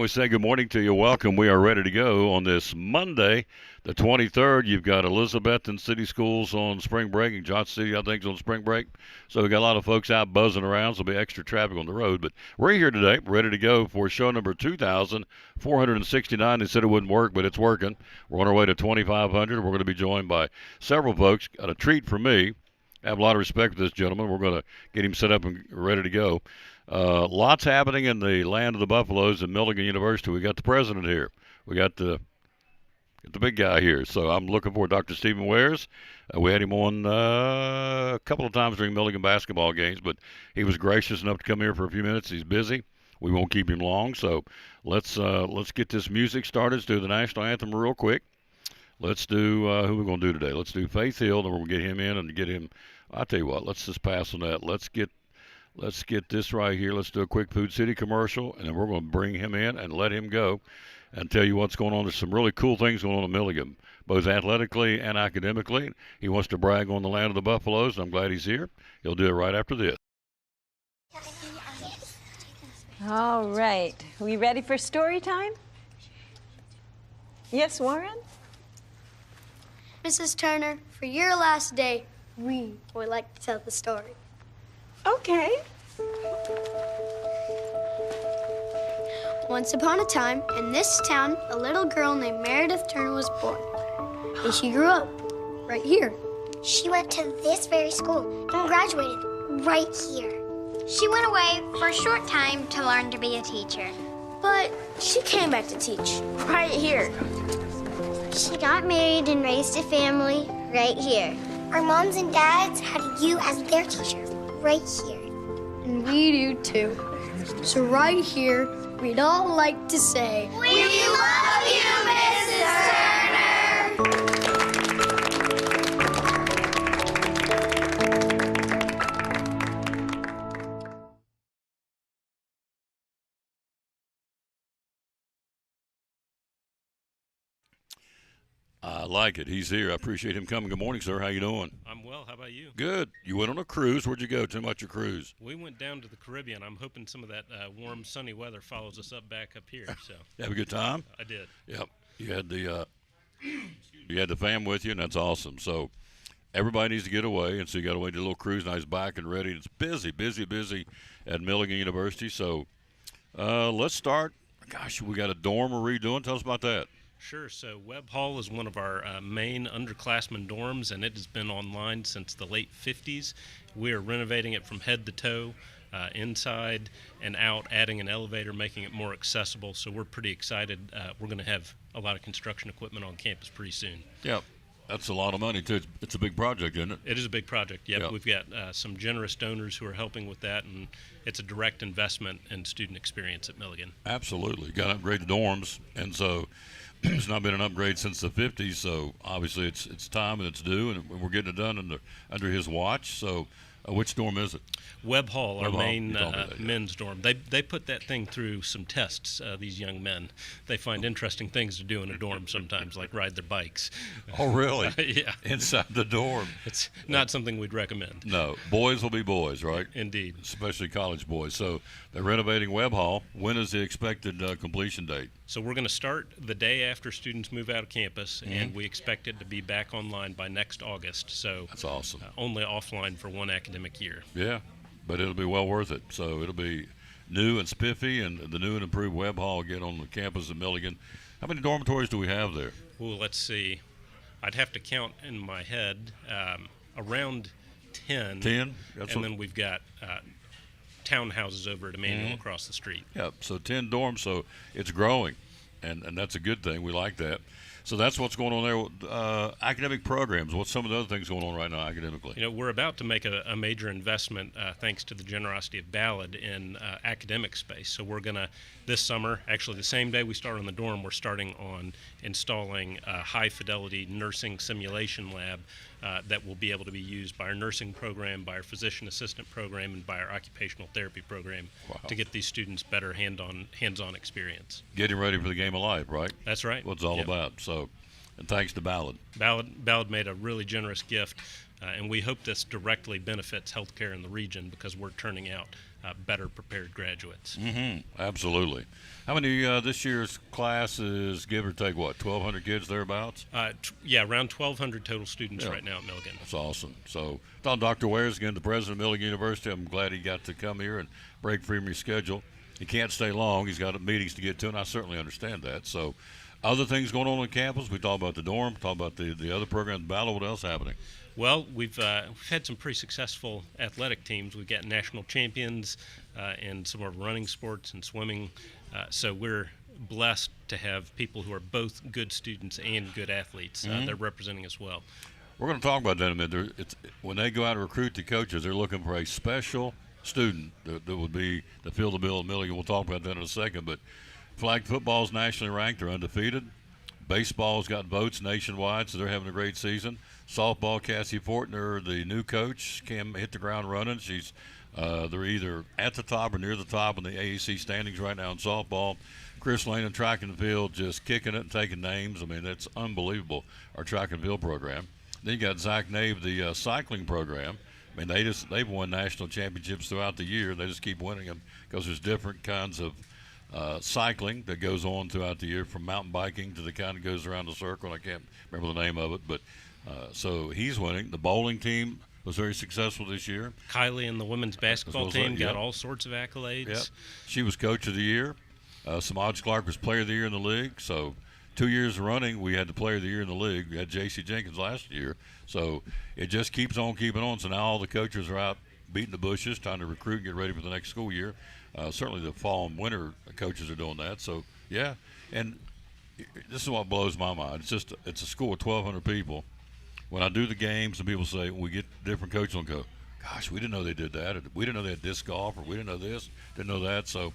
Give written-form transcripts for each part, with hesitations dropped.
we say good morning to you. Welcome. We are ready to go on this Monday, the 23rd. You've got Elizabeth and City Schools on spring break, and Johnson City, I think, is on spring break. So we got a lot of folks out buzzing around. So there'll be extra traffic on the road. But we're here today, ready to go for show number 2,469. They said it wouldn't work, but it's working. We're on our way to 2,500. We're going to be joined by several folks. Got a treat for me. I have a lot of respect for this gentleman. We're going to get him set up and ready to go. Lots happening in the land of the Buffaloes at Milligan University. We got the president here. We got the big guy here. So I'm looking for Dr. Stephen Wares. We had him on a couple of times during Milligan basketball games, but he was gracious enough to come here for a few minutes. He's busy. We won't keep him long. So let's get this music started. Let's do the national anthem real quick. Let's do who we're going to do today. Let's do Faith Hill, and we're going to get him in and get him. I'll tell you what. Let's just pass on that. Let's get this right here. Let's do a quick Food City commercial, and then we're going to bring him in and let him go and tell you what's going on. There's some really cool things going on in Milligan, both athletically and academically. He wants to brag on the land of the Buffaloes, and I'm glad he's here. He'll do it right after this. All right. We ready for story time? Yes, Warren? Mrs. Turner, for your last day, we would like to tell the story. Okay. Once upon a time, in this town, a little girl named Meredith Turner was born. And she grew up right here. She went to this very school and graduated right here. She went away for a short time to learn to be a teacher. But she came back to teach right here. She got married and raised a family right here. Our moms and dads had you as their teacher right here. And we do too. So right here, we'd all like to say, We love you, Mrs. Turner! I like it. He's here. I appreciate him coming. Good morning, sir. How you doing? I'm well. How about you? Good. You went on a cruise. Where'd you go? Tell me about your cruise. We went down to the Caribbean. I'm hoping some of that warm, sunny weather follows us back up here. So You have a good time? I did. Yep. You had the fam with you, and that's awesome. So everybody needs to get away, and so you got away to a little cruise. Now he's back and ready. It's busy at Milligan University. So let's start. Gosh, we got a dorm we're redoing. Tell us about that. Sure. So Webb Hall is one of our main underclassmen dorms, and it has been online since the late 50s. We are renovating it from head to toe, inside and out, adding an elevator, making it more accessible. So we're pretty excited. We're going to have a lot of construction equipment on campus pretty soon. Yep. That's a lot of money, too. It's a big project, isn't it? It is a big project. Yep. Yep. We've got some generous donors who are helping with that, and it's a direct investment in student experience at Milligan. Absolutely. Got to upgrade the dorms, and so it's not been an upgrade since the 50s, so obviously it's time and it's due, and we're getting it done under his watch. So which dorm is it? Webb Hall, our Webb Hall. main You told me that, yeah. men's dorm. They put that thing through some tests, these young men. They find interesting things to do in a dorm sometimes, like ride their bikes. Oh, really? Yeah. Inside the dorm. It's not something we'd recommend. No. Boys will be boys, right? Indeed. Especially college boys. So they're renovating Webb Hall. When is the expected completion date? So we're going to start the day after students move out of campus, Mm-hmm. and we expect it to be back online by next August. So That's awesome. only offline for one academic year. Yeah, but it'll be well worth it. So it'll be new and spiffy, and the new and improved Webb Hall again on the campus of Milligan. How many dormitories do we have there? Well, let's see. I'd have to count in my head around 10. 10? That's And what- then we've got townhouses over at Emmanuel across the street. Yep. So 10 dorms. So it's growing, and that's a good thing. We like that. So that's what's going on there. Academic programs. What's some of the other things going on right now academically? You know, we're about to make a major investment, thanks to the generosity of Ballad, in academic space. So we're going to, this summer, actually the same day we start on the dorm, we're starting on installing a high-fidelity nursing simulation lab that will be able to be used by our nursing program, by our physician assistant program, and by our occupational therapy program. Wow. To get these students better hands-on experience. Getting ready for the game of life, right? That's right. What it's all Yep. about. So, and thanks to Ballad. Ballad made a really generous gift, and we hope this directly benefits healthcare in the region because we're turning out better prepared graduates. Absolutely. How many this year's class is, give or take, what, 1,200 kids thereabouts? Yeah, around 1,200 total students Yeah. right now at Milligan. That's awesome. So, Dr. Wares, again, the president of Milligan University, I'm glad he got to come here and break free from his schedule. He can't stay long. He's got meetings to get to, and I certainly understand that. So, other things going on campus, we talked about the dorm, talked about the other programs, Battle, what else happening? Well, we've had some pretty successful athletic teams. We've got national champions in some of our running sports and swimming. So we're blessed to have people who are both good students and good athletes. They're representing us well. We're going to talk about that in a minute. When they go out and recruit the coaches, they're looking for a special student that would be to fill the bill at Milligan. We'll talk about that in a second. But flag football is nationally ranked. They're undefeated. Baseball's got votes nationwide, so they're having a great season. Softball, Cassie Fortner, the new coach, can hit the ground running. They're either at the top or near the top in the AAC standings right now in softball. Chris Lane in track and field just kicking it and taking names. I mean, that's unbelievable, our track and field program. Then you got Zach Nave, the cycling program. I mean, they've won national championships throughout the year. They just keep winning them because there's different kinds of cycling that goes on throughout the year, from mountain biking to the kind that goes around the circle. I can't remember the name of it, but so he's winning. The bowling team was very successful this year. Kylie and the women's basketball team got yep. all sorts of accolades. Yep. She was coach of the year. Samaj Clark was player of the year in the league. So 2 years running, we had the player of the year in the league. We had J.C. Jenkins last year. So it just keeps on keeping on. So now all the coaches are out beating the bushes, trying to recruit and get ready for the next school year. Certainly the fall and winter coaches are doing that. So, yeah. And this is what blows my mind. It's a school of 1,200 people. When I do the games and people say, we get different coaches and go, gosh, we didn't know they did that. Or we didn't know they had disc golf, or we didn't know this, didn't know that. So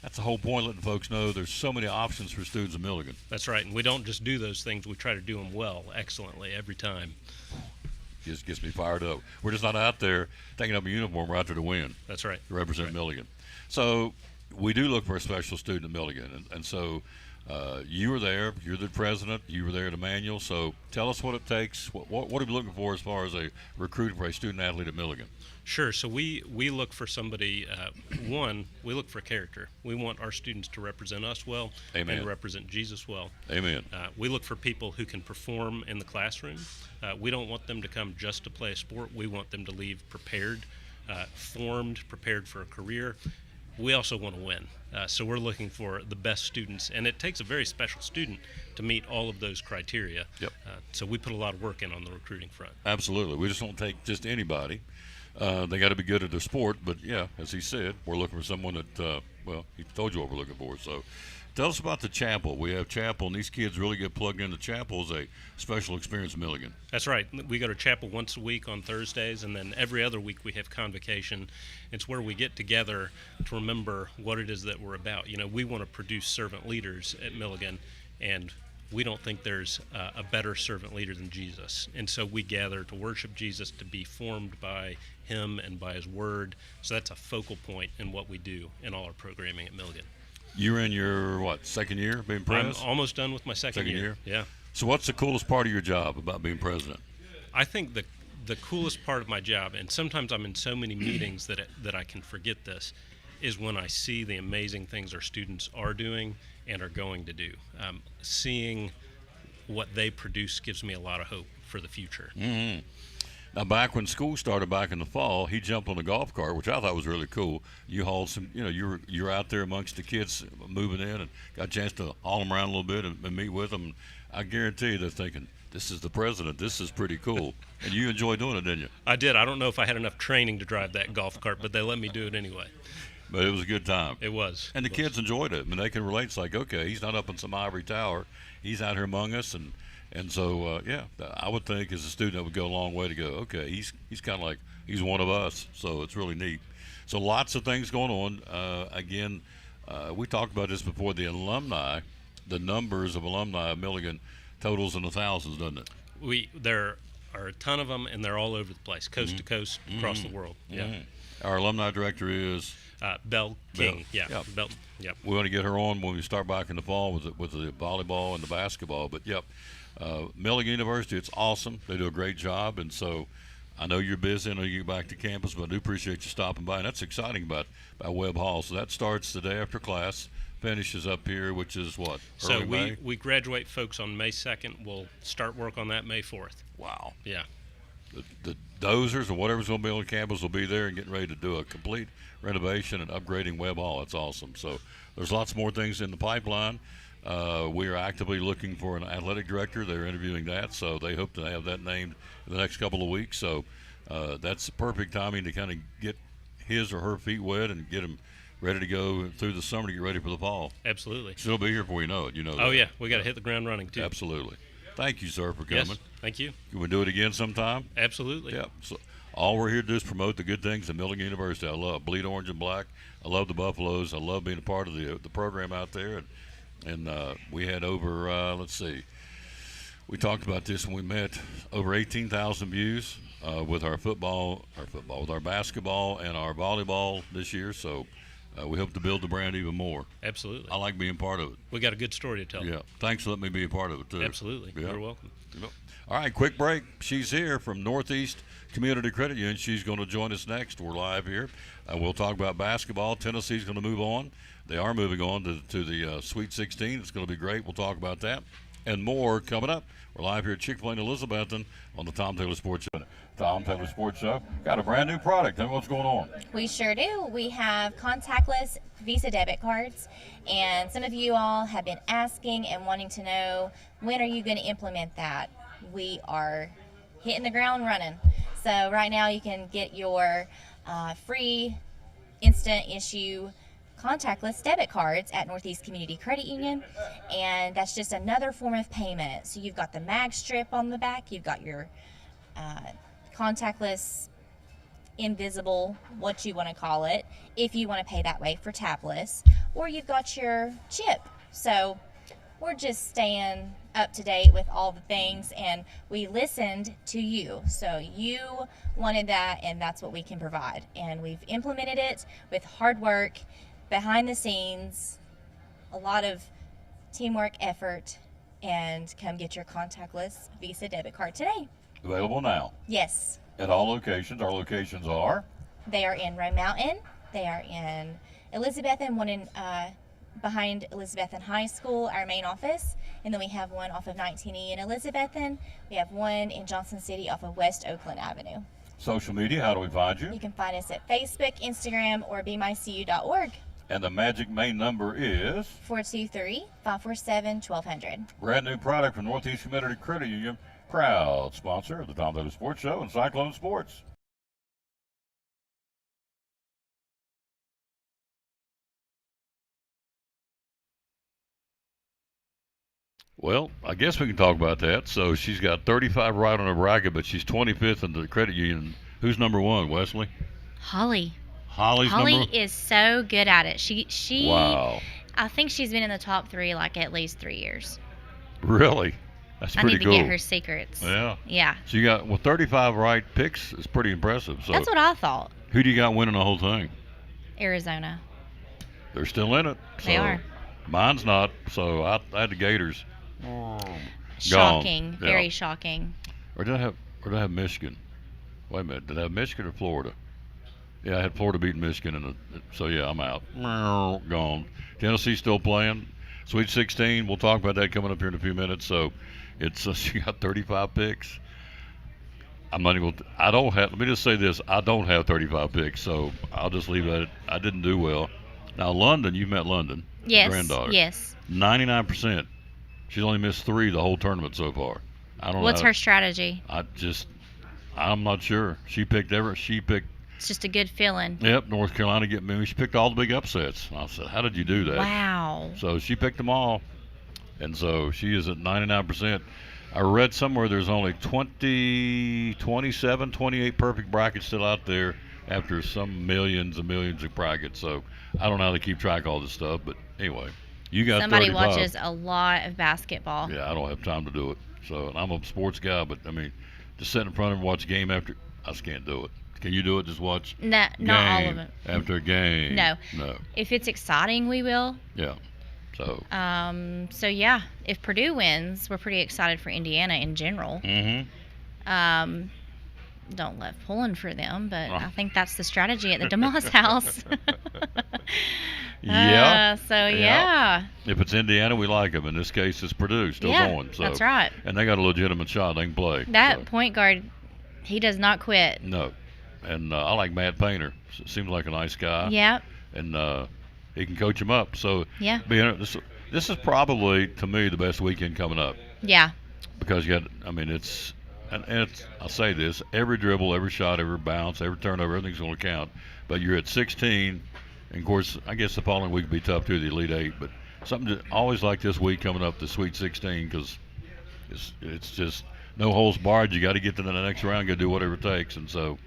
that's the whole point, letting folks know there's so many options for students in Milligan. That's right. And we don't just do those things. We try to do them well, excellently, every time. Just gets me fired up. We're just not out there taking up a uniform. We're out there to win. That's right. To represent Milligan. So we do look for a special student in Milligan. And so you were there. You're the president. You were there at Emmanuel. So tell us what it takes. What are you looking for as far as a recruit for a student athlete at Milligan? Sure. So we look for somebody, we look for character. We want our students to represent us well. Amen. And to represent Jesus well. Amen. We look for people who can perform in the classroom. We don't want them to come just to play a sport. We want them to leave prepared, prepared for a career. We also want to win. So we're looking for the best students, and it takes a very special student to meet all of those criteria. Yep. So we put a lot of work in on the recruiting front. Absolutely. We just don't take just anybody. They got to be good at their sport. But, yeah, as he said, we're looking for someone that, he told you what we're looking for. So tell us about the chapel. We have chapel, and these kids really get plugged into chapel as a special experience in Milligan. That's right. We go to chapel once a week on Thursdays, and then every other week we have convocation. It's where we get together to remember what it is that we're about. You know, we want to produce servant leaders at Milligan, and we don't think there's a better servant leader than Jesus. And so we gather to worship Jesus, to be formed by him and by his word. So that's a focal point in what we do in all our programming at Milligan. You're in your, second year being president? I'm almost done with my second year. Yeah. So what's the coolest part of your job about being president? I think the coolest part of my job, and sometimes I'm in so many meetings that I can forget this, is when I see the amazing things our students are doing and are going to do. Seeing what they produce gives me a lot of hope for the future. Mm-hmm. Now, back when school started back in the fall, he jumped on a golf cart, which I thought was really cool. You hauled some, you were out there amongst the kids moving in and got a chance to haul them around a little bit and meet with them. I guarantee you they're thinking, this is the president. This is pretty cool. And you enjoyed doing it, didn't you? I did. I don't know if I had enough training to drive that golf cart, but they let me do it anyway. But it was a good time. It was. And the kids enjoyed it. I mean, they can relate. It's like, okay, he's not up in some ivory tower. He's out here among us. And so, I would think as a student, it would go a long way to go, okay, he's kind of like, he's one of us. So it's really neat. So lots of things going on. Again, we talked about this before. The alumni, the numbers of alumni of Milligan totals in the thousands, doesn't it? There are a ton of them, and they're all over the place, coast to coast, across the world. Yeah. Mm-hmm. Our alumni director is Belle King. Belle. Yeah. Yep. Belle. Yep. We want to get her on when we start back in the fall with the volleyball and the basketball. But, Milligan University, it's awesome. They do a great job. And so I know you're busy. I know you get back to campus, but I do appreciate you stopping by. And that's exciting about Webb Hall. So that starts the day after class, finishes up here, which is what? So Early May? we graduate folks on May 2nd. We'll start work on that May 4th. Wow. Yeah. The dozers or whatever's going to be on campus will be there and getting ready to do a complete renovation and upgrading Webb Hall. That's awesome. So there's lots more things in the pipeline. We are actively looking for an athletic director. They're interviewing that, so they hope to have that named in the next couple of weeks. So that's the perfect timing to kind of get his or her feet wet and get them ready to go through the summer to get ready for the fall. Absolutely. She'll be here before you know it. You know. Oh that. yeah, we got to hit the ground running too. Absolutely. Thank you, sir, for coming. Yes. Thank you. Can we do it again sometime? Absolutely. Yeah. So all we're here to do is promote the good things at Milligan University. I love Bleed Orange and Black. I love the Buffaloes. I love being a part of the program out there. And we had over, let's see, we talked about this when we met, over 18,000 views with our football, with our basketball and our volleyball this year. So we hope to build the brand even more. Absolutely. I like being part of it. We got a good story to tell. Yeah. Thanks for letting me be a part of it, too. Absolutely. Yeah. You're welcome. Yep. All right, quick break. She's here from Northeast Community Credit Union. She's going to join us next. We're live here. We'll talk about basketball. Tennessee's going to move on. They are moving on to the Sweet 16. It's going to be great. We'll talk about that and more coming up. We're live here at Chick-fil-A in Elizabethton on the Tom Taylor Sports Show. Tom Taylor Sports Show got a brand new product. Tell me what's going on. We sure do. We have contactless Visa debit cards, and some of you all have been asking and wanting to know, when are you going to implement that? We are hitting the ground running. So right now you can get your free instant issue contactless debit cards at Northeast Community Credit Union, and that's just another form of payment. So you've got the mag strip on the back, you've got your contactless, invisible, what you want to call it, if you want to pay that way for tabless, or you've got your chip. So we're just staying up to date with all the things, and we listened to you. So you wanted that, and that's what we can provide. And we've implemented it with hard work, behind the scenes, a lot of teamwork, effort, and come get your contactless Visa debit card today. Available now Yes. at all locations. Our locations are They are in Rome Mountain. They are in Elizabethton, one in behind Elizabethton High School, our main office. And then we have one off of 19E in Elizabethton. We have one in Johnson City off of West Oakland Avenue. social media. How do we find You you? can find us at Facebook, Instagram, or BeMyCU.org. And the magic main number is 423-547-1200. brand new product from Northeast Community Credit Union, proud sponsor of the Tom Taylor Sports Show and Cyclone Sports. Well, I guess we can talk about that. So she's got 35 right on her bracket, but she's 25th in the credit union. Who's number one, Wesley? Holly. Holly's Holly number. is so good at it. She Wow, I think she's been in the top 3 like at least 3 years. really? That's I pretty need to cool. get her secrets. Yeah. Yeah. So you got 35 right picks is pretty impressive. So That's what I thought. who do you got winning the whole thing? Arizona. They're still in it. They So are. Mine's not. So I had the Gators. Shocking. Yeah. Very shocking. Or did I have Michigan? Wait a minute. Did I have Michigan or Florida? Yeah, I had Florida beating Michigan, so yeah, I'm out. Gone. Tennessee's still playing. Sweet 16. We'll talk about that coming up here in a few minutes. So it's she got 35 picks. I'm not even. I don't have. Let me just say this. I don't have 35 picks, so I'll just leave that. I didn't do well. Now London, you met London. Yes. Granddaughter. Yes. 99%. She's only missed 3 the whole tournament so far. I don't know. What's her strategy? I'm not sure. She picked It's just a good feeling. Yep, North Carolina get me. She picked all the big upsets. And I said, how did you do that? Wow. So she picked them all. And so she is at 99%. I read somewhere there's only 27, 28 perfect brackets still out there after some millions and millions of brackets. So I don't know how they keep track of all this stuff. But anyway, you got Somebody 35. watches a lot of basketball. Yeah, I don't have time to do it. So, and I'm a sports guy, but I mean, just sit in front and watch game after, I just can't do it. Can you do it? Just watch No, not all of game it. after a game? No. No. If it's exciting, we will. Yeah. So. So yeah, if Purdue wins, we're pretty excited for Indiana in general. Mm-hmm. don't love pulling for them, but Oh. I think that's the strategy at the DeMoss house. Yeah. So yeah. If it's Indiana, we like them. In this case, it's Purdue still Yeah, going. So that's right. And they got a legitimate shot. They can play. That so. point guard, he does not quit. No. And I like Matt Painter. Seems like a nice guy. Yep. And he can coach him up. So Yeah. this is probably, to me, the best weekend coming up. Yeah. Because you got, I mean, I'll say this, every dribble, every shot, every bounce, every turnover, everything's going to count. But you're at 16, and of course, I guess the following week would be tough too, the Elite Eight. But something to, always like this week coming up, the Sweet 16, because it's just no holds barred. You got to get to the next round, got to do whatever it takes. And so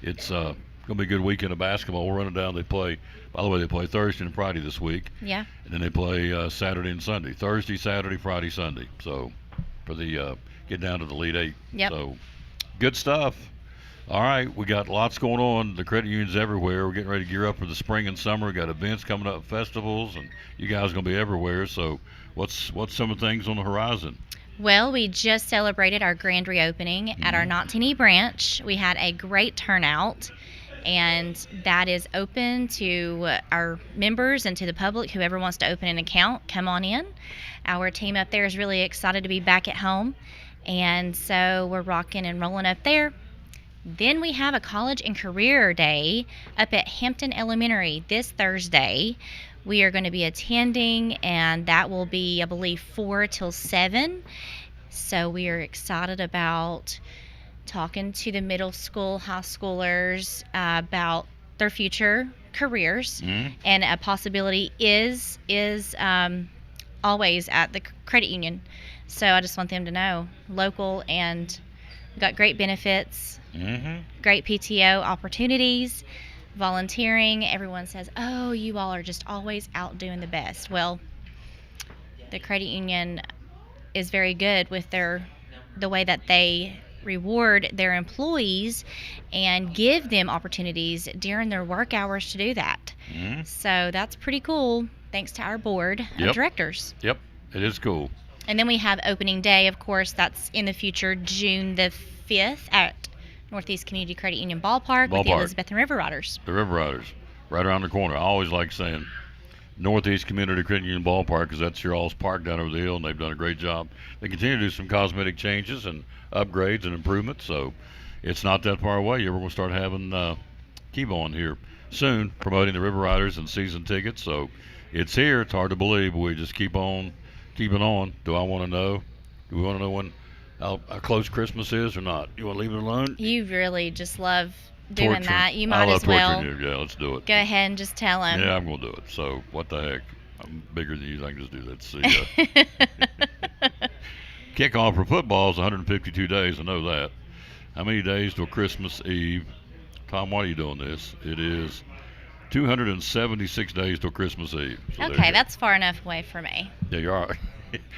it's going to be a good weekend of basketball. We'll run it down. They play, by the way, they play Thursday and Friday this week. Yeah. And then they play Saturday and Sunday. Thursday, Saturday, Friday, Sunday. So for the get down to the Elite Eight. Yep. So good stuff. All right, we got lots going on. The credit unions everywhere. We're getting ready to gear up for the spring and summer. We got events coming up, festivals, and you guys are going to be everywhere. So what's some of the things on the horizon? Well, we just celebrated our grand reopening at our Nottini branch. We had a great turnout, and that is open to our members and to the public. Whoever wants to open an account, come on in. Our team up there is really excited to be back at home, and so we're rocking and rolling up there. Then we have a college and career day up at Hampton Elementary this Thursday. We are going to be attending, and that will be, I believe, 4 till 7. So we are excited about talking to the middle school, high schoolers about their future careers. And a possibility is always at the credit union. So I just want them to know, local, and got great benefits, great PTO opportunities, volunteering. Everyone says, oh, you all are just always out doing the best. Well, the credit union is very good with the way that they reward their employees and give them opportunities during their work hours to do that. So that's pretty cool, thanks to our board of directors. Yep, it is cool. And then we have opening day, of course, that's in the future, June the 5th at Northeast Community Credit Union Ballpark with the Elizabeth and River Riders. The River Riders, right around the corner. I always like saying Northeast Community Credit Union Ballpark because that's your all's park down over the hill, and they've done a great job. They continue to do some cosmetic changes and upgrades and improvements, so it's not that far away. We're going to start having Keybon here soon, promoting the River Riders and season tickets. So it's here. It's hard to believe, but we just keep on keeping on. Do I want to know? Do we want to know when how close Christmas is or not? You want to leave it alone? You really just love doing Torture. that. You I might love as well torturing you. Yeah, let's do it. go ahead and just tell them. Yeah, I'm going to do it. So what the heck? I'm bigger than you. I can just do that. See, kickoff for football is 152 days. I know that. How many days till Christmas Eve? Tom, why are you doing this? It is 276 days till Christmas Eve. So Okay, that's far enough away for me. Yeah, you are.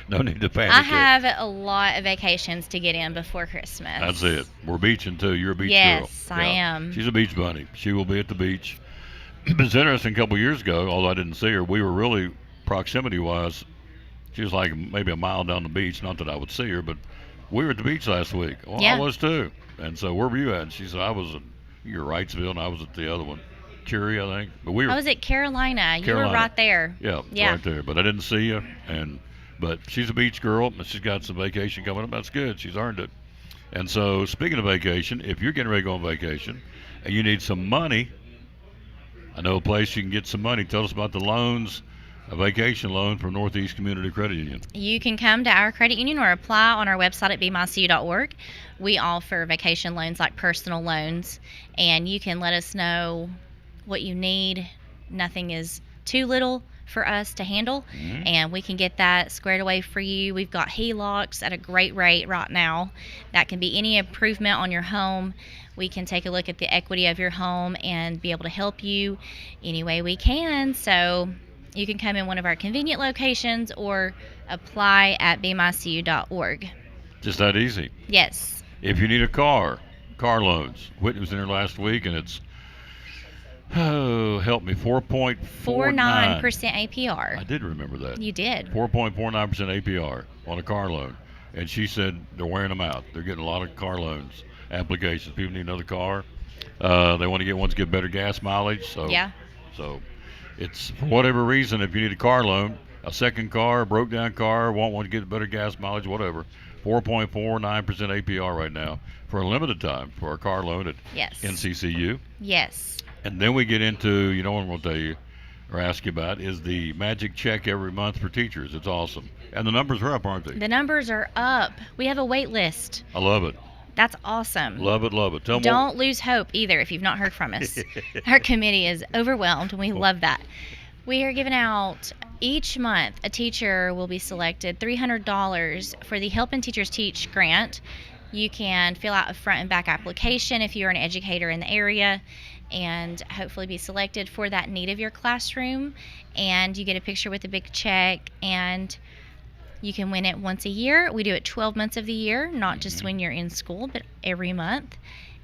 No need to panic. I there. have a lot of vacations to get in before Christmas. That's it. We're beaching too. You're a beach girl. Yes, I am. She's a beach bunny. She will be at the beach. It's interesting. A couple years ago, although I didn't see her, we were really proximity-wise. She was like maybe a mile down the beach. Not that I would see her, but we were at the beach last week. Well, Yeah. I was too. And so where were you at? And she said I was at your Wrightsville, and I was at the other one, Curie, I think. But we were. I was at Carolina. You Carolina. were right there. Yeah, Yeah. right there. But I didn't see you. But she's a beach girl, and she's got some vacation coming up. That's good. She's earned it. And so, speaking of vacation, if you're getting ready to go on vacation and you need some money, I know a place you can get some money. Tell us about the loans, a vacation loan from Northeast Community Credit Union. You can come to our credit union or apply on our website at bmycu.org. We offer vacation loans like personal loans, and you can let us know what you need. Nothing is too little for us to handle, and we can get that squared away for you. We've got HELOCs at a great rate right now. That can be any improvement on your home. We can take a look at the equity of your home and be able to help you any way we can. So you can come in one of our convenient locations or apply at bmycu.org. Just that easy. Yes. If you need a car loans. Whitney was in there last week, and it's, help me, 4.49% 49% APR. I did remember that. You did. 4.49% APR on a car loan. And she said they're wearing them out. They're getting a lot of car loans. applications. People need another car. They want to get better gas mileage. So Yeah. So it's for whatever reason, if you need a car loan, a second car, a broke down car, want one to get better gas mileage, whatever. 4.49% APR right now for a limited time for a car loan at Yes. NCCU. Yes. And then we get into, you know what I'm going to tell you or ask you about is the magic check every month for teachers. It's awesome. And the numbers are up, aren't they? The numbers are up. We have a wait list. I love it. That's awesome. Love it, love it. Tell me. Don't lose hope either if you've not heard from us. Our committee is overwhelmed, and we love that. We are giving out each month, a teacher will be selected $300 for the Helping Teachers Teach grant. You can fill out a front and back application if you're an educator in the area and hopefully be selected for that need of your classroom. And you get a picture with a big check, and you can win it once a year. We do it 12 months of the year, not just when you're in school, but every month.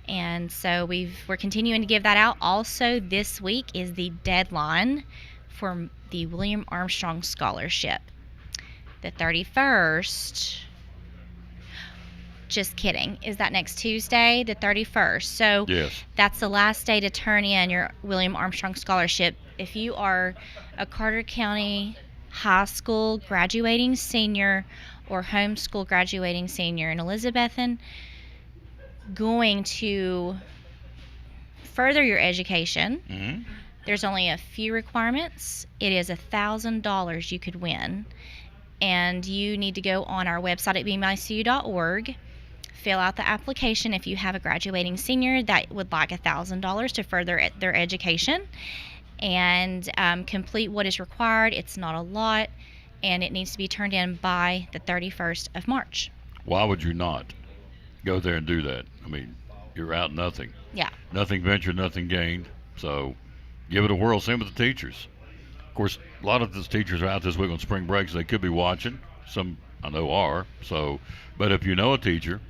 And so we're continuing to give that out. Also, this week is the deadline for the William Armstrong Scholarship. The 31st, just kidding, is that next Tuesday, the 31st. So Yes. that's the last day to turn in your William Armstrong Scholarship. If you are a Carter County high school graduating senior or homeschool graduating senior in Elizabethan, going to further your education, Mm-hmm. there's only a few requirements. It is $1,000 you could win. And you need to go on our website at beamicu.org, fill out the application if you have a graduating senior that would like $1,000 to further their education, and complete what is required. It's not a lot, and it needs to be turned in by the 31st of March. Why would you not go there and do that? I mean, you're out nothing. Yeah. Nothing ventured, nothing gained. So give it a whirl. Same with the teachers. Of course, a lot of the teachers are out this week on spring break, so they could be watching. Some I know are. So, but if you know a teacher,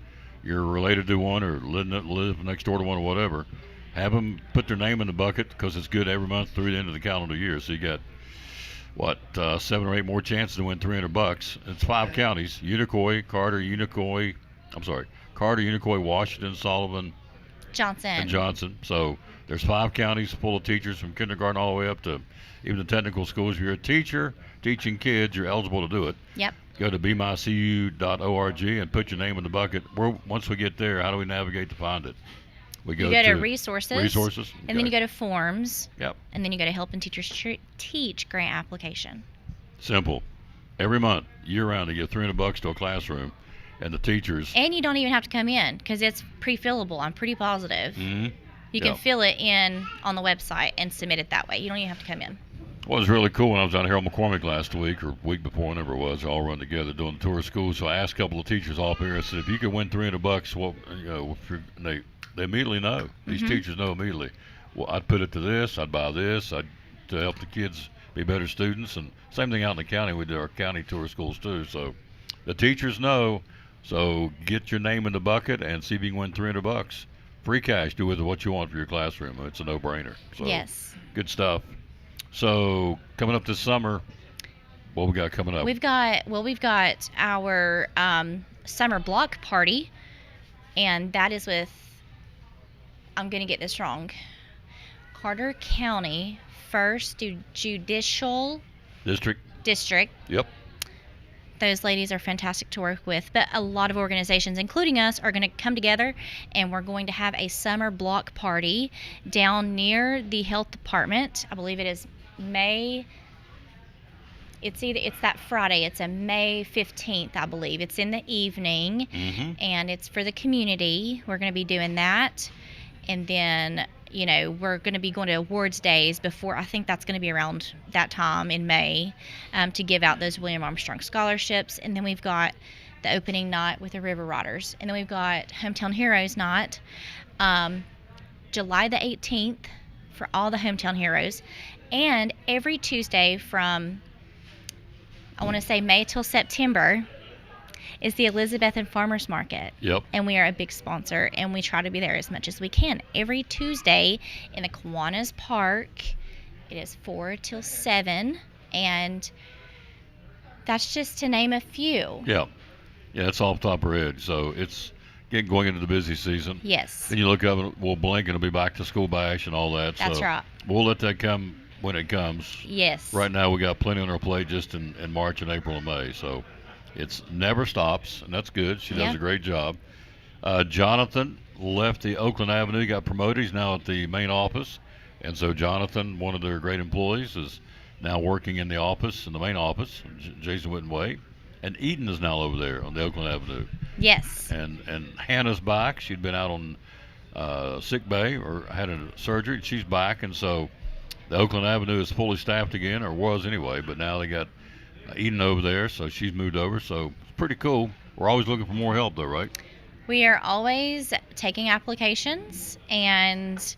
you're related to one or live next door to one or whatever, have them put their name in the bucket because it's good every month through the end of the calendar year. So you got, 7 or 8 more chances to win $300. It's 5 counties: Carter, Unicoi, Washington, Sullivan, Johnson. and Johnson. So there's 5 counties full of teachers from kindergarten all the way up to even the technical schools. If you're a teacher teaching kids, you're eligible to do it. Yep. Go to bemicu.org and put your name in the bucket. Once we get there, how do we navigate to find it? We You go to resources. Resources. And then you go to forms. Yep. And then you go to Helping Teachers Teach grant application. Simple. Every month, year-round, they give $300 to a classroom, and the teachers. And you don't even have to come in because it's pre-fillable. I'm pretty positive. Mhm. You can Yeah. fill it in on the website and submit it that way. You don't even have to come in. What was really cool when I was down at Harold McCormick last week or week before, whenever it was, all run together doing the tour of schools. So I asked a couple of teachers off here. I said, if you could win $300, they immediately know. These teachers know immediately. Well, I'd put it to this. I'd buy this. To help the kids be better students. And same thing out in the county. We do our county tour of schools too. So the teachers know. So get your name in the bucket and see if you can win $300. Free cash. Do with it what you want for your classroom. It's a no-brainer. So Yes. Good stuff. So coming up this summer, what we got coming up? We've got our summer block party, and that is with, I'm going to get this wrong, Carter County First Judicial District. Yep. Those ladies are fantastic to work with, but a lot of organizations, including us, are going to come together, and we're going to have a summer block party down near the health department. I believe it is May. It's that Friday. It's a May 15th, I believe. It's in the evening, and it's for the community. We're going to be doing that, and then we're going to be going to awards days before. I think that's going to be around that time in May, to give out those William Armstrong scholarships. And then we've got the opening night with the River Riders. And then we've got Hometown Heroes Night, July the 18th for all the Hometown Heroes. And every Tuesday from, I want to say May till September, is the Elizabethan Farmers Market. Yep. And we are a big sponsor, and we try to be there as much as we can. Every Tuesday in the Kiwanis Park, it is 4 till 7, and that's just to name a few. Yeah. Yeah, it's off the top of our head. So it's getting going into the busy season. Yes. Then you look up and we'll blink and it'll be back to school bash and all that. That's so right. We'll let that come when it comes. Yes. Right now we got plenty on our plate just in March and April and May. So it's never stops, and that's good. She does a great job. Jonathan left the Oakland Avenue, got promoted. He's now at the main office. And so Jonathan, one of their great employees, is now working in the office, in the main office, Jason Witten Way. And Eden is now over there on the Oakland Avenue. Yes. And Hannah's back. She'd been out on sick bay or had a surgery. She's back, and so the Oakland Avenue is fully staffed again, or was anyway. But now they got Eden over there, so she's moved over. So it's pretty cool. We're always looking for more help, though, right? We are always taking applications, and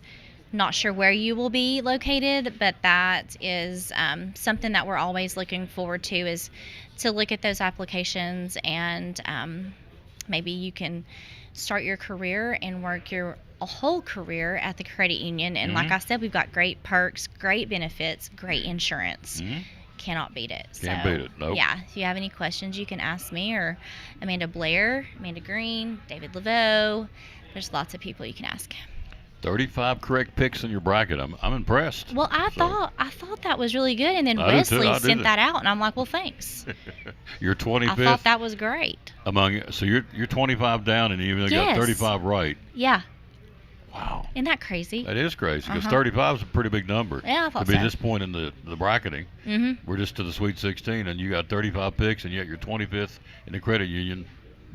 not sure where you will be located, but that is something that we're always looking forward to, is to look at those applications, and maybe you can start your career and work your whole career at the credit union. And like I said, we've got great perks, great benefits, great insurance. Cannot beat it. Can't beat it. Nope. Yeah, if you have any questions, you can ask me or Amanda Blair, Amanda Green, David Laveau. There's lots of people you can ask. 35 correct picks in your bracket. I'm impressed. Well, I thought that was really good, and then I did too. Wesley I did sent it. that out, and I'm like, well, thanks. You're 25th I thought that was great. so you're 25 down, and you even got Yes. 35 right. Yeah, Wow. isn't that crazy? That is crazy, because Uh-huh. 35 is a pretty big number. Yeah, I thought to be so. this point in the bracketing. Mhm. We're just to the Sweet 16, and you got 35 picks, and yet you're 25th in the credit union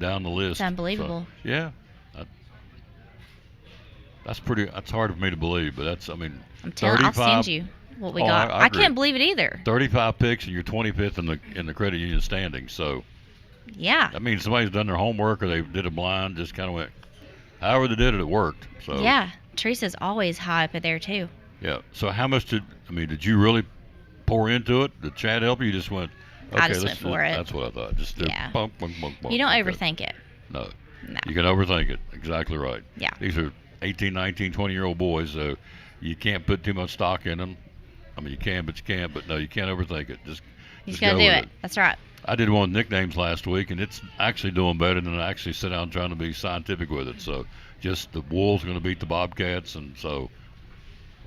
down the list. It's unbelievable. So, yeah. That's hard for me to believe, but that's, I mean, I'm telling. I'll 35 send you what we Oh, got. I I agree. can't believe it either. 35 picks, and you're 25th in the credit union standing. So Yeah. that means somebody's done their homework, or they did a blind, just kind of went, however they did it, it worked. So Yeah. Teresa's always high up there too. Yeah. So how much did you really pour into it? Did Chad help you? You just went, okay, I just went for it. That's what I thought. Just do Yeah. bump, bump, bump, bump. You don't Okay. overthink it. No. No. You can overthink it. Exactly right. Yeah. These are 18, 19, 20-year-old boys, so you can't put too much stock in them. I mean, you can, but you can't. But no, you can't overthink it. Just gotta go do with it. That's right. I did one with nicknames last week, and it's actually doing better than I actually sit down trying to be scientific with it. So just the Wolves are going to beat the Bobcats, and so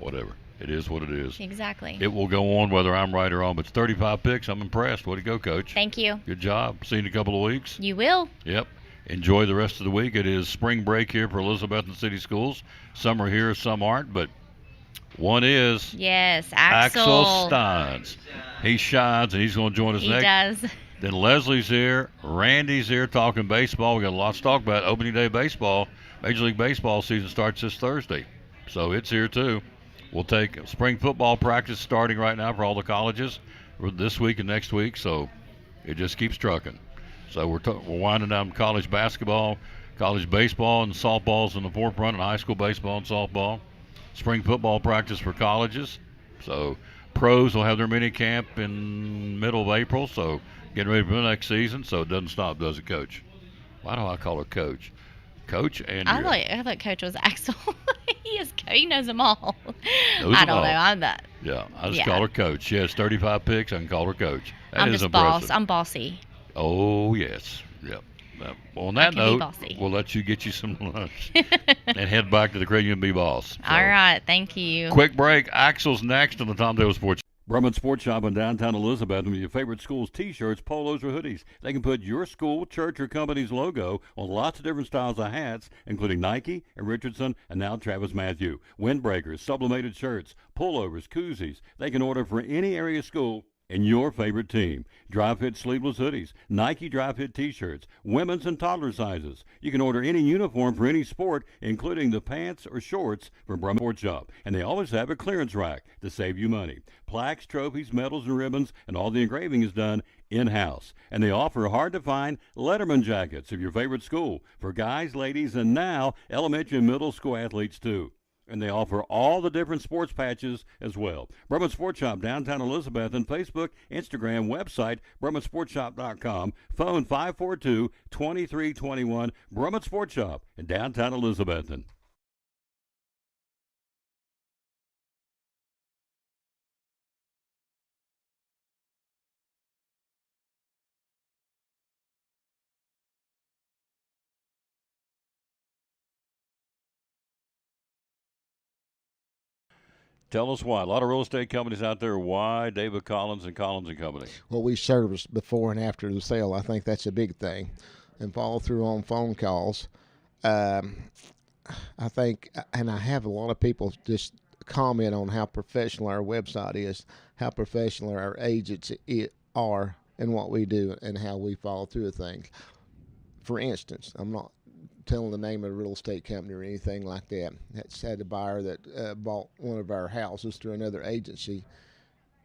whatever. It is what it is. Exactly. It will go on whether I'm right or wrong, but it's 35 picks. I'm impressed. Way to go, Coach. Thank you. Good job. See you in a couple of weeks. You will. Yep. Enjoy the rest of the week. It is spring break here for Elizabethton City Schools. Some are here, some aren't, but one is Yes, Axel Axel. Steins. He shines, and he's going to join us He next. does. Then Leslie's here. Randy's here talking baseball. We got a lot to talk about. Opening day baseball. Major League Baseball season starts this Thursday. So it's here too. We'll take spring football practice starting right now for all the colleges for this week and next week. So it just keeps trucking. So we're winding down college basketball, college baseball, and softball's in the forefront, and high school baseball and softball. Spring football practice for colleges. So pros will have their mini camp in middle of April. So getting ready for the next season. So it doesn't stop, does it, Coach? Why do I call her Coach? Coach Andrea. I thought Coach was Axel. He knows them all. Knows I them don't all. know. I'm that. Yeah, I just Yeah. call her Coach. She has 35 picks. I can call her Coach. That I'm is just boss. impressive. I'm bossy. Oh, yes. Yep. Well, on I that can be note, bossy. we'll let you get you some lunch and head back to the credit union and be boss. So, All right. Thank you. Quick break. Axel's next on the Tom Davis Sports. Brumman Sports Shop in downtown Elizabeth with your favorite school's T-shirts, polos, or hoodies. They can put your school, church, or company's logo on lots of different styles of hats, including Nike and Richardson and now Travis Matthew. Windbreakers, sublimated shirts, pullovers, koozies. They can order for any area school and your favorite team. Dry fit sleeveless hoodies, Nike dry fit t-shirts, women's and toddler sizes. You can order any uniform for any sport, including the pants or shorts from Brumman Sports Shop. And they always have a clearance rack to save you money. Plaques, trophies, medals, and ribbons, and all the engraving is done in-house. And they offer hard-to-find Letterman jackets of your favorite school for guys, ladies, and now elementary and middle school athletes too. And they offer all the different sports patches as well. Brumman Sports Shop, downtown Elizabeth, and Facebook, Instagram, website, BrummanSportsShop.com, phone 542-2321, Brumman Sports Shop in downtown Elizabethton. Tell us why. A lot of real estate companies out there. Why David Collins and Collins and Company? Well, we service before and after the sale. I think that's a big thing, and follow through on phone calls. I think, and I have a lot of people just comment on how professional our website is, how professional our agents are, and what we do, and how we follow through with things. For instance, I'm not telling the name of a real estate company or anything like that. That's had a buyer that bought one of our houses through another agency,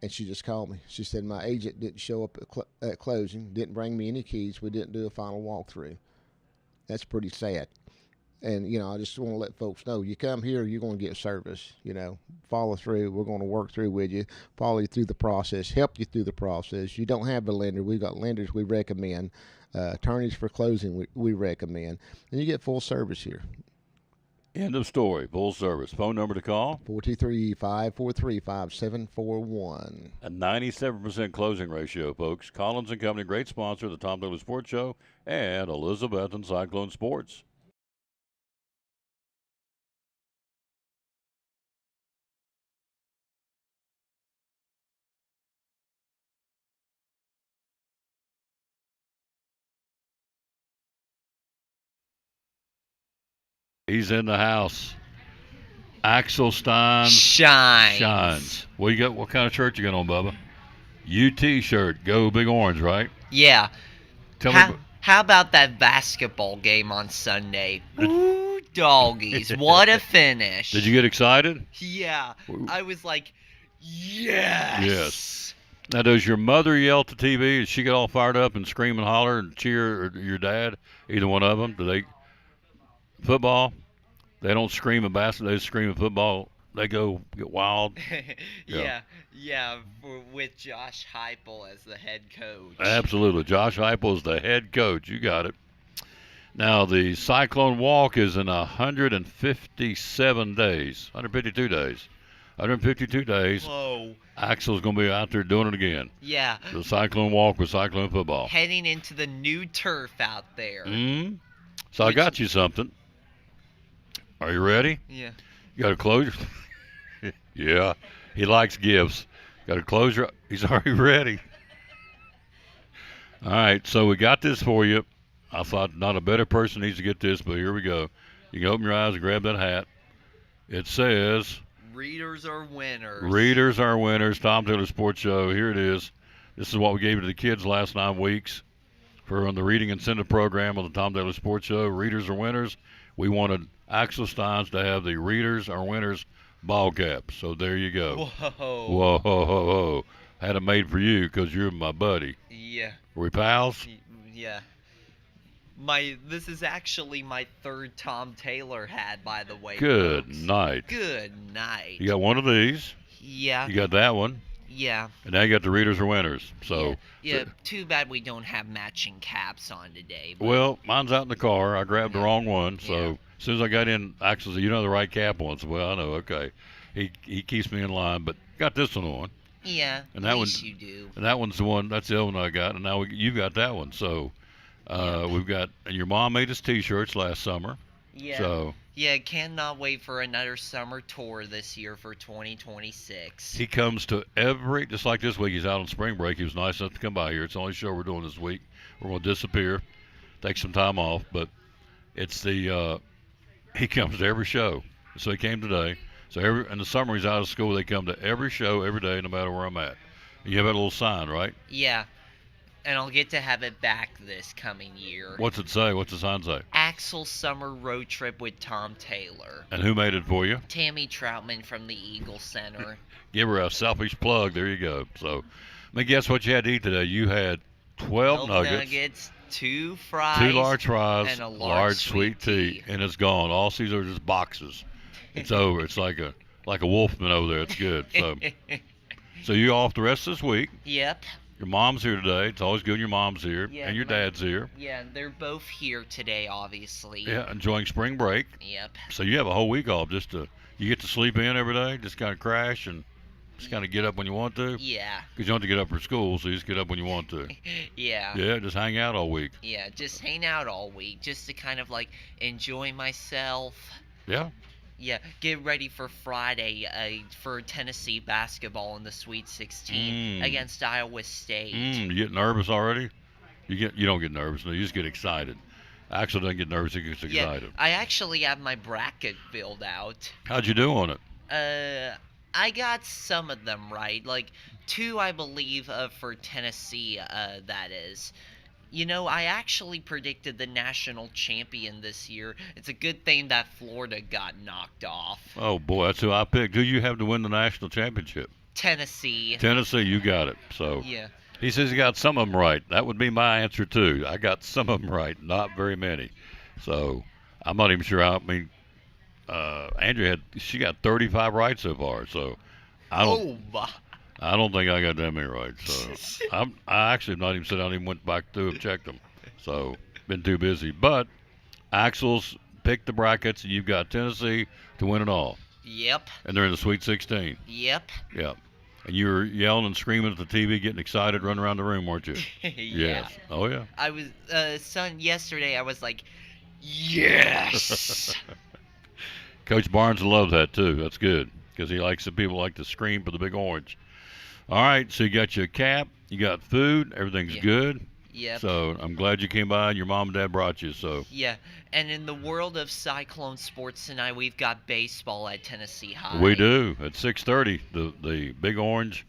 and she just called me. She said, my agent didn't show up at closing, didn't bring me any keys, we didn't do a final walkthrough. That's pretty sad. And, I just want to let folks know, you come here, you're going to get service, follow through. We're going to work through with you, follow you through the process, help you through the process. You don't have a lender. We've got lenders we recommend. Attorneys for closing we recommend. And you get full service here. End of story. Full service. Phone number to call? 423-543-5741. A 97% closing ratio, folks. Collins and Company, great sponsor of the Tom Taylor Sports Show and Elizabeth and Cyclone Sports. He's in the house. Axel Stein shines. What you got? What kind of shirt you got on, Bubba? UT shirt. Go Big Orange, right? Yeah. Tell me. How about that basketball game on Sunday? Ooh, doggies. What a finish. Did you get excited? Yeah. I was like, yes. Yes. Now, does your mother yell at the TV? Does she get all fired up and scream and holler and cheer, or your dad? Either one of them? Do they? Football, they don't scream at basketball, they scream at football. They get wild. Yeah, with Josh Heupel as the head coach. Absolutely. Josh Heupel is the head coach. You got it. Now, the Cyclone Walk is in 157 days, 152 days. 152 days. Whoa. Axel's going to be out there doing it again. Yeah. The Cyclone Walk with Cyclone football. Heading into the new turf out there. Mm-hmm. So I got you something. Are you ready? Yeah. You got to close your... Yeah. He likes gifts. Got to close your... He's already ready. All right. So we got this for you. I thought not a better person needs to get this, but here we go. You can open your eyes and grab that hat. It says... Readers are winners. Readers are winners. Tom Taylor Sports Show. Here it is. This is what we gave to the kids last 9 weeks for on the Reading Incentive Program of the Tom Taylor Sports Show. Readers are winners. We wanted Axel Steins to have the Readers are Winners ball cap. So there you go. Whoa. Whoa, ho, ho, ho. Had it made for you because you're my buddy. Yeah. Were we pals? Yeah. This is actually my third Tom Taylor hat, by the way. Good folks. night. Good night. You got one of these. Yeah. You got that one. Yeah. And now you got the Readers are Winners. So Yeah. Too bad we don't have matching caps on today. But... Well, mine's out in the car. I grabbed the wrong one. So Yeah. as soon as I got in, Axel said, "You know the right cap one." So, well, I know. Okay. He keeps me in line, but got this one on. Yeah. And that at one- least you do. And that one's the one. That's the other one I got. And now you got that one. So we've got. And your mom made us T-shirts last summer. Yeah. So Yeah, cannot wait for another summer tour this year for 2026. he comes to just like this week. He's out on spring break. He was nice enough to come by here. It's the only show we're doing this week. We're going to disappear, take some time off, but it's he comes to every show. So he came today. So in the summer he's out of school. They come to every show every day, no matter where I'm at. You have that little sign, right? Yeah, and I'll get to have it back this coming year. What's it say? What's the sign say? Axel Summer Road Trip with Tom Taylor. And who made it for you? Tammy Troutman from the Eagle Center. Give her a selfish plug. There you go. So, let me guess what you had to eat today. You had 12 nuggets, 2 fries, 2 large fries, and a large sweet tea, and it's gone. All these are just boxes. It's over. It's like a wolfman over there. It's good. So you off the rest of this week. Yep. Your mom's here today. It's always good your mom's here, Yeah, and your dad's here. Yeah, they're both here today, obviously. Yeah, enjoying spring break. Yep. So you have a whole week off you get to sleep in every day, just kind of crash and just kind of get up when you want to. Yeah. Because you don't have to get up for school, so you just get up when you want to. Yeah. Yeah, just hang out all week. Yeah, just hang out all week, just to kind of like enjoy myself. Yeah. Yeah, get ready for Friday for Tennessee basketball in the Sweet 16 against Iowa State. You get nervous already? You don't get nervous. No, you just get excited. Axel doesn't get nervous. He gets excited. I actually have my bracket filled out. How'd you do on it? I got some of them right. Like 2, I believe, for Tennessee, that is. You know, I actually predicted the national champion this year. It's a good thing that Florida got knocked off. Oh, boy, that's who I picked. Who you have to win the national championship? Tennessee. Tennessee, you got it. So Yeah. he says he got some of them right. That would be my answer, too. I got some of them right, not very many. So I'm not even sure how. I mean, Andrea she got 35 right so far. So I don't think I got that many right. So I actually not even said I even went back through and checked them. So been too busy. But Axel's picked the brackets, and you've got Tennessee to win it all. Yep. And they're in the Sweet 16. Yep. Yep. And you were yelling and screaming at the TV, getting excited, running around the room, weren't you? Yeah. Yes. Oh, yeah. I was, yesterday I was like, yes! Coach Barnes loves that, too. That's good, because he likes the people like to scream for the big orange. All right, so you got your cap, you got food, everything's good. Yep. So I'm glad you came by and your mom and dad brought you. So Yeah, and in the world of Cyclone sports tonight, we've got baseball at Tennessee High. we do at 6:30. The big orange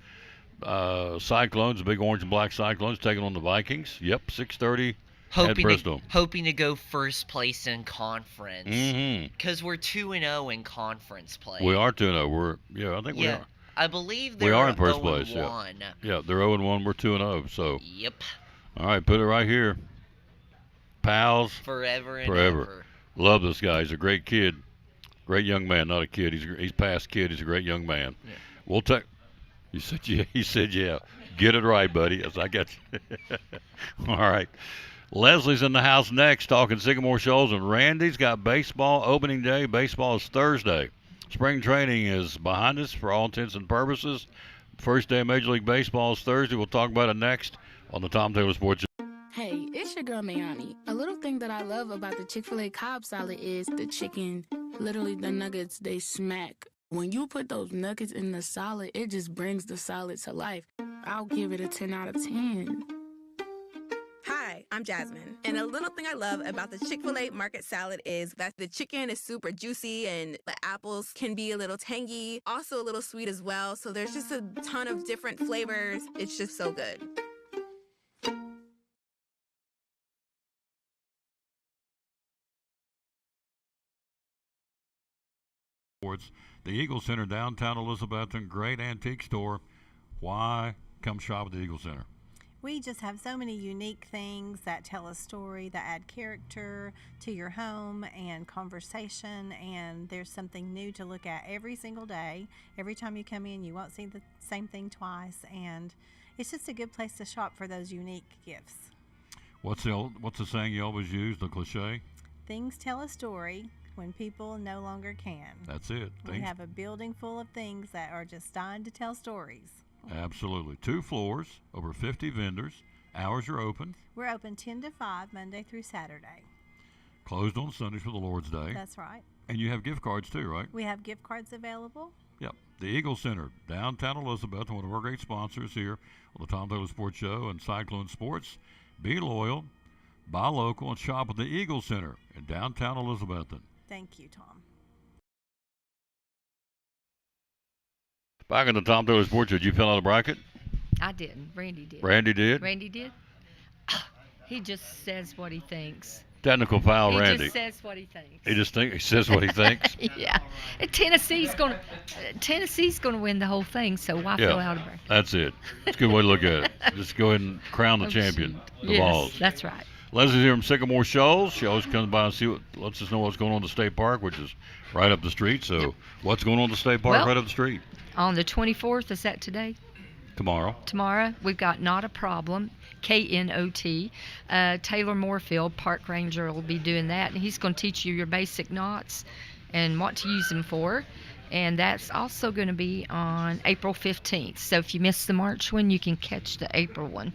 Cyclones, the big orange and black Cyclones, taking on the Vikings. Yep, 6:30 at Bristol. Hoping to go first place in conference. Mm-hmm. Because we're 2-0 in conference play. We are 2-0. I think we are. I believe We they're are in first 0-1. place. Yeah, they're 0-1. We're 2-0. So Yep. all right, put it right here. Pals. Forever and Forever. ever. Love this guy. He's a great kid. Great young man. Not a kid. He's past kid. He's a great young man. Yeah. We'll take. He said yeah. He said yeah. Get it right, buddy. As I got you. All right. Leslie's in the house next, talking Sycamore Shoals, and Randy's got baseball opening day. Baseball is Thursday. Spring training is behind us for all intents and purposes. First day of Major League Baseball is Thursday. We'll talk about it next on the Tom Taylor Sports. Hey, it's your girl Mayani. A little thing that I love about the Chick-fil-A Cobb salad is the chicken. Literally, the nuggets, they smack. When you put those nuggets in the salad, it just brings the salad to life. I'll give it a 10 out of 10. Hi, I'm Jasmine. And a little thing I love about the Chick-fil-A market salad is that the chicken is super juicy and the apples can be a little tangy, also a little sweet as well. So there's just a ton of different flavors. It's just so good. The Eagle Center, downtown Elizabethton, great antique store. Why come shop at the Eagle Center? We just have so many unique things that tell a story, that add character to your home and conversation, and there's something new to look at every single day. Every time you come in, you won't see the same thing twice, and it's just a good place to shop for those unique gifts. What's the saying you always use, the cliche? Things tell a story when people no longer can. That's it. We have a building full of things that are just designed to tell stories. Absolutely. 2 floors, over 50 vendors. Hours are open. We're open 10 to 5, Monday through Saturday. Closed on Sundays for the Lord's Day. That's right. And you have gift cards too, right? We have gift cards available. Yep. The Eagle Center, downtown Elizabeth, one of our great sponsors here on the Tom Taylor Sports Show and Cyclone Sports. Be loyal, buy local, and shop at the Eagle Center in downtown Elizabethton. Thank you, Tom. Back in the Tom Taylor Sports Show, did you fill out a bracket? I didn't. Randy did. Randy did? Randy did? He just says what he thinks. Technical foul, he Randy. He just says what he thinks. He says what he thinks? Yeah. And Tennessee's gonna win the whole thing, so why fill out a bracket? That's it. It's a good way to look at it. Just go ahead and crown the champion, the Vols. That's right. Leslie's here from Sycamore Shoals. She always comes by and lets us know what's going on at the state park, which is right up the street. So what's going on at the state park right up the street? On the 24th, is that today? Tomorrow, we've got Not a Problem, KNOT. Taylor Moorfield, park ranger, will be doing that, and he's going to teach you your basic knots and what to use them for. And that's also going to be on April 15th. So if you missed the March one, you can catch the April one.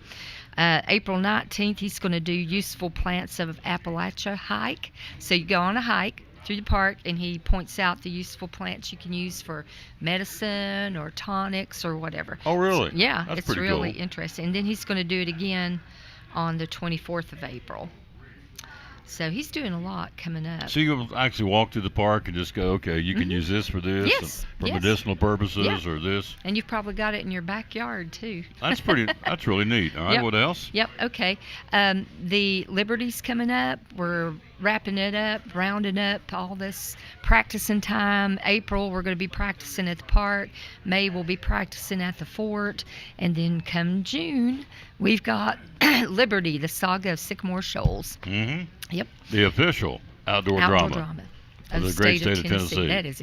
April 19th, he's going to do Useful Plants of Appalachia hike. So you go on a hike through the park, and he points out the useful plants you can use for medicine or tonics or whatever. Oh, really? Yeah, That's it's pretty really cool. interesting. And then he's going to do it again on the 24th of April. So he's doing a lot coming up. So you actually walk through the park and just go, okay, you can use this for this, Yes, and for yes. medicinal purposes, Yeah. or this. And you've probably got it in your backyard too. That's really neat. All right, Yep. what else? Yep, okay. The Liberty's coming up. We're wrapping it up, rounding up all this practicing time. April, we're going to be practicing at the park. May, we'll be practicing at the fort. And then come June, we've got Liberty, the Saga of Sycamore Shoals. Mm-hmm. Yep. The official outdoor drama of the the great state state of of Tennessee. Tennessee. That is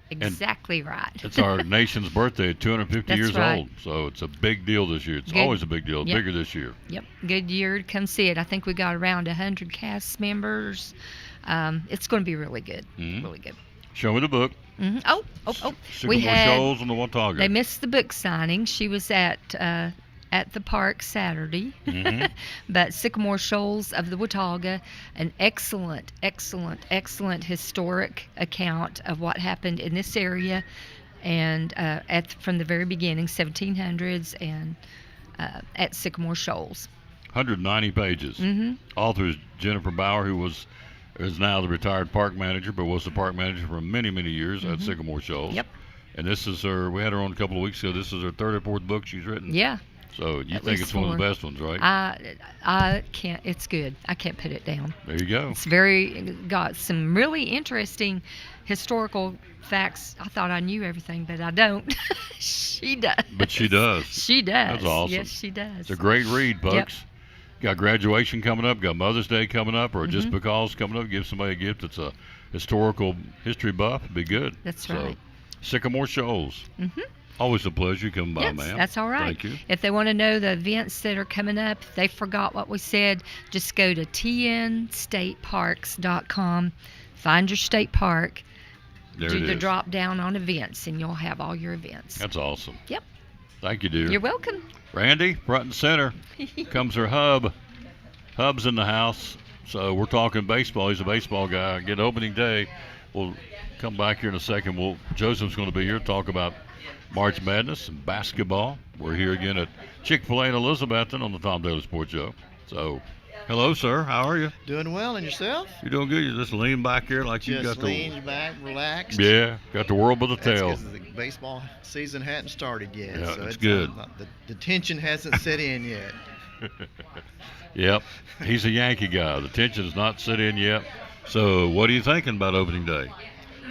exactly right. It's our nation's birthday, 250 That's years right. old. So it's a big deal this year. It's Good. always a big deal. Yep. Bigger this year. Yep, good year to come see it. I think we got around 100 cast members. It's going to be really good, Mhm. really good. Show me the book. Hmm. Oh, Sycamore Shoals on the Watauga. They missed the book signing. She was at the park Saturday. Mhm. But Sycamore Shoals of the Watauga, an excellent, excellent, excellent historic account of what happened in this area, and from the very beginning, 1700s, and at Sycamore Shoals. 190 pages. Mm-hmm. Author is Jennifer Bauer, who is now the retired park manager, but was the park manager for many, many years at Mhm. Sycamore Shoals. Yep. And this is we had her on a couple of weeks ago. This is her third or fourth book she's written. Yeah. So you At think least it's one of the 4. best ones, right? I can't. It's good. I can't put it down. There you go. It's got some really interesting historical facts. I thought I knew everything, but I don't. She does. But she does. She does. That's awesome. Yes, she does. It's a great read, folks. Yep. Got graduation coming up, got Mother's Day coming up, or just Mhm. because coming up, give somebody a gift that's a historical history buff. It'd be good. That's So, right. Sycamore Shoals. Mm-hmm. Always a pleasure. Come by, Yes, ma'am. that's all right. Thank you. If they want to know the events that are coming up, if they forgot what we said, just go to tnstateparks.com, find your state park, There do it the is. drop down on events, and you'll have all your events. That's awesome. Yep. Thank you, dear. You're welcome. Randy, front and center. Comes her hub. Hub's in the house. So we're talking baseball. He's a baseball guy. Get opening day. We'll come back here in a second. Joseph's going to be here to talk about March Madness and basketball. We're here again at Chick-fil-A in Elizabethton on the Tom Daly Sports Show. So, hello, sir. How are you? Doing well, and yourself? You're doing good. You just lean back here like you Just got lean back, relaxed. Yeah, got the world by the That's tail. 'cause the baseball season hadn't started yet. Yeah, so it's good. The tension hasn't set in yet. Yep. He's a Yankee guy. The tension's not set in yet. So, what are you thinking about opening day?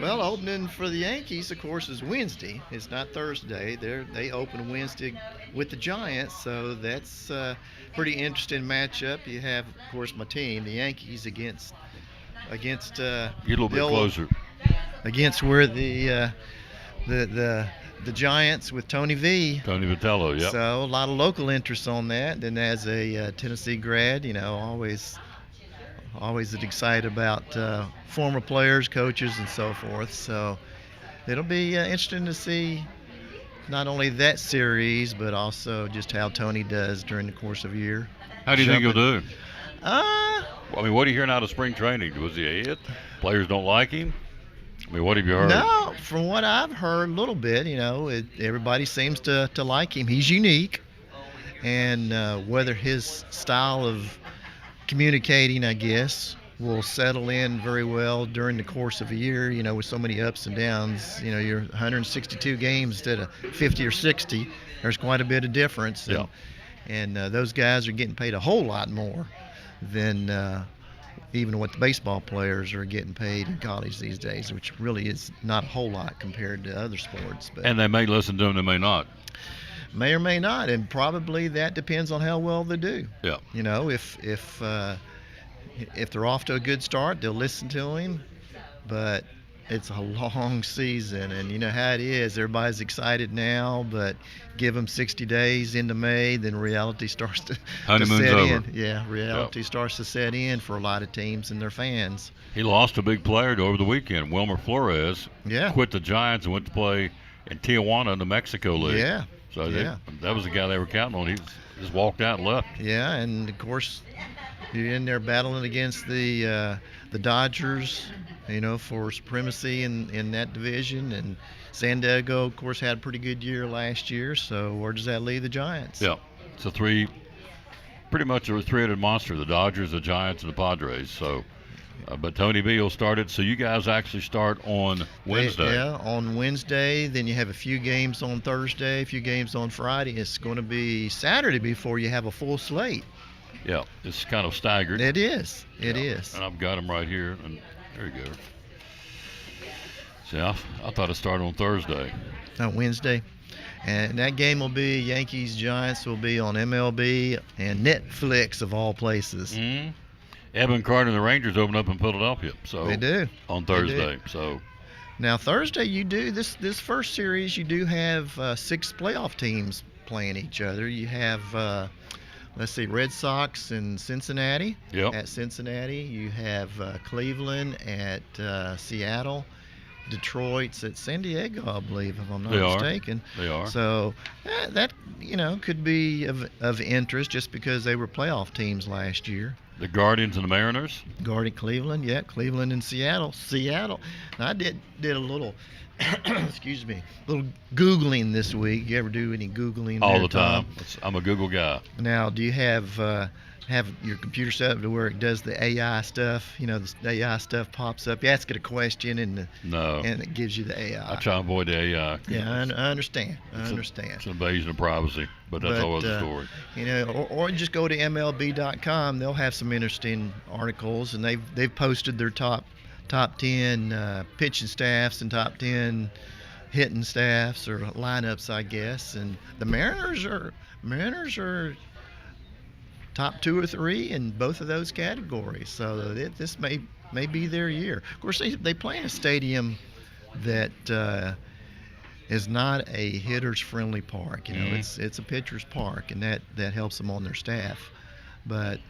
Well, opening for the Yankees, of course, is Wednesday. It's not Thursday. They open Wednesday with the Giants, so that's a pretty interesting matchup. You have, of course, my team, the Yankees, against Get a little the bit old- closer. against where the Giants with Tony V. Tony Vitello, yep. So a lot of local interest on that. And as a Tennessee grad, always excited about former players, coaches, and so forth. So it'll be interesting to see not only that series, but also just how Tony does during the course of a year. How do you think he'll do? Uh, I mean, what are you hearing out of spring training? Was he a hit? Players don't like him? I mean, what have you heard? No, from what I've heard a little bit, everybody seems to like him. He's unique, and whether his style of communicating, I guess, will settle in very well during the course of a year, with so many ups and downs. You're 162 games instead of 50 or 60. There's quite a bit of difference. Yeah. And those guys are getting paid a whole lot more than even what the baseball players are getting paid in college these days, which really is not a whole lot compared to other sports. But And they may listen to him, they may not. may or may not, and probably that depends on how well they do. Yeah. If they're off to a good start, they'll listen to him, but it's a long season, and you know how it is. Everybody's excited now, but give them 60 days into May, then reality starts to Honeymoon's set over. in. Yeah, reality starts to set in for a lot of teams and their fans. He lost a big player over the weekend. Wilmer Flores Yeah. quit the Giants and went to play in Tijuana in the Mexico League. Yeah. So Yeah. that was the guy they were counting on. He just walked out and left. Yeah, and of course you're in there battling against the Dodgers, for supremacy in that division, and San Diego, of course, had a pretty good year last year. So where does that leave the Giants? Yeah, it's pretty much a three-headed monster: the Dodgers, the Giants, and the Padres. So, but Tony B will start it. So you guys actually start on Wednesday. Yeah, on Wednesday. Then you have a few games on Thursday, a few games on Friday. It's going to be Saturday before you have a full slate. Yeah, it's kind of staggered. It is. It is. And I've got them right here. And there you go. See, I thought it started on Thursday. Wednesday. And that game will be Yankees-Giants will be on MLB and Netflix of all places. Mm-hmm. Evan Carter and the Rangers open up in Philadelphia. So they do. On Thursday. Do. So now Thursday you do this first series. You do have 6 playoff teams playing each other. You have let's see, Red Sox and Cincinnati. Yep. At Cincinnati, you have Cleveland at Seattle. Detroit's at San Diego, I believe, if I'm not mistaken. They are. So that could be of interest just because they were playoff teams last year. The Guardians and the Mariners. Cleveland, yeah, Cleveland and Seattle. Now, I did a little, excuse me, little Googling this week. You ever do any Googling? All there, the time. Tom? I'm a Google guy. Now, do you have your computer set up to where it does the AI stuff? The AI stuff pops up. You ask it a question and it gives you the AI. I try to avoid the AI. Yeah, I understand. It's an invasion of privacy, but that's always the story. Or just go to MLB.com. They'll have some interesting articles, and they've posted their top 10 pitching staffs and top 10 hitting staffs or lineups, I guess. And the Mariners are top 2 or 3 in both of those categories. So this may be their year. Of course, they play in a stadium that is not a hitter's friendly park. It's a pitcher's park, and that helps them on their staff. But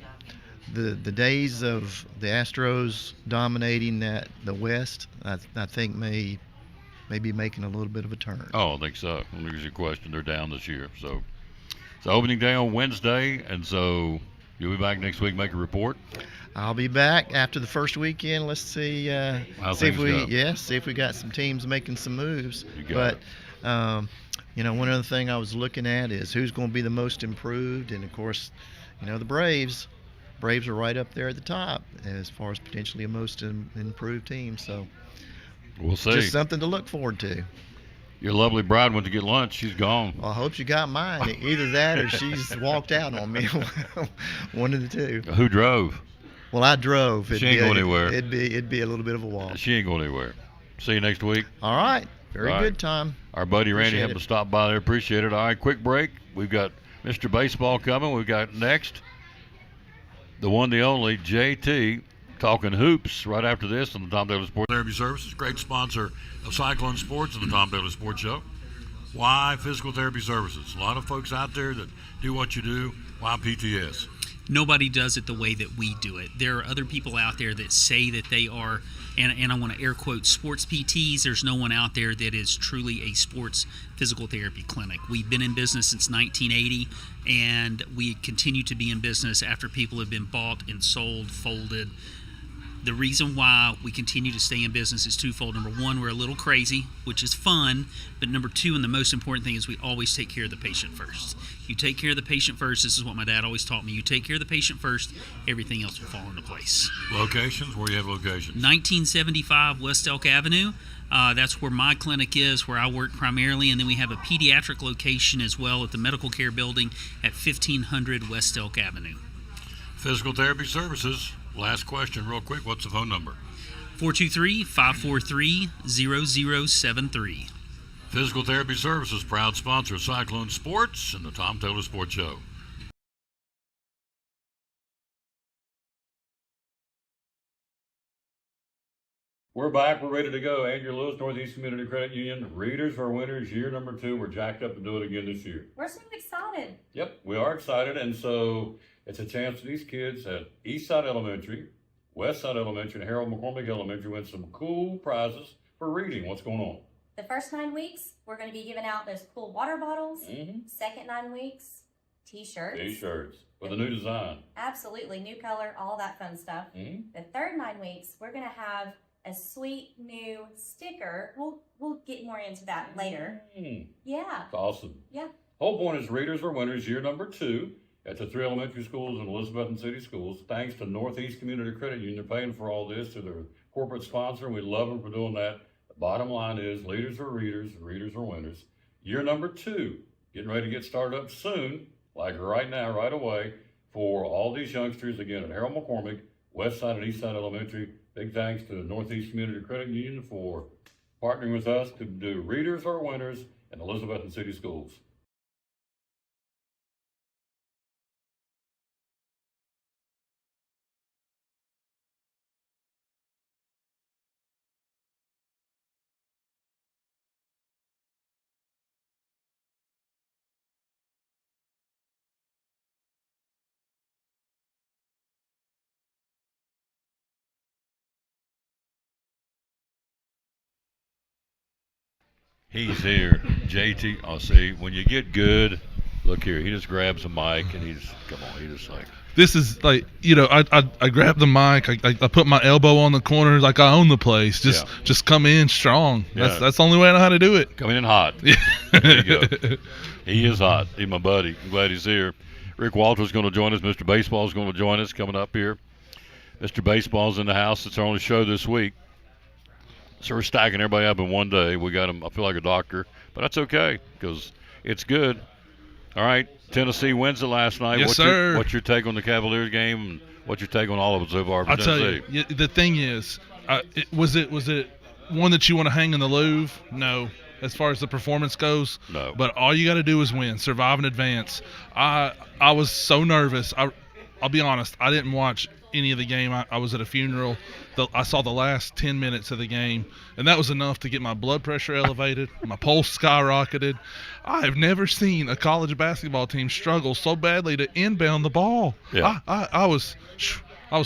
the days of the Astros dominating the West, I think may be making a little bit of a turn. Oh, I think so. There's your question. They're down this year, so. It's opening day on Wednesday, and so you'll be back next week, make a report. I'll be back after the first weekend. Let's see, see if we got some teams making some moves. But one other thing I was looking at is who's going to be the most improved, and of course, the Braves. Braves are right up there at the top as far as potentially a most improved team. So we'll see. Just something to look forward to. Your lovely bride went to get lunch. She's gone. Well, I hope she got mine. Either that or she's walked out on me. One of the two. Who drove? Well, I drove. She ain't going anywhere. It'd be a little bit of a walk. She ain't going anywhere. See you next week. All right. Very good, Tom. Our buddy Randy happened to stop by there. Appreciate it. All right, quick break. We've got Mr. Baseball coming. We've got next the one, the only, JT, talking hoops right after this on the Tom Daly Sports Therapy Services, great sponsor of Cyclone Sports and the Tom Daly Sports Show. Why Physical Therapy Services? A lot of folks out there that do what you do. Why PTS? Nobody does it the way that we do it. There are other people out there that say that they are, and I want to air quote, sports PTs. There's no one out there that is truly a sports physical therapy clinic. We've been in business since 1980, and we continue to be in business after people have been bought and sold, folded. The reason why we continue to stay in business is twofold. Number one, we're a little crazy, which is fun. But number two, and the most important thing, is we always take care of the patient first. You take care of the patient first. This is what my dad always taught me. You take care of the patient first, everything else will fall into place. Locations? Where do you have locations? 1975 West Elk Avenue. That's where my clinic is, where I work primarily. And then we have a pediatric location as well at the Medical Care Building at 1500 West Elk Avenue. Physical Therapy Services. Last question, real quick. What's the phone number? 423-543-0073. Physical Therapy Services, proud sponsor of Cyclone Sports and the Tom Taylor Sports Show. We're back. We're ready to go. Andrew Lewis, Northeast Community Credit Union. Readers are winners. Year number 2. We're jacked up to do it again this year. We're so excited. Yep, we are excited. And so it's a chance for these kids at Eastside Elementary, Westside Elementary, and Harold McCormick Elementary win some cool prizes for reading. What's going on? The first 9 weeks, we're going to be giving out those cool water bottles. Mm-hmm. Second 9 weeks, T-shirts. T-shirts with a new design. Absolutely, new color, all that fun stuff. Mm-hmm. The third 9 weeks, we're going to have a sweet new sticker. We'll get more into that later. Yeah. That's awesome. Yeah. Whole point is readers are winners year number 2 at the 3 elementary schools and Elizabethton City Schools. Thanks to Northeast Community Credit Union. They're paying for all this through their corporate sponsor, and we love them for doing that. The bottom line is leaders are readers and readers are winners. Year number 2, getting ready to get started up soon, like right now, right away, for all these youngsters, again, at Harold McCormick, West Side and East Side Elementary. Big thanks to the Northeast Community Credit Union for partnering with us to do Readers Are Winners in Elizabethton City Schools. He's here. JT, oh, see, when you get good, look here, he just grabs a mic and he just like. This is like, I grab the mic, I put my elbow on the corner like I own the place. Just come in strong. Yeah. That's the only way I know how to do it. Coming in hot. Yeah. There you go. He is hot. He's my buddy. I'm glad he's here. Rick Walter's going to join us. Mr. Baseball's going to join us coming up here. Mr. Baseball's in the house. It's our only show this week. So we're stacking everybody up in one day. We got him, I feel like a doctor, but that's okay because it's good. All right, Tennessee wins it last night. Yes, sir. What's your take on the Cavaliers game and what's your take on all of it so far for I'll tell Tennessee? you, the thing is, was it one that you want to hang in the Louvre? No. As far as the performance goes, no. But all you got to do is win, survive and advance. I was so nervous. I'll be honest, I didn't watch any of the game. I was at a funeral. I saw the last 10 minutes of the game, and that was enough to get my blood pressure elevated. My pulse skyrocketed. I have never seen a college basketball team struggle so badly to inbound the ball. Yeah. I was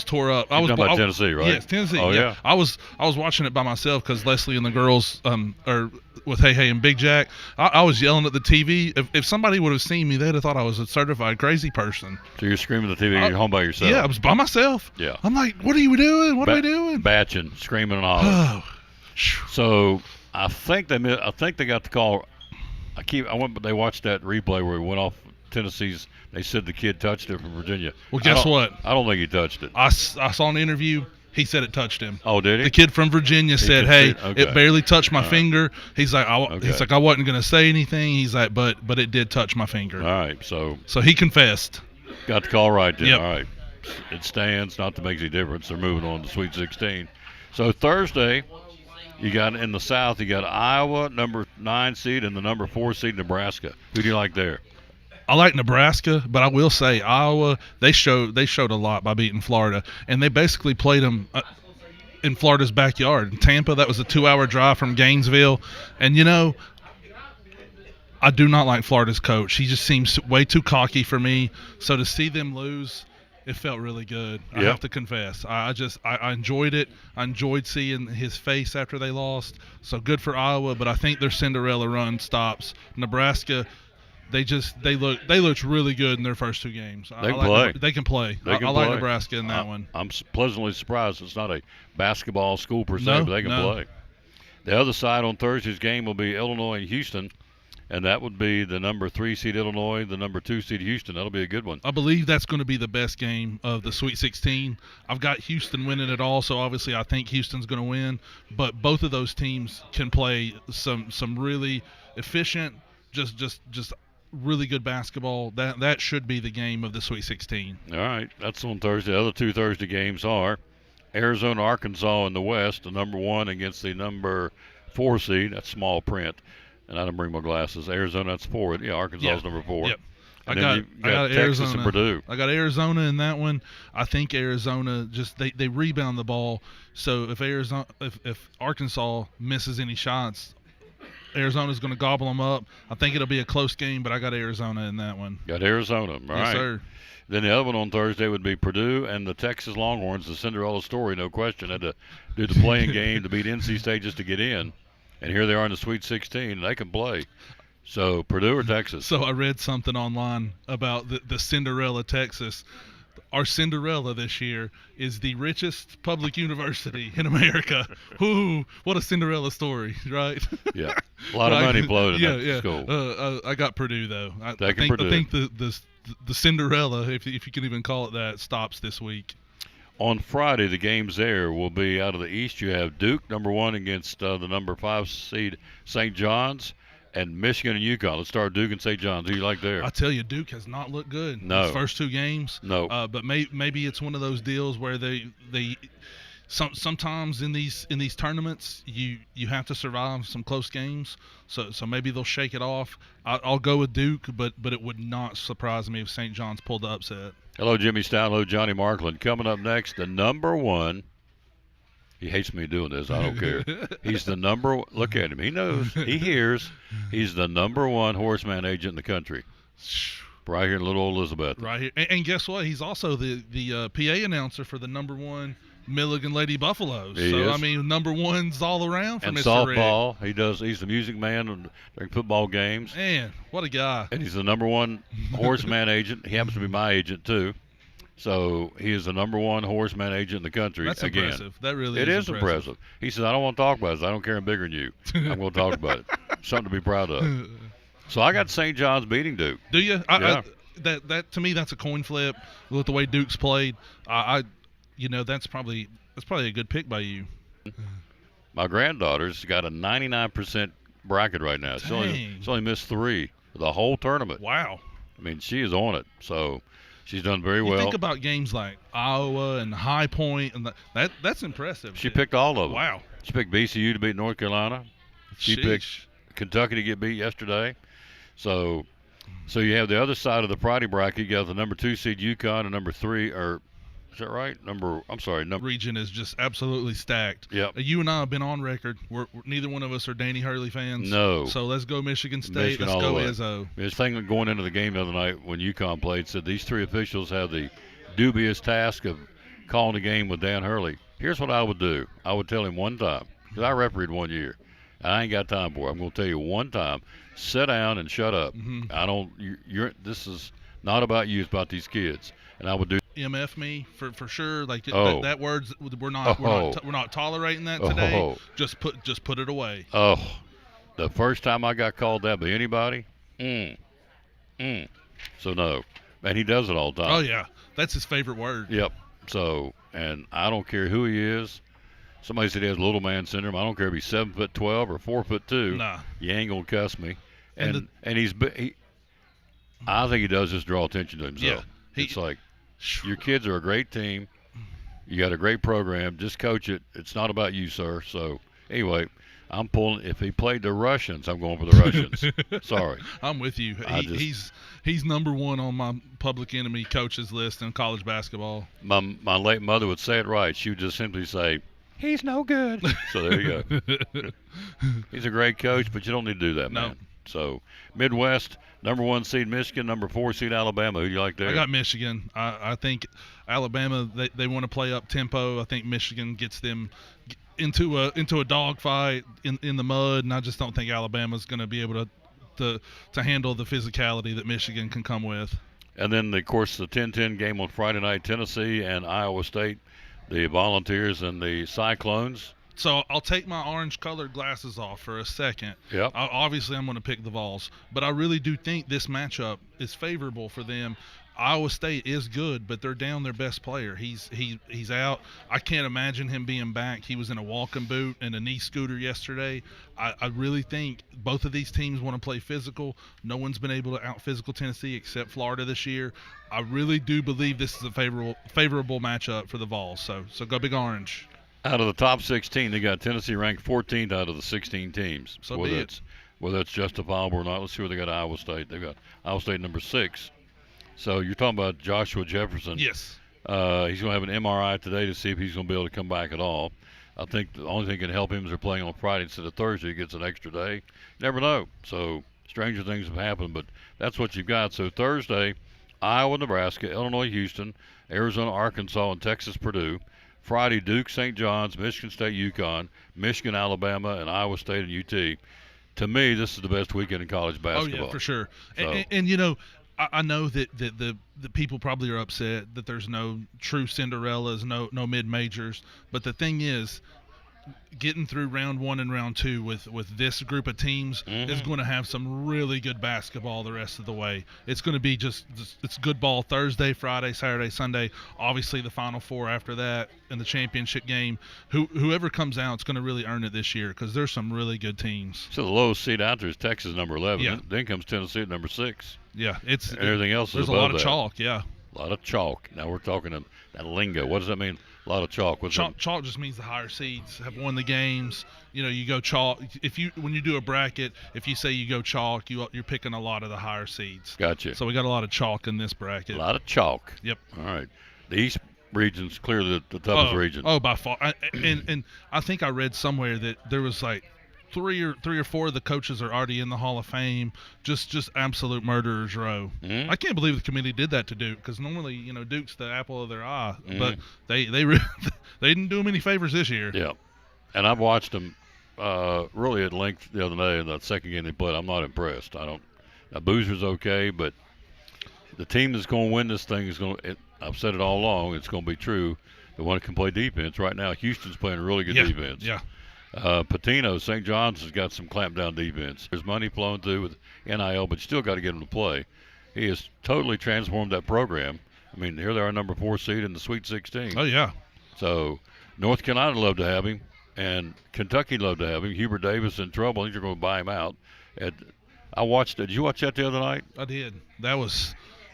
tore up. You're talking about Tennessee, right? Yes, Tennessee. Oh, yeah. I was watching it by myself because Leslie and the girls are with Hey Hey and Big Jack. I was yelling at the TV. If somebody would have seen me, they'd have thought I was a certified crazy person. So you're screaming at the TV and you're home by yourself? Yeah, I was by myself. Yeah. I'm like, what are you doing? What are we doing? Batching, screaming and hollering. So I think they got the call. They watched that replay where he went off Tennessee's. They said the kid touched it from Virginia. Well, guess what? I don't think he touched it. I saw an interview. He said it touched him. Oh, did he? The kid from Virginia said, "Hey, okay. it barely touched my All right. finger." He's like, he's like, I wasn't gonna say anything. He's like, but it did touch my finger. All right, so he confessed. Got the call right then. Yep. All right, it stands. Not to make any difference. They're moving on to Sweet 16. So Thursday, you got in the South. You got Iowa, number 9 seed, and the number 4 seed Nebraska. Who do you like there? I like Nebraska, but I will say Iowa. They showed a lot by beating Florida, and they basically played them in Florida's backyard. In Tampa, that was a 2-hour drive from Gainesville, and I do not like Florida's coach. He just seems way too cocky for me. So to see them lose, it felt really good. I have to confess. I enjoyed it. I enjoyed seeing his face after they lost. So good for Iowa, but I think their Cinderella run stops. Nebraska. They looked really good in their first 2 games. They can play. They can play. I like Nebraska in that one. I'm pleasantly surprised. It's not a basketball school per se, No, but they can play. The other side on Thursday's game will be Illinois and Houston, and that would be the number 3 seed Illinois, the number 2 seed Houston. That'll be a good one. I believe that's going to be the best game of the Sweet 16. I've got Houston winning it all, so obviously I think Houston's going to win. But both of those teams can play some really efficient, just really good basketball. That should be the game of the Sweet 16. All right, that's on Thursday. The other 2 Thursday games are Arizona, Arkansas in the West, the number 1 against the number 4 seed. That's small print, and I didn't bring my glasses. Arizona, that's 4. Yeah, Arkansas's number 4. Yep. And I got Texas Arizona and Purdue. I got Arizona in that one. I think Arizona they rebound the ball. So if Arkansas misses any shots, Arizona's going to gobble them up. I think it'll be a close game, but I got Arizona in that one. Got Arizona. All right. Yes, sir. Then the other one on Thursday would be Purdue and the Texas Longhorns, the Cinderella story, no question. Had to do the playing game to beat NC State just to get in. and here they are in the Sweet 16. They can play. So Purdue or Texas? So I read something online about the Cinderella, Texas. Our Cinderella this year is the richest public university in America. Ooh, what a Cinderella story, right? Yeah, a lot of money flowed in that school. I got Purdue though. I Purdue. think the Cinderella, if you can even call it that, stops this week. On Friday, the games there will be out of the East. You have Duke, number 1, against the number 5 seed St. John's, and Michigan and UConn. Let's start Duke and St. John's. Who you like there? I tell you, Duke has not looked good. No. His first 2 games. No. But maybe it's one of those deals where sometimes in these tournaments you have to survive some close games. So maybe they'll shake it off. I'll go with Duke, but it would not surprise me if St. John's pulled the upset. Hello, Jimmy Stout. Hello, Johnny Markland. Coming up next, the number 1. He hates me doing this. I don't care. He's the number. Look at him. He knows. He hears. He's the number 1 horseman agent in the country. Right here in Little Old Elizabeth. Right here. And guess what? He's also the PA announcer for the number 1 Milligan Lady Buffaloes. He so is. I mean, number 1's all around for And Mr. softball. He does. He's the music man during football games. Man, what a guy. And he's the number 1 horseman agent. He happens to be my agent too. So he is the number 1 horseman agent in the country. That's again. impressive. That really It is impressive. He says, I don't want to talk about it. I don't care. I'm bigger than you. I'm going to talk about it. Something to be proud of. So I got St. John's beating Duke. Do you? Yeah. That to me, that's a coin flip. With the way Duke's played, that's probably a good pick by you. My granddaughter's got a 99% bracket right now. She's only missed 3 the whole tournament. Wow. I mean, she is on it. So she's done very You well. think about games like Iowa and High Point, and that's impressive. She picked all of them. Wow. She picked VCU to beat North Carolina. She picked Kentucky to get beat yesterday. So you have the other side of the Friday bracket. You got the number 2 seed UConn and number 3, or is that right? Number region is just absolutely stacked. Yep. You and I have been on record. We're neither one of us are Danny Hurley fans. No. So let's go Michigan State. Michigan Let's all go the way. Izzo. This thing going into the game the other night when UConn played said these 3 officials have the dubious task of calling a game with Dan Hurley. Here's what I would do. I would tell him one time, because I refereed 1 year. I ain't got time for it. I'm going to tell you one time, sit down and shut up. Mm-hmm. This is not about you. It's about these kids. And I would do. MF me for sure. Like that word's we're not tolerating that today. Just put it away. Oh, the first time I got called that by anybody. So no, and he does it all the time. Oh yeah, that's his favorite word. Yep. So, and I don't care who he is. Somebody said he has little man syndrome. I don't care if he's 7'12" or 4'2". Nah. You ain't gonna cuss me. And I think he does just draw attention to himself. Yeah. It's like your kids are a great team. You got a great program. Just coach it. It's not about you, sir. So anyway, I'm pulling. If he played the Russians, I'm going for the Russians. Sorry. I'm with you. He's number 1 on my public enemy coaches list in college basketball. My late mother would say it right. She would just simply say, "He's no good." So there you go. He's a great coach, but you don't need to do that, man. So Midwest, number 1 seed Michigan, number 4 seed Alabama. Who do you like there? I got Michigan. I think Alabama, they want to play up tempo. I think Michigan gets them into a dogfight in the mud, and I just don't think Alabama's going to be able to handle the physicality that Michigan can come with. And then, of course, the 10-10 game on Friday night, Tennessee and Iowa State, the Volunteers and the Cyclones. So I'll take my orange-colored glasses off for a second. Yep. Obviously, I'm going to pick the Vols, but I really do think this matchup is favorable for them. Iowa State is good, but they're down their best player. He's out. I can't imagine him being back. He was in a walking boot and a knee scooter yesterday. I really think both of these teams want to play physical. No one's been able to out-physical Tennessee except Florida this year. I really do believe this is a favorable matchup for the Vols. So go Big Orange. Out of the top 16, they got Tennessee ranked 14th out of the 16 teams. So whether it's justifiable or not, let's see where they got Iowa State. They've got Iowa State number 6. So you're talking about Joshua Jefferson. Yes. He's going to have an MRI today to see if he's going to be able to come back at all. I think the only thing that can help him is they're playing on Friday instead of Thursday. He gets an extra day. You never know. So stranger things have happened, but that's what you've got. So Thursday, Iowa, Nebraska, Illinois, Houston, Arizona, Arkansas, and Texas, Purdue. Friday, Duke, St. John's, Michigan State, UConn, Michigan, Alabama, and Iowa State and UT. To me, this is the best weekend in college basketball. Oh yeah, for sure. So, And you know, I know that the people probably are upset that there's no true Cinderellas, no mid majors. But the thing is, getting through round 1 and round 2 with this group of teams is going to have some really good basketball the rest of the way. It's going to be just it's good ball Thursday, Friday, Saturday, Sunday. Obviously, the Final Four after that and the championship game. Whoever comes out is going to really earn it this year because there's some really good teams. So the lowest seed out there is Texas, number 11. Yeah. Then comes Tennessee at number 6. Yeah, and everything else is there's a above lot of that. chalk. Yeah, a lot of chalk. Now we're talking that lingo. What does that mean? A lot of chalk. What's that? Chalk just means the higher seeds have won the games. You know, you go chalk. When you do a bracket, if you say you go chalk, you're picking a lot of the higher seeds. Gotcha. So we got a lot of chalk in this bracket. A lot of chalk. Yep. All right. The East region's clearly the toughest region. Oh, by far. And I think I read somewhere that there was like three or four of the coaches are already in the Hall of Fame. Just absolute murderers row. I can't believe the committee did that to Duke because normally, you know, Duke's the apple of their eye, but they didn't do them any favors this year. Yeah, and I've watched them really at length the other day in that second game they played. I'm not impressed. Now Boozer's okay, but the team that's going to win this thing is going to. I've said it all along. It's going to be true. The one that can play defense right now. Houston's playing really good defense. Yeah. Patino, St. John's has got some clampdown defense. There's money flowing through with NIL, but you still got to get him to play. He has totally transformed that program. I mean, here they are, number 4 seed in the Sweet 16. Oh, yeah. So North Carolina loved to have him, and Kentucky loved to have him. Hubert Davis in trouble. I think they're going to buy him out. I watched. Did you watch that the other night? I did. That was.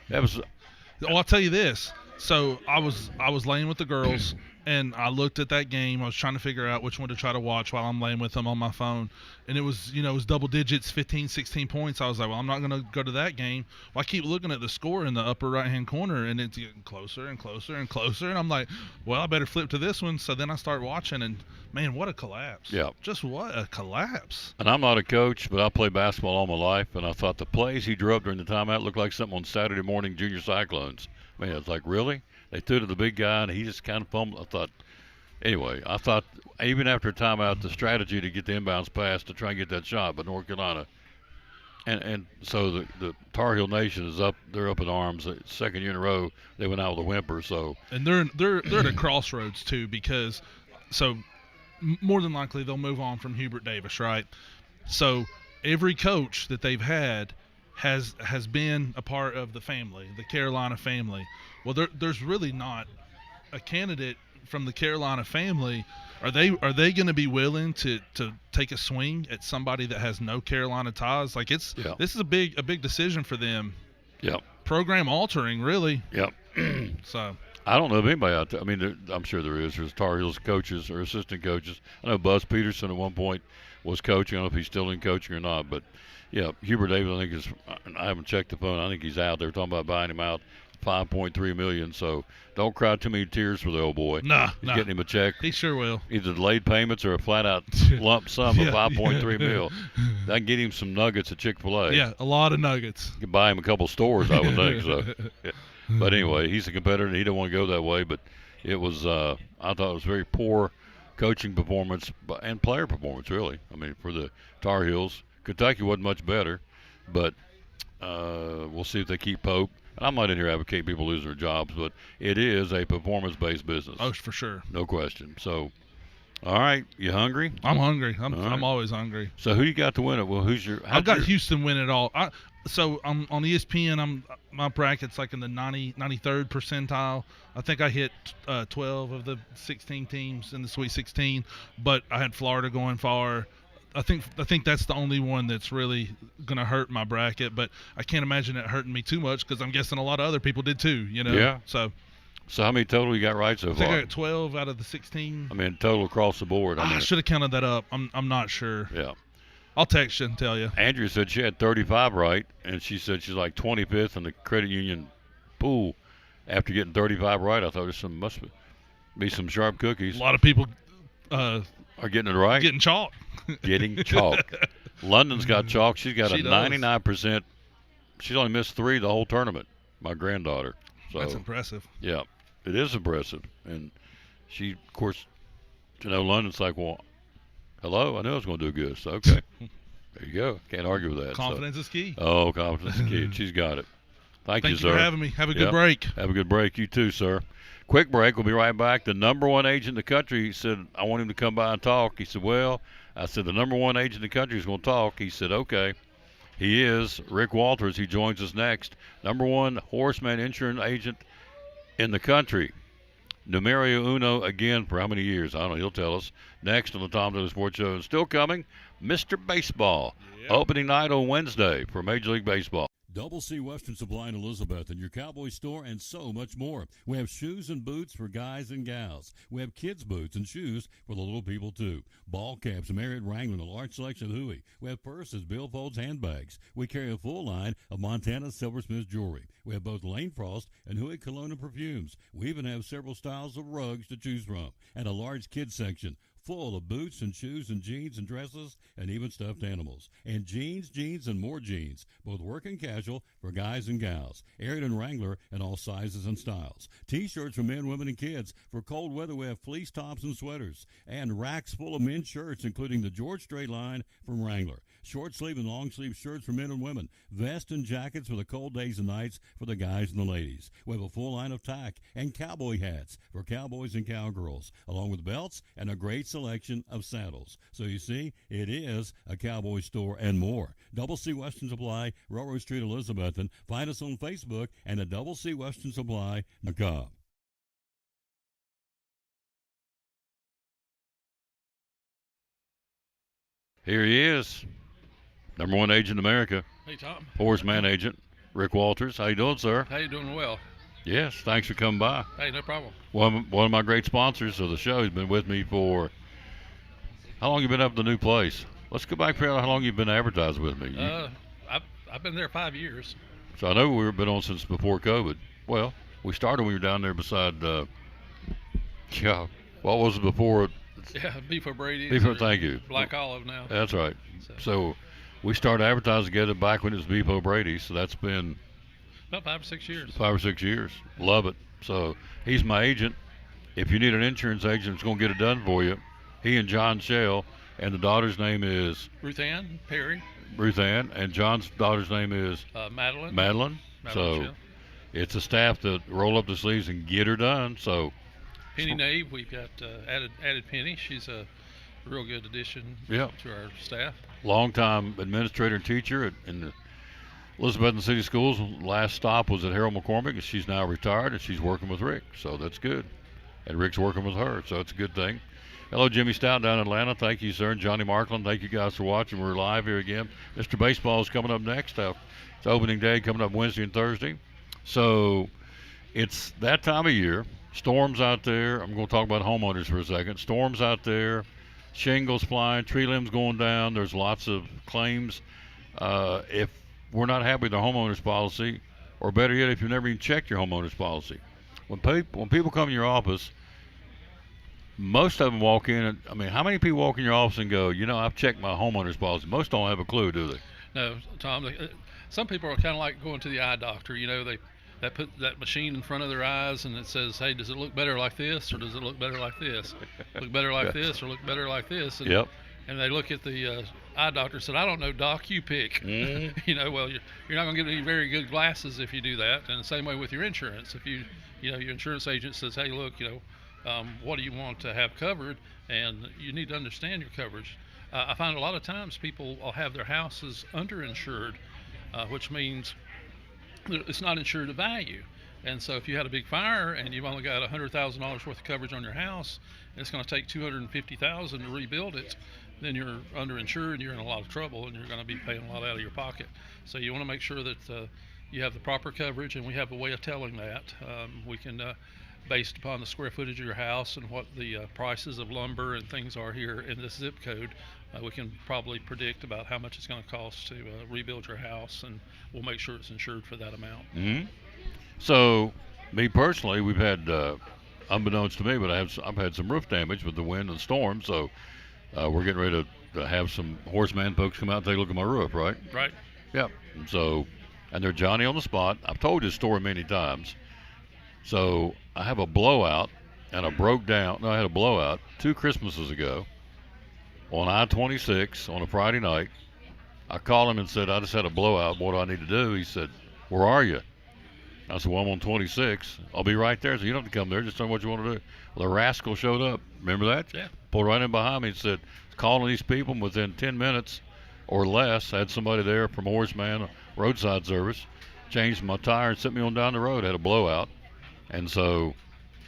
Well, I'll tell you this. So I was laying with the girls, and I looked at that game. I was trying to figure out which one to try to watch while I'm laying with them on my phone. And it was double digits, 15, 16 points. I was like, well, I'm not going to go to that game. Well, I keep looking at the score in the upper right-hand corner, and it's getting closer and closer and closer. And I'm like, well, I better flip to this one. So then I start watching, and, man, what a collapse. Yeah. Just what a collapse. And I'm not a coach, but I played basketball all my life, and I thought the plays he drew up during the timeout looked like something on Saturday morning Junior Cyclones. Man, it's like, really? They threw to the big guy, and he just kind of fumbled. I thought even after a timeout, the strategy to get the inbounds pass to try and get that shot, but North Carolina. And so the Tar Heel Nation is up. They're up in arms. The second year in a row, they went out with a whimper. So and they're at a crossroads too because more than likely they'll move on from Hubert Davis, right? So every coach that they've had has been a part of the family, the Carolina family. Well, there's really not a candidate from the Carolina family. Are they going to be willing to take a swing at somebody that has no Carolina ties? Like this is a big decision for them. Yep. Program altering, really. Yep. So I don't know of anybody out there. I mean, I'm sure there is. There's Tar Heels coaches or assistant coaches. I know Buzz Peterson at one point was coaching. I don't know if he's still in coaching or not, but yeah, Hubert Davis, I think is. I haven't checked the phone. I think he's out. They were talking about buying him out, $5.3 million. So don't cry too many tears for the old boy. Nah, he's getting him a check. He sure will. Either delayed payments or a flat out lump sum of $5.3 million. That can get him some nuggets at Chick-fil-A. Yeah, a lot of nuggets. You can buy him a couple stores, I would think. So, but anyway, he's a competitor and he don't want to go that way. But it was, I thought it was very poor coaching performance and player performance, really. I mean, for the Tar Heels. Kentucky wasn't much better, but we'll see if they keep Pope. And I'm not in here advocating people losing their jobs, but it is a performance-based business. Oh, for sure. No question. So, all right, you hungry? I'm hungry. I'm always hungry. So who you got to win it? Well, I've got Houston win it all. So I'm on ESPN. My bracket's like in the 93rd percentile. I think I hit 12 of the 16 teams in the Sweet 16, but I had Florida going far. I think that's the only one that's really going to hurt my bracket, but I can't imagine it hurting me too much because I'm guessing a lot of other people did too, you know? Yeah. So how many total you got right so far? I think I got 12 out of the 16. I mean, total across the board. I should have counted that up. I'm not sure. Yeah. I'll text you and tell you. Andrea said she had 35 right, and she said she's like 25th in the credit union pool after getting 35 right. I thought there must be some sharp cookies. A lot of people are getting it right. Getting chalk. Getting chalk. London's got chalk. She's got a 99%. She's only missed 3 the whole tournament. My granddaughter. So that's impressive. Yeah, it is impressive. And she, of course, London's like, well, hello, I knew I was going to do good. So, okay. There you go. Can't argue with that. Confidence is key. Oh, confidence is key. She's got it. Thank you, sir. for having me. Have a good break. Have a good break. You too, sir. Quick break. We'll be right back. The number one agent in the country said, I want him to come by and talk. He said, well, I said, the number one agent in the country is going to talk. He said, okay. He is Rick Walters. He joins us next. Number one horseman insurance agent in the country. Numero uno again for how many years? I don't know. He'll tell us. Next on the Tom Dillon Sports Show. And still coming, Mr. Baseball. Yep. Opening night on Wednesday for Major League Baseball. Double C Western Supply in Elizabeth and your Cowboy store and so much more. We have shoes and boots for guys and gals. We have kids' boots and shoes for the little people too. Ball caps, Marriott, Wrangler, a large selection of Huey. We have purses, billfolds, handbags. We carry a full line of Montana Silversmith jewelry. We have both Lane Frost and Huey cologne and perfumes. We even have several styles of rugs to choose from and a large kids section full of boots and shoes and jeans and dresses and even stuffed animals. And jeans, and more jeans, both work and casual for guys and gals. Ariat and Wrangler in all sizes and styles. T-shirts for men, women, and kids. For cold weather, we have fleece tops and sweaters. And racks full of men's shirts, including the George Strait line from Wrangler. Short sleeve and long sleeve shirts for men and women. Vests and jackets for the cold days and nights for the guys and the ladies. We have a full line of tack and cowboy hats for cowboys and cowgirls, along with belts and a great selection of saddles. So you see, it is a cowboy store and more. Double C Western Supply, Railroad Street, Elizabethton. Find us on Facebook and at doublecwesternsupply.com. Here he is. Number one agent in America. Hey, Tom. Horseman agent, Rick Walters. How you doing, sir? How you doing? Well. Yes, thanks for coming by. Hey, no problem. One of my great sponsors of the show has been with me for, how long you been up at the new place? Let's go back for how long you've been advertising with me. I've been there 5 years. So I know we've been on since before COVID. Well, we started when we were down there beside, what was it before? Yeah, Beef O'Brady's. Thank you. Black Olive now. That's right. So we started advertising together back when it was Beef O'Brady's. So that's been about 5 or 6 years. 5 or 6 years. Love it. So he's my agent. If you need an insurance agent that's going to get it done for you, he and John Shell, and the daughter's name is Ruth Ann Perry. Ruth Ann, and John's daughter's name is Madeline. So Shell. it's a staff that roll up the sleeves and get her done. So Penny Nave, we've got added Penny. She's a real good addition to our staff. Longtime administrator and teacher in the Elizabethton City Schools. Last stop was at Harold McCormick, and she's now retired, and she's working with Rick. So that's good. And Rick's working with her, so it's a good thing. Hello, Jimmy Stout down in Atlanta. Thank you, sir. And Johnny Markland, thank you guys for watching. We're live here again. Mr. Baseball is coming up next. It's opening day coming up Wednesday and Thursday. So it's that time of year. Storms out there. I'm going to talk about homeowners for a second. Storms out there. Shingles flying. Tree limbs going down. There's lots of claims. If we're not happy with our homeowners policy, or better yet, if you've never even checked your homeowners policy. When people come in your office, most of them walk in, and how many people walk in your office and go, I've checked my homeowner's policy? Most don't have a clue, do they? No, Tom. Some people are kind of like going to the eye doctor. They put that machine in front of their eyes and it says, hey, does it look better like this or does it look better like this? Look better like this or look better like this? And, and they look at the eye doctor and said, I don't know, doc, you pick. Well, you're not going to get any very good glasses if you do that. And the same way with your insurance. If your insurance agent says, hey, look, what do you want to have covered? And you need to understand your coverage. I find a lot of times people will have their houses underinsured, which means it's not insured to value. And so if you had a big fire and you've only got $100,000 worth of coverage on your house, and it's going to take $250,000 to rebuild it, then you're underinsured, you're in a lot of trouble, and you're going to be paying a lot out of your pocket. So you want to make sure that you have the proper coverage, and we have a way of telling that. We can, based upon the square footage of your house and what the prices of lumber and things are here in this zip code, we can probably predict about how much it's going to cost to rebuild your house, and we'll make sure it's insured for that amount. Mm-hmm. So, me personally, we've had, unbeknownst to me, but I've had some roof damage with the wind and storm. So, we're getting ready to have some horseman folks come out and take a look at my roof, right? Right. Yep. So, and they're Johnny on the spot. I've told this story many times. So, I have a blowout and I broke down. No, I had a blowout 2 Christmases ago on I-26 on a Friday night. I called him and said, I just had a blowout. What do I need to do? He said, where are you? I said, well, I'm on 26. I'll be right there. So you don't have to come there. Just tell me what you want to do. Well, the rascal showed up. Remember that? Yeah. Pulled right in behind me and said, calling these people, and within 10 minutes or less, I had somebody there from Horseman Roadside Service, changed my tire and sent me on down the road. I had a blowout. And so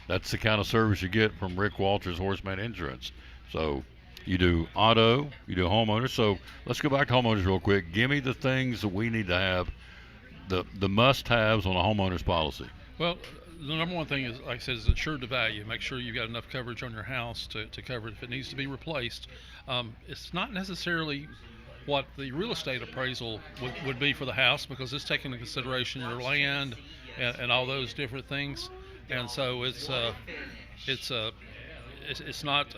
that's the kind of service you get from Rick Walters Horseman Insurance. So you do auto, you do homeowners. So let's go back to homeowners real quick. Give me the things that we need to have, the must-haves on a homeowner's policy. Well, the number one thing is, like I said, is insured to value. Make sure you've got enough coverage on your house to cover it if it needs to be replaced. It's not necessarily what the real estate appraisal would be for the house, because it's taking into consideration your land and all those different things. And so it's not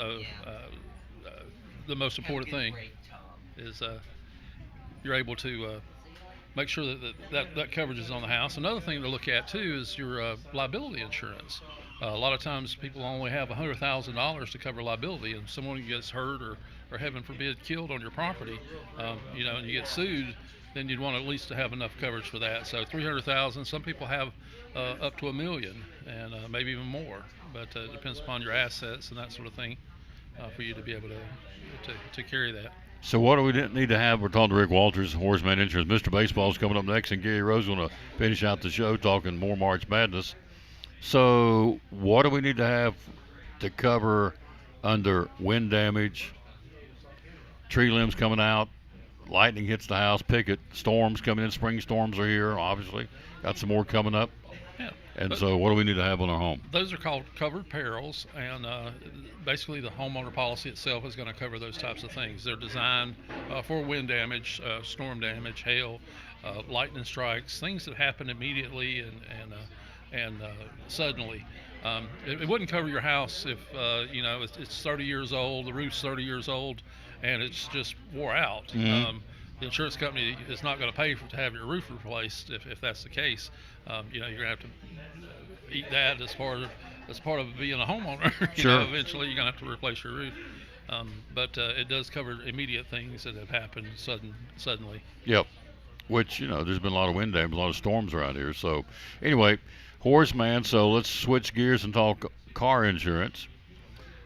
the most important thing is you're able to make sure that coverage is on the house. Another thing to look at too is your liability insurance. A lot of times people only have $100,000 to cover liability, and someone gets hurt or heaven forbid killed on your property, and you get sued, then you'd want at least to have enough coverage for that. So $300,000. Some people have up to $1 million, and maybe even more. But it depends upon your assets and that sort of thing for you to be able to carry that. So what do we need to have? We're talking to Rick Walters, Horseman Insurance. Mr. Baseball's coming up next, and Gary Rose is going to finish out the show talking more March Madness. So what do we need to have to cover under wind damage, tree limbs coming out, lightning hits the house, picket, storms coming in, spring storms are here, obviously. Got some more coming up. Yeah. And so what do we need to have on our home? Those are called covered perils, and basically the homeowner policy itself is going to cover those types of things. They're designed for wind damage, storm damage, hail, lightning strikes, things that happen immediately and suddenly. It wouldn't cover your house if it's 30 years old, the roof's 30 years old, and it's just wore out. Mm-hmm. The insurance company is not going to pay to have your roof replaced if that's the case. You're going to have to eat that as part of being a homeowner. Sure. Eventually you're going to have to replace your roof. But it does cover immediate things that have happened suddenly. Yep. Which, there's been a lot of wind damage, a lot of storms around here. So anyway, Horseman, so let's switch gears and talk car insurance.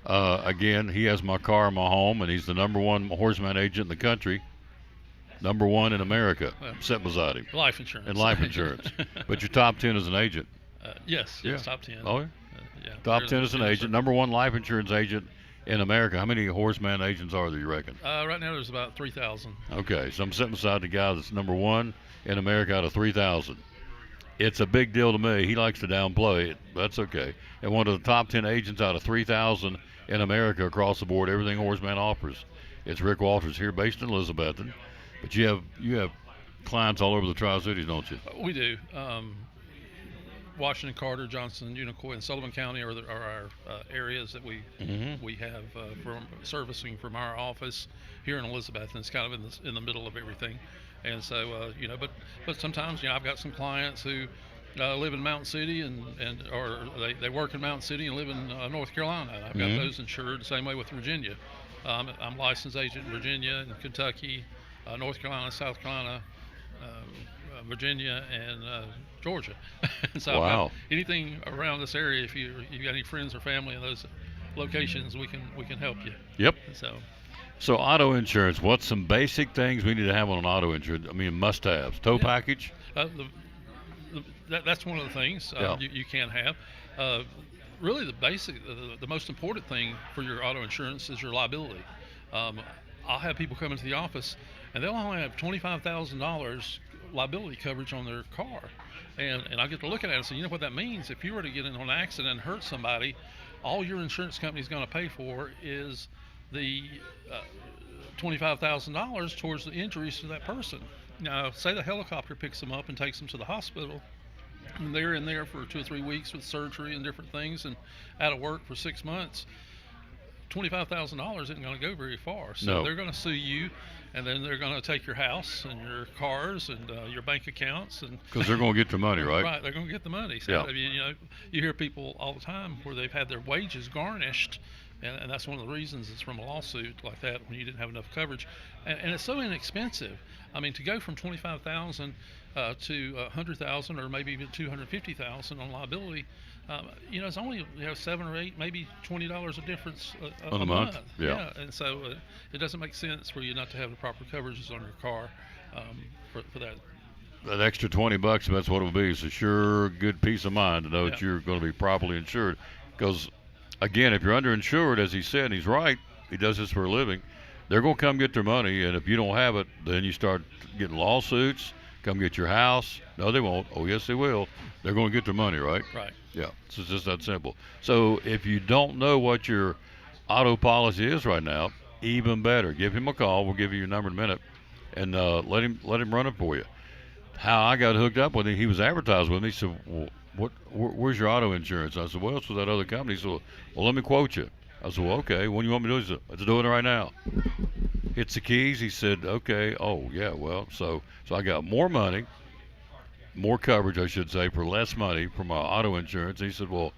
Again, he has my car in my home, and he's the #1 Horseman agent in the country. #1 in America, set beside him. Life insurance. And life insurance. But you're top 10 as an agent. Yes, top 10. Oh, yeah? Yeah. Top 10 as an agent. #1 life insurance agent in America. How many Horseman agents are there, you reckon? Right now there's about 3,000. Okay, so I'm sitting beside the guy that's #1 in America out of 3,000. It's a big deal to me. He likes to downplay it. That's okay. And one of the top 10 agents out of 3,000 in America across the board, everything Horseman offers. It's Rick Walters here, based in Elizabethton. But you have clients all over the Tri-Cities, don't you? We do. Washington, Carter, Johnson, Unicoi, and Sullivan County are our areas that we have from servicing from our office here in Elizabethton. It's kind of in the middle of everything, and so but sometimes I've got some clients who live in Mountain City or they work in Mountain City and live in North Carolina. I've got those insured the same way with Virginia. I'm licensed agent in Virginia and Kentucky, North Carolina, South Carolina, Virginia, and Georgia. So wow. Anything around this area, if you got any friends or family in those locations, we can help you. Yep. So auto insurance, what's some basic things we need to have on an auto insurance? I mean, must-haves. Tow package? That's one of the things you can have. Really, the most important thing for your auto insurance is your liability. I'll have people come into the office, and they'll only have $25,000 liability coverage on their car. And I get to look at it and say, what that means? If you were to get in an accident and hurt somebody, all your insurance company is going to pay for is the $25,000 towards the injuries to that person. Now, say the helicopter picks them up and takes them to the hospital, and they're in there for 2 or 3 weeks with surgery and different things and out of work for 6 months. $25,000 isn't going to go very far. So No. they're going to sue you, and then they're going to take your house and your cars and your bank accounts, and Because they're going to get their money, right? Right, they're going to get the money. So Yeah. I mean, you hear people all the time where they've had their wages garnished, and that's one of the reasons it's from a lawsuit like that when you didn't have enough coverage, and it's so inexpensive. I mean, to go from 25,000 to 100,000 or maybe even 250,000 on liability, it's only $7 or $8, maybe $20 a difference On a month, yeah. And so it doesn't make sense for you not to have the proper coverages on your car for that. That extra $20, that's what it will be. It's a sure good peace of mind to know that Yeah. you're going to be properly insured. Because, again, if you're underinsured, as he said, and he's right, he does this for a living, they're going to come get their money, and if you don't have it, then you start getting lawsuits, come get your house. No, they won't. Oh, yes, they will. They're going to get their money, right? Right. Yeah, it's just that simple. So if you don't know what your auto policy is right now, even better. Give him a call. We'll give you your number in a minute, and let him run it for you. How I got hooked up with him, he was advertised with me. He said, well, where's your auto insurance? I said, well, it's with that other company. He said, well, let me quote you. I said, well, okay. What do you want me to do? He said, let's do it right now. Hits the keys. He said, okay. Oh, yeah, well, so I got more money, more coverage, I should say, for less money for my auto insurance. He said, well,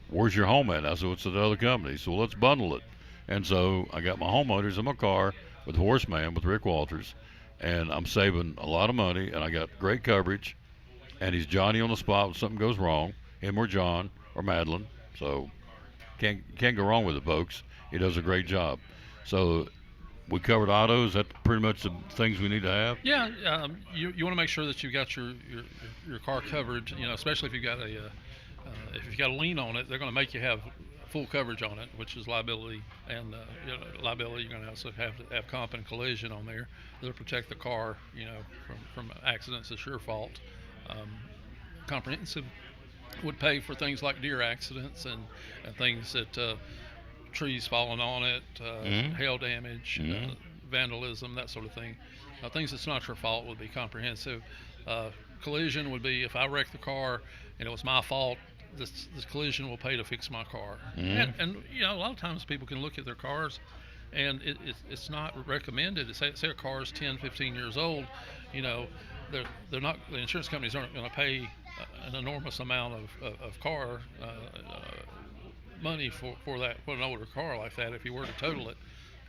where's your home at? I said, it's at the other company. He said, well, let's bundle it. And so I got my homeowners in my car with Horseman, with Rick Walters, and I'm saving a lot of money, and I got great coverage, and he's Johnny on the spot when something goes wrong, him or John or Madeline. So can't go wrong with it, folks. He does a great job. So we covered autos. That's pretty much the things we need to have. Yeah, you want to make sure that you've got your car covered. Especially if you've got a lien on it, they're going to make you have full coverage on it, which is liability and liability. You're going to also have to have comp and collision on there. They'll protect the car, from accidents that's your fault. Comprehensive would pay for things like deer accidents and things that trees falling on it, hail damage, vandalism, that sort of thing. Things that's not your fault would be comprehensive. Collision would be if I wrecked the car and it was my fault, this collision will pay to fix my car. And a lot of times people can look at their cars and it's not recommended. Say a car is 10, 15 years old, they're not, the insurance companies aren't going to pay an enormous amount of car money for an older car like that if you were to total it.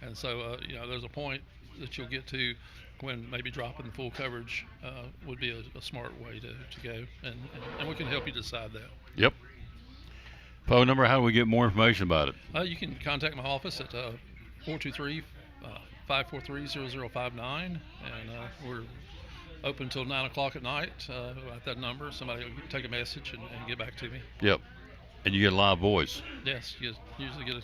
And so there's a point that you'll get to when maybe dropping the full coverage would be a smart way to go, and we can help you decide that. Yep. Phone number, how do we get more information about it? You can contact my office at 423-543-0059, and we're open until 9 o'clock at night at that number. Somebody will take a message and get back to me. Yep. And you get a live voice. Yes, you usually get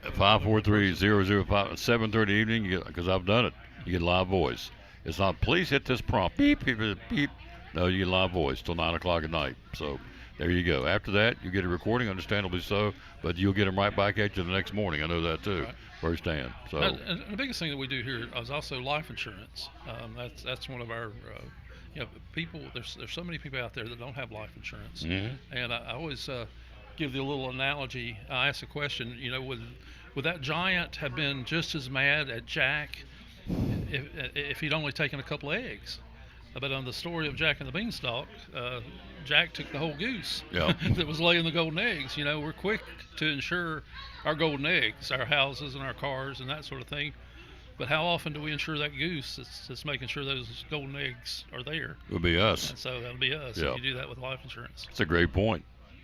At 543-005 at 7:30 evening, because I've done it, you get a live voice. It's not, please hit this prompt, beep, beep, beep, beep. No, you get a live voice till 9 o'clock at night. So there you go. After that, you get a recording, understandably so, but you'll get them right back at you the next morning. I know that too, Right. firsthand. So And the biggest thing that we do here is also life insurance. That's one of our people. There's so many people out there that don't have life insurance, and I always give the little analogy. I ask the question, would that giant have been just as mad at Jack if he'd only taken a couple of eggs? But on the story of Jack and the Beanstalk, Jack took the whole goose that was laying the golden eggs. We're quick to insure our golden eggs, our houses and our cars and that sort of thing. But how often do we insure that goose that's making sure those golden eggs are there? it would be us. And so that'll be us. Yeah. You do that with life insurance. That's a great point.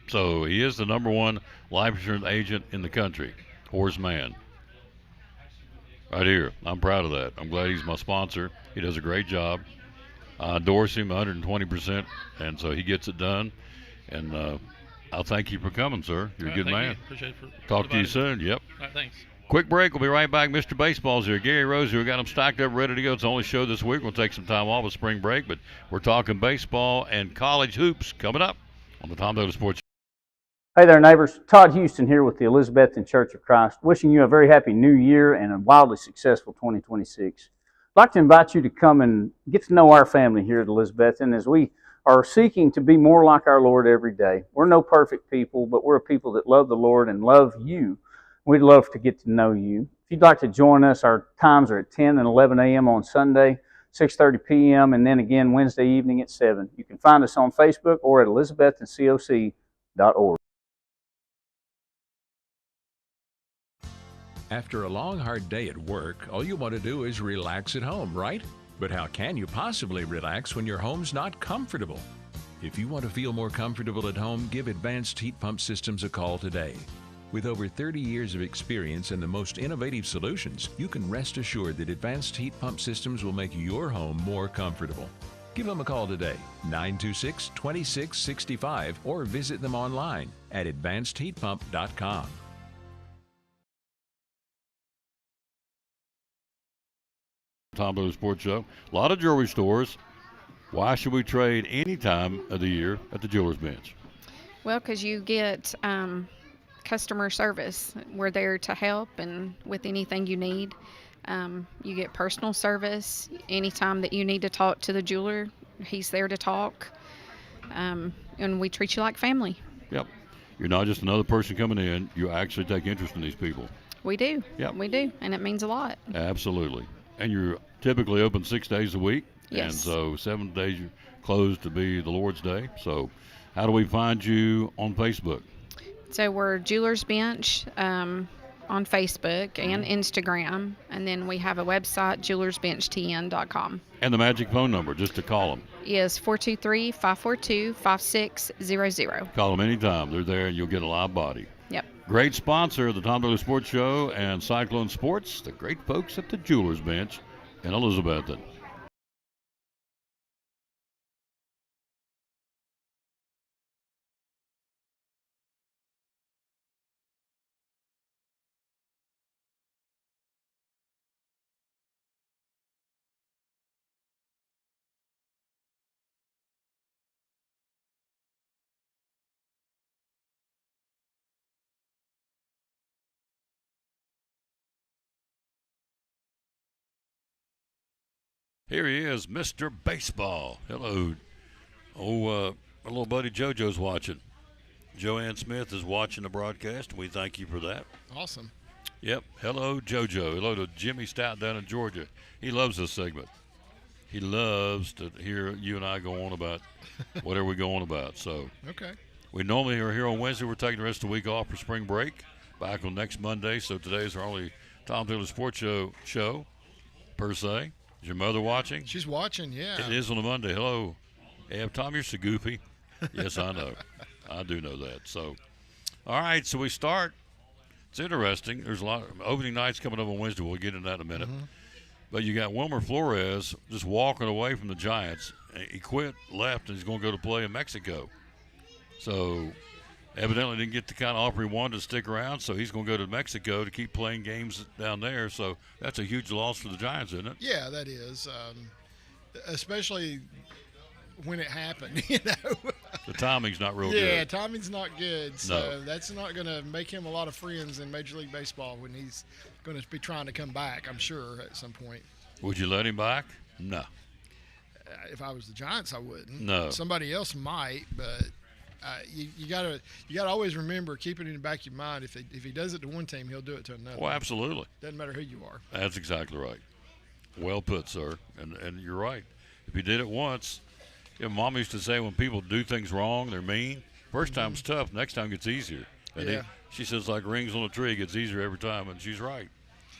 So he is the #1 life insurance agent in the country, Horseman. Right here. I'm proud of that. I'm glad he's my sponsor. He does a great job. I endorse him 120%, and so he gets it done. And I'll thank you for coming, sir. You're a good Thank man. you. Appreciate it. Talk to you soon. Yep. All right, thanks. Quick break. We'll be right back. Mr. Baseball's here. Gary Rose, who got them stocked up, ready to go. It's the only show this week. We'll take some time off with spring break, but we're talking baseball and college hoops coming up on the Tom Dolan Sports. Hey there, neighbors. Todd Houston here with the Elizabethan Church of Christ, wishing you a very happy new year and a wildly successful 2026. I'd like to invite you to come and get to know our family here at Elizabethan as we are seeking to be more like our Lord every day. We're no perfect people, but we're a people that love the Lord and love you We'd love to get to know you. If you'd like to join us, our times are at 10 and 11 a.m. on Sunday, 6:30 p.m., and then again Wednesday evening at 7. You can find us on Facebook or at elizabethandcoc.org. After a long, hard day at work, all you want to do is relax at home, right? But how can you possibly relax when your home's not comfortable? If you want to feel more comfortable at home, give Advanced Heat Pump Systems a call today. With over 30 years of experience and the most innovative solutions, you can rest assured that Advanced Heat Pump Systems will make your home more comfortable. Give them a call today, 926-2665, or visit them online at advancedheatpump.com. Tom Lewis Sports Show. A lot of jewelry stores. Why should we trade any time of the year at the Jeweler's Bench? Well, because you get customer service. We're there to help and with anything you need. You get personal service. Anytime that you need to talk to the jeweler, he's there to talk. And we treat you like family. Yep. You're not just another person coming in. You actually take interest in these people. We do. Yep. We do. And it means a lot. Absolutely. And you're typically open 6 days a week. Yes. And so 7 days you're closed to be the Lord's Day. So how do we find you on Facebook? So we're Jeweler's Bench on Facebook and Instagram. And then we have a website, jewelersbenchtn.com. And the magic phone number, just to call them. Is 423-542-5600. Call them anytime. They're there and you'll get a live body. Yep. Great sponsor of the Tom Lewis Sports Show and Cyclone Sports, the great folks at the Jeweler's Bench in Elizabethton. Here he is, Mr. Baseball. Hello. My little buddy JoJo's watching. Joanne Smith is watching the broadcast, and we thank you for that. Awesome. Yep. Hello, JoJo. Hello to Jimmy Stout down in Georgia. He loves this segment. He loves to hear you and I go on about whatever we go on about. So Okay. we normally are here on Wednesday. We're taking the rest of the week off for spring break. Back on next Monday. So today's our only Tom Taylor Sports Show, per se. Is your mother watching? She's watching, yeah. It is on a Monday. Hello. Hey, Tom, you're so goofy. Yes, I know. I do know that. So, all right, so we start. It's interesting. There's a lot of opening nights coming up on Wednesday. We'll get into that in a minute. Mm-hmm. But you got Wilmer Flores just walking away from the Giants. He quit, left, and he's going to go to play in Mexico. So evidently didn't get the kind of offer he wanted to stick around, so he's going to go to Mexico to keep playing games down there. So that's a huge loss for the Giants, isn't it? Yeah, that is. Especially when it happened, you know. The timing's not real Yeah, good. timing's not good. So No. that's not going to make him a lot of friends in Major League Baseball when he's going to be trying to come back, I'm sure, at some point. Would you let him back? No. If I was the Giants, I wouldn't. No. Somebody else might, but you gotta always remember, keep it in the back of your mind. If he does it to one team, he'll do it to another. Well, absolutely. Doesn't matter who you are. That's exactly right. Well put, sir. And you're right. If he did it once, Mom used to say when people do things wrong, they're mean. First time's tough. Next time gets easier. And Yeah. she says like rings on a tree, it gets easier every time, and she's right.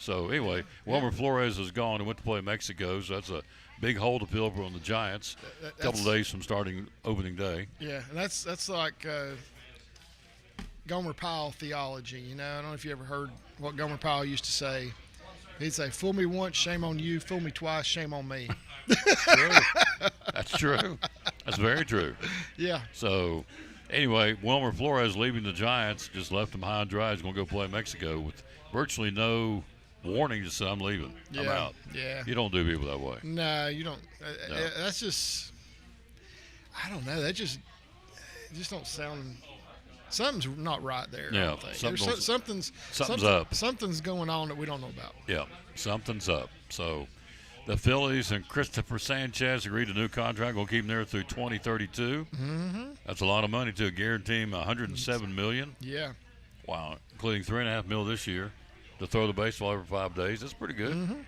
So anyway, Wilmer Flores is gone and went to play Mexico, so that's a big hole to fill on the Giants. A couple of days from starting opening day. Yeah, and that's like Gomer Pyle theology. You know, I don't know if you ever heard what Gomer Pyle used to say. He'd say, "Fool me once, shame on you. Fool me twice, shame on me." True. That's true. That's very true. Yeah. So, anyway, Wilmer Flores leaving the Giants just left him high and dry. He's going to go play Mexico with virtually no warning. Just said, "I'm leaving. I'm Yeah, out." yeah. You don't do people that way. No, you don't. No. That's just, I don't know. That just don't sound. Something's not right there. I Yeah, don't think. something's Something's up. Something's going on that we don't know about. Yeah, something's up. So, the Phillies and Christopher Sanchez agreed to a new contract. We'll keep him there through 2032. Mm-hmm. That's a lot of money to guarantee him $107 million. Yeah. Wow, including $3.5 million this year to throw the baseball every 5 days. That's pretty good.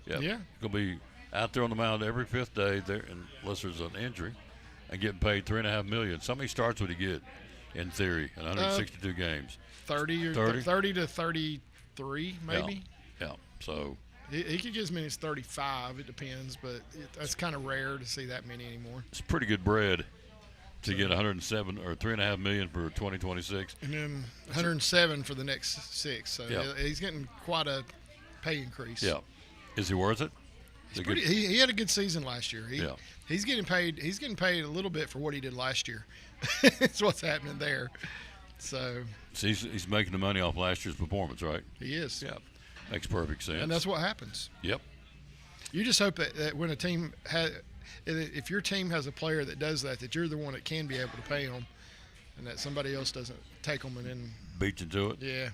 Yep. Yeah. He'll be out there on the mound every 5th day, there, unless there's an injury, and getting paid $3.5 million. How many starts would he get, in theory, in 162 games? 30 to 33, maybe. Yeah. So he could get as many as 35. It depends, but that's kind of rare to see that many anymore. it's pretty good bread to get 107 or $3.5 million for 2026. And then 107 for the next 6. So Yeah. he's getting quite a pay increase. Yeah. Is he worth it? Is it good? He had a good season last year. Yeah. He's getting paid. He's getting paid a little bit for what he did last year. That's what's happening there. So He's making the money off last year's performance, right? he is. Yeah. Makes perfect sense. And that's what happens. Yep. You just hope that when a team if your team has a player that does that you're the one that can be able to pay them, and that somebody else doesn't take them and then Beat you to it. yeah.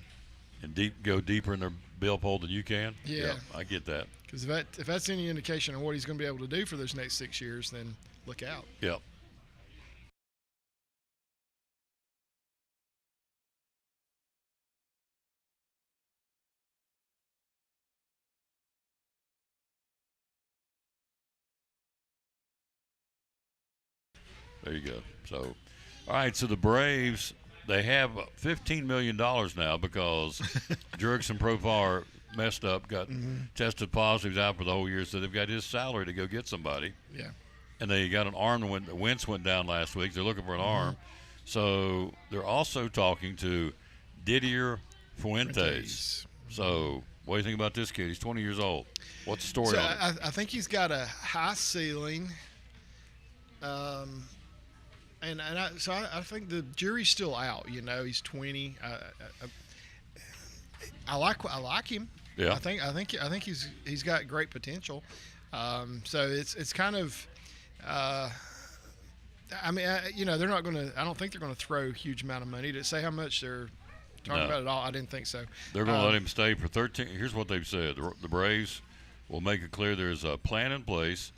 And go deeper in their bill hole than you can. Yeah. I get that. Because if that's any indication of what he's going to be able to do for those next 6 years, then look out. Yep. There you go. So, all right. So the Braves, they have $15 million now because Jurickson Profar messed up, got tested positive, he's out for the whole year. So they've got his salary to go get somebody. Yeah. And they got an arm when Wentz went down last week. They're looking for an arm. So they're also talking to Didier Fuentes. So what do you think about this kid? He's 20 years old. What's the story So on it? I think he's got a high ceiling. And I think the jury's still out. You know, he's 20. I like him. Yeah. I think he's got great potential. So it's kind of. I mean, they're not going to. I don't think they're going to throw a huge amount of money. To say how much they're talking about it all, I didn't think so. They're going to let him stay for 13. Here's what they've said: the Braves will make it clear there's a plan in place,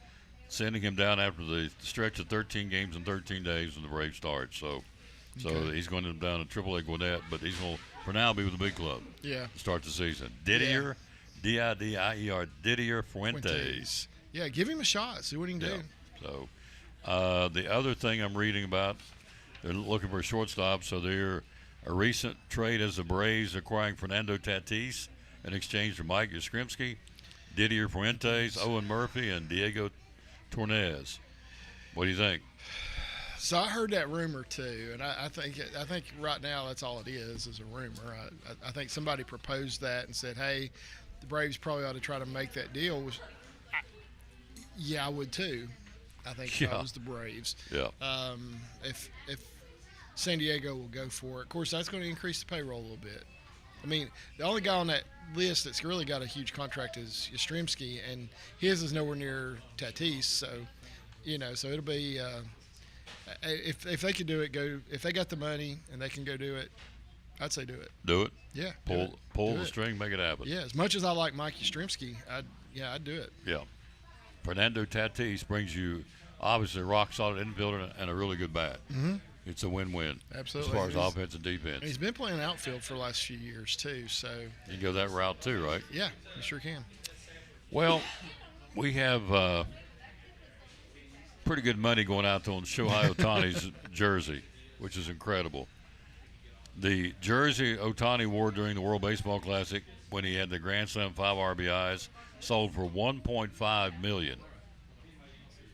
sending him down after the stretch of 13 games in 13 days when the Braves start. So Okay. he's going down to AAA Gwinnett, but he's going to, for now, be with the big club. Yeah. To start the season. Didier, D-I-D-I-E-R, Didier Fuentes. Yeah, give him a shot. See what he can do. So the other thing I'm reading about, they're looking for a shortstop. So they're a recent trade as the Braves acquiring Fernando Tatis in exchange for Mike Yastrzemski, Didier Fuentes, Owen Murphy, and Diego Torres. What do you think? So I heard that rumor too, and I think right now that's all it is a rumor. I think somebody proposed that and said, "Hey, the Braves probably ought to try to make that deal." Yeah, I would too. I think if I was the Braves. Yeah. If San Diego will go for it, of course that's going to increase the payroll a little bit. I mean, the only guy on that list that's really got a huge contract is Yastrzemski, and his is nowhere near Tatis. So, so it'll be if they could do it, if they got the money and they can go do it, I'd say do it. Do it? Yeah. Pull Do the it. string, make it happen. Yeah, as much as I like Mike Yastrzemski, I'd do it. Yeah. Fernando Tatis brings you obviously a rock solid infielder and a really good bat. Mhm. It's a win-win. Absolutely. As far as He's- offense and defense. And he's been playing outfield for the last few years too, so You can go that route too, right? yeah, you sure can. Well, we have pretty good money going out on Shohei Ohtani's jersey, which is incredible. The jersey Ohtani wore during the World Baseball Classic when he had the Grand Slam 5 RBIs sold for $1.5 million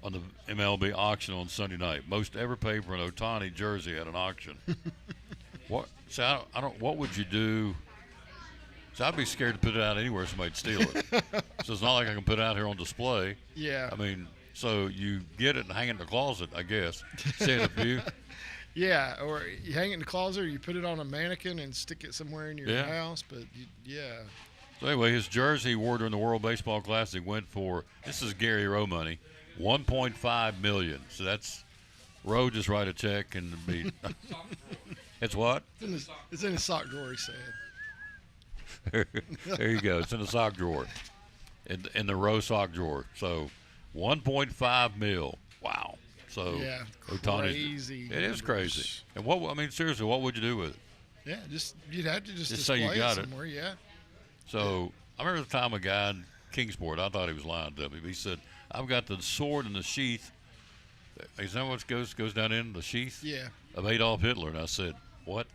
on the MLB auction on Sunday night. Most ever paid for an Ohtani jersey at an auction. What? So I don't. What would you do? So I'd be scared to put it out anywhere somebody'd steal it. So it's not like I can put it out here on display. Yeah. I mean, so you get it and hang it in the closet, I guess. See it a few. Yeah, or you hang it in the closet, or you put it on a mannequin and stick it somewhere in your Yeah. house. But yeah, So anyway, his jersey he wore during the World Baseball Classic went for, this is Gary Rowe money, $1.5 million. So that's, Rowe just write a check and be. It's what? it's in his sock drawer. He said. There you go. It's in the sock drawer, in the Rowe sock drawer. So, 1.5 mil. Wow. So Yeah, Ohtani's- crazy It is numbers. crazy. And seriously, what would you do with it? Yeah, you'd have to just say display you got it it. somewhere. Yeah. So I remember the time a guy in Kingsport, I thought he was lying to me. He said, "I've got the sword in the sheath." Is that what goes down in the sheath? Yeah. Of Adolf Hitler, and I said, "What?"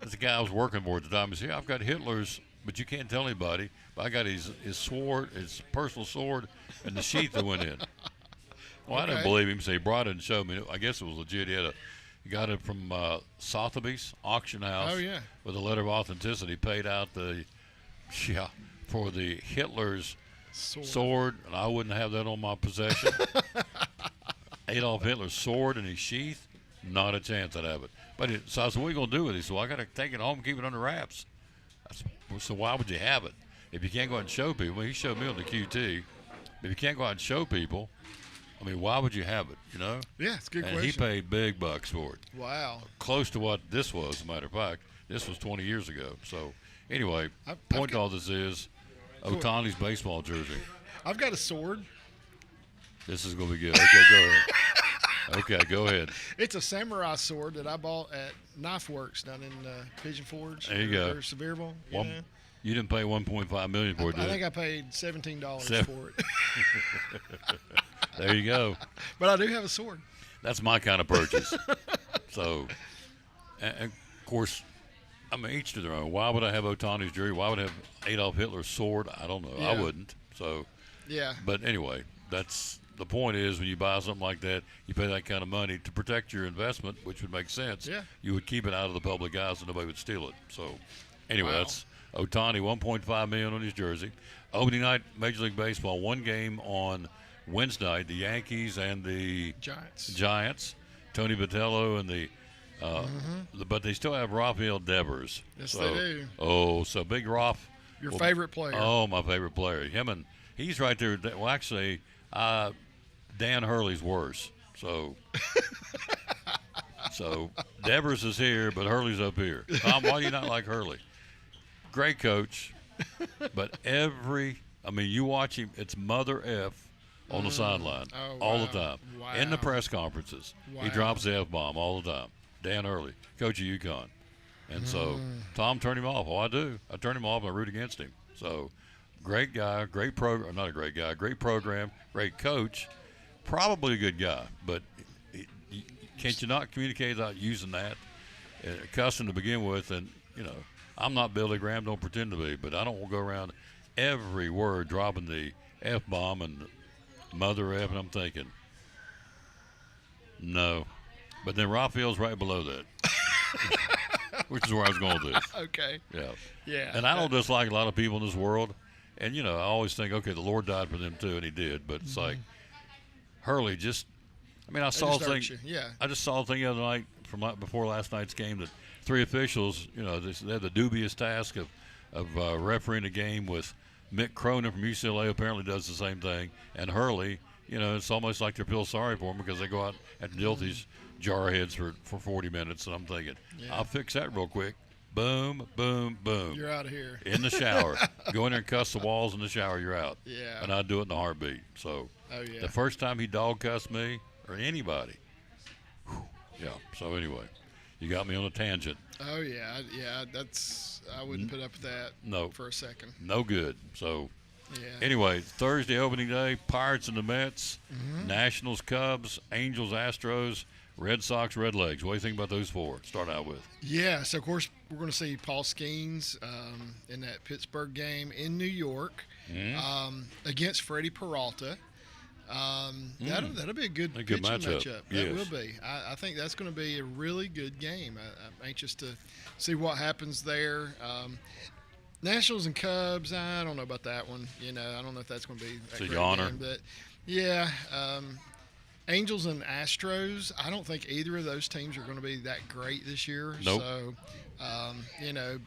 That's the guy I was working for at the time. He said, "Yeah, I've got Hitler's, but you can't tell anybody. But I got his sword, his personal sword, and the sheath that went in." Well, I didn't Okay. believe him, so he brought it and showed me. I guess it was legit. He got it from Sotheby's auction house. Oh, yeah. With a letter of authenticity, paid out for the Hitler's sword, and I wouldn't have that on my possession. Adolf Hitler's sword and his sheath, not a chance I'd have it. But so I said, "What are you gonna do with it?" So I got to take it home and keep it under wraps. I said, "Well, so why would you have it if you can't go out and show people?" Well, he showed me on the QT. If you can't go out and show people, I mean, why would you have it? You know? Yeah, it's a good and question. he paid big bucks for it. Wow. Close to what this was, as a matter of fact. This was 20 years ago. So, anyway, I've point to all this is Otani's baseball jersey. I've got a sword. This is going to be good. Okay, go ahead. Okay, go ahead. It's a samurai sword that I bought at Knife Works down in Pigeon Forge. There you go. Or Sevierville. You didn't pay $1.5 million for it, did I you? think I paid $17 for it. There you go. But I do have a sword. That's my kind of purchase. So, and of course, I mean, each to their own. Why would I have Otani's jersey? Why would I have Adolf Hitler's sword? I don't know. I Yeah. wouldn't. So, Yeah. But anyway, that's the point is when you buy something like that, you pay that kind of money to protect your investment, which would make sense. Yeah. You would keep it out of the public eyes and nobody would steal it. So, anyway, Wow. that's Otani, $1.5 million on his jersey. Opening night, Major League Baseball, one game on Wednesday night, the Yankees and the Giants. Tony Vitello and but they still have Rafael Devers. Yes, so, they do. Oh, so Big Roth. Your favorite player. Oh, my favorite player. He's right there. Well, actually, Dan Hurley's worse. So, Devers is here, but Hurley's up here. Tom, why do you not like Hurley? Great coach, but you watch him, it's Mother F on the sideline all the time. Wow. In the press conferences, he Wow. drops the F-bomb all the time. Dan Hurley, coach of UConn. And so Tom turned him off. Oh, I do. I turn him off and I root against him. So great guy, great program. Not a great guy, great program, great coach. Probably a good guy, but can't you not communicate without using that? Cussing to begin with, and, I'm not Billy Graham, don't pretend to be, but I don't go around every word dropping the F-bomb and Mother F, and I'm thinking, no. But then Raphael's right below that, which is where I was going with this. Okay. Yeah. Yeah. And I don't dislike a lot of people in this world. And, I always think, okay, the Lord died for them too, and he did. But it's like, Hurley I saw a thing. Yeah. I just saw a thing the other night before last night's game that three officials, they had the dubious task of refereeing a game with Mick Cronin from UCLA apparently does the same thing. And Hurley, it's almost like they feel sorry for him because they go out and deal with these jarheads for 40 minutes. And I'm thinking, I'll fix that real quick. Boom, boom, boom. You're out of here. In the shower. Go in there and cuss the walls in the shower, you're out. Yeah. And I'd do it in a heartbeat. So Oh, yeah. the first time he dog cussed me or anybody, yeah. So anyway, you got me on a tangent. Oh, yeah. I wouldn't put up with that No. for a second. No good. So Yeah. anyway, Thursday opening day, Pirates and the Mets, Mhm. Nationals, Cubs, Angels, Astros, Red Sox, Redlegs. What do you think about those four? Start out with. Yeah, so of course we're going to see Paul Skeens in that Pittsburgh game in New York against Freddie Peralta. That'll be a good pitching matchup. That Yes. will be. I think that's going to be a really good game. I'm anxious to see what happens there. Nationals and Cubs, I don't know about that one. I don't know if that's going to be It's a great yawner. game, but yeah. Angels and Astros, I don't think either of those teams are going to be that great this year. Nope. So,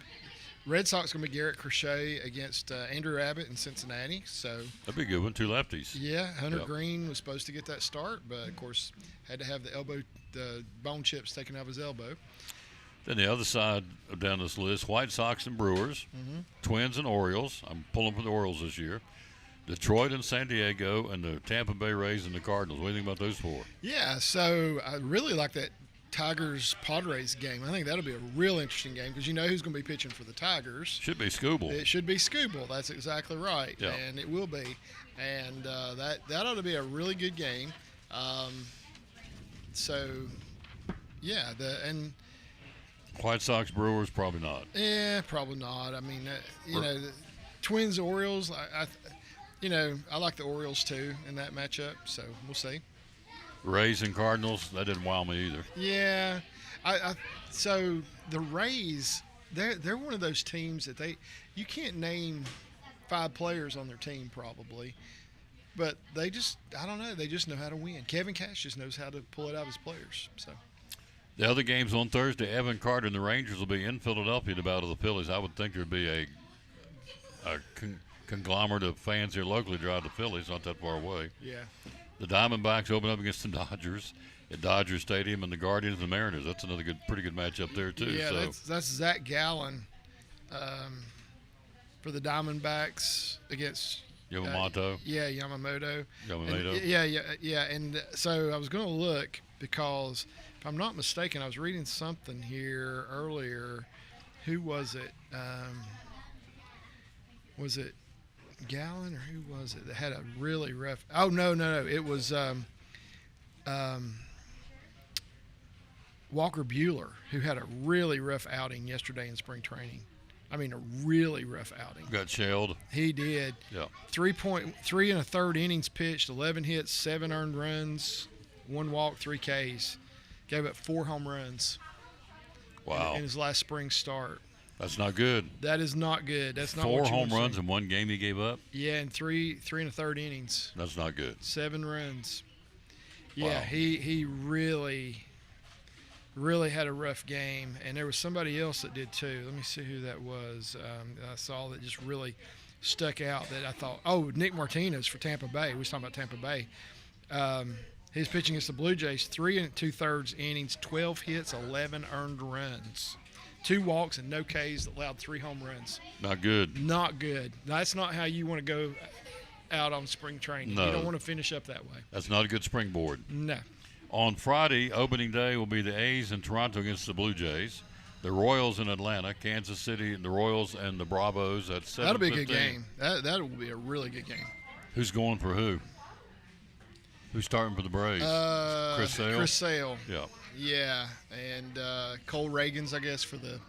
Red Sox going to be Garrett Crochet against Andrew Abbott in Cincinnati. So That'd be a good one. Two lefties. yeah, Hunter Yep. Green was supposed to get that start, but of course had to have the bone chips taken out of his elbow. Then the other side down this list, White Sox and Brewers, Twins and Orioles. I'm pulling for the Orioles this year. Detroit and San Diego, and the Tampa Bay Rays and the Cardinals. What do you think about those four? Yeah, so I really like that Tigers Padres game. I think that'll be a real interesting game because you know who's going to be pitching for the Tigers. Should be Scooble. It should be Scooble. That's exactly right, Yeah. and it will be. And that ought to be a really good game. So, yeah, White Sox Brewers probably not. probably not. I mean, the Twins Orioles. I like the Orioles too in that matchup. So we'll see. Rays and Cardinals, that didn't wow me either. Yeah, so the Rays, they're one of those teams that you can't name 5 players on their team probably, but I don't know, they just know how to win. Kevin Cash just knows how to pull it out of his players. So The other games on Thursday, Evan Carter and the Rangers will be in Philadelphia to battle the Phillies. I would think there'd be a conglomerate of fans here locally drive the Phillies, not that far away. Yeah. The Diamondbacks open up against the Dodgers at Dodger Stadium, and the Guardians and the Mariners. That's another pretty good matchup there too. Yeah, so that's Zach Gallen for the Diamondbacks against Yamamoto. Yamamoto. Yamamoto. Yeah. And so I was going to look because if I'm not mistaken, I was reading something here earlier. Who was it? Was it Gallen or who was it that had a really rough? Oh no! It was Walker Buehler, who had a really rough outing yesterday in spring training. I mean, a really rough outing. Got shelled. He did. Yeah. 3.3 1/3 innings pitched, 11 hits, 7 earned runs, 1 walk, 3 Ks. Gave up 4 home runs. Wow. In his last spring start. That's not good. That is not good. That's not 4 what you home want to runs see. in one game he gave up. Yeah, in 3 1/3 innings. That's not good. 7 runs. Yeah, Wow. he really had a rough game, and there was somebody else that did too. Let me see who that was. I saw that just really stuck out that I thought, oh, Nick Martinez for Tampa Bay. We was talking about Tampa Bay. He's pitching against the Blue Jays, 3 2/3 innings, 12 hits, 11 earned runs, 2 walks, and no Ks, allowed 3 home runs. Not good. Not good. That's not how you want to go out on spring training. No. You don't want to finish up that way. That's not a good springboard. No. On Friday, opening day will be the A's in Toronto against the Blue Jays. The Royals in Atlanta, Kansas City, the Royals and the Bravos at 7:15. That'll be a good game. That will be a really good game. Who's going for who? Who's starting for the Braves? Chris Sale? Chris Sale. Yeah. Yeah, and Cole Reagans, I guess, for the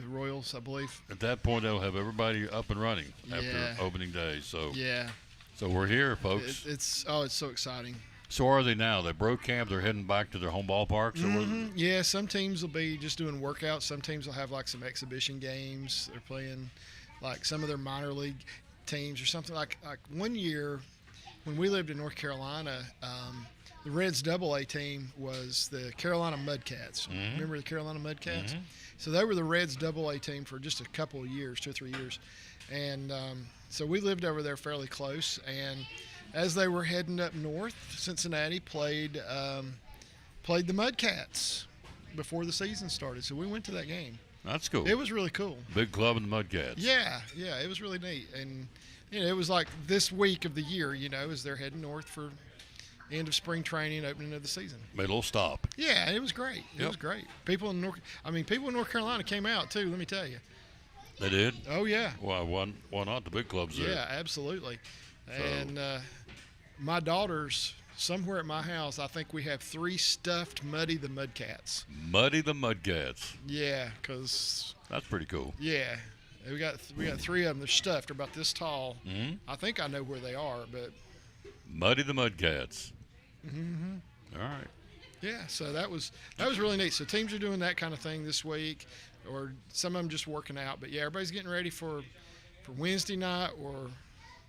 Royals, I believe. At that point, they'll have everybody up and running after Yeah. opening day. So Yeah. So we're here, folks. It's so exciting. So are they now? They broke camp. They're heading back to their home ballparks. Or Mhm. Yeah, some teams will be just doing workouts. Some teams will have like some exhibition games. They're playing like some of their minor league teams or something. Like one year when we lived in North Carolina, the Reds AA team was the Carolina Mudcats. Mhm. Remember the Carolina Mudcats? Mhm. So they were the Reds AA team for just a couple of years, 2 or 3 years. And so we lived over there fairly close. And as they were heading up north, Cincinnati played the Mudcats before the season started. So we went to that game. That's cool. It was really cool. Big club in the Mudcats. Yeah, it was really neat. And, it was like this week of the year, as they're heading north for end of spring training, opening of the season. Made a little stop. Yeah, it was great. It Yep. was great. People in North Carolina came out too, let me tell you. They did? Oh, yeah. Why not? The big clubs there. Yeah, absolutely. And my daughters, somewhere at my house, I think we have 3 stuffed Muddy the Mudcats. Muddy the Mudcats. Yeah, because That's pretty cool. yeah, we got 3 of them. They're stuffed. They're about this tall. Mm-hmm. I think I know where they are, but Muddy the Mudcats. mm-hmm. All right. Yeah, so that was really neat. So teams are doing that kind of thing this week, or some of them just working out. But yeah, everybody's getting ready for Wednesday night or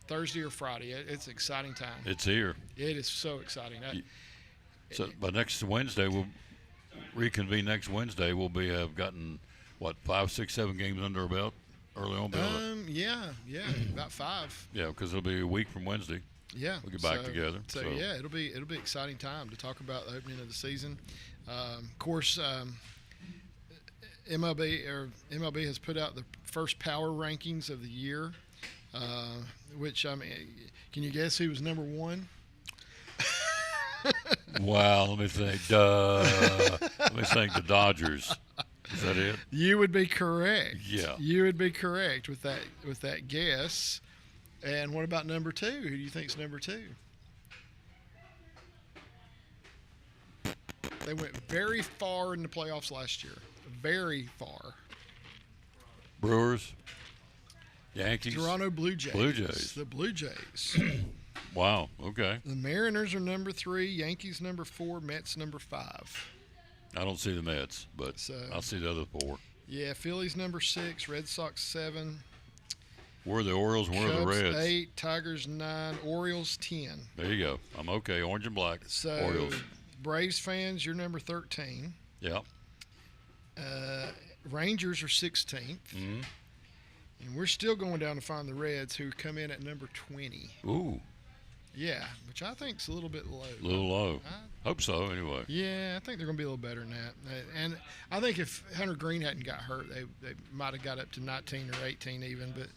Thursday or Friday. It's an exciting time. It's here. It is so exciting. So by next Wednesday, we'll reconvene next Wednesday. We'll have gotten, 5, 6, 7 games under our belt early on, Bill? Yeah, about 5. Yeah, because it'll be a week from Wednesday. Yeah, We'll get back together. So yeah, it'll be exciting time to talk about the opening of the season. Of course, MLB has put out the first power rankings of the year, which can you guess who was number 1? Wow, let me think. Let me think. The Dodgers. Is that it? You would be correct. Yeah. You would be correct with that guess. And what about number 2? Who do you think's number 2? They went very far in the playoffs last year. Very far. Brewers. Yankees. Toronto Blue Jays. Blue Jays. The Blue Jays. Wow. Okay. The Mariners are number 3. Yankees number 4. Mets number 5. I don't see the Mets, but I'll see the other 4. Yeah, Phillies number 6. Red Sox 7. Where are the Orioles and where are the Cubs Reds? 8. Tigers 9. Orioles 10. There you go. I'm okay. Orange and black. So, Orioles. Braves fans, you're number 13. Yeah. Rangers are 16th. Mm-hmm. And we're still going down to find the Reds, who come in at number 20. Ooh. Yeah, which I think is a little bit low. A little low. Hope so, anyway. Yeah, I think they're going to be a little better than that. And I think if Hunter Green hadn't got hurt, they might have got up to 19 or 18 even. But,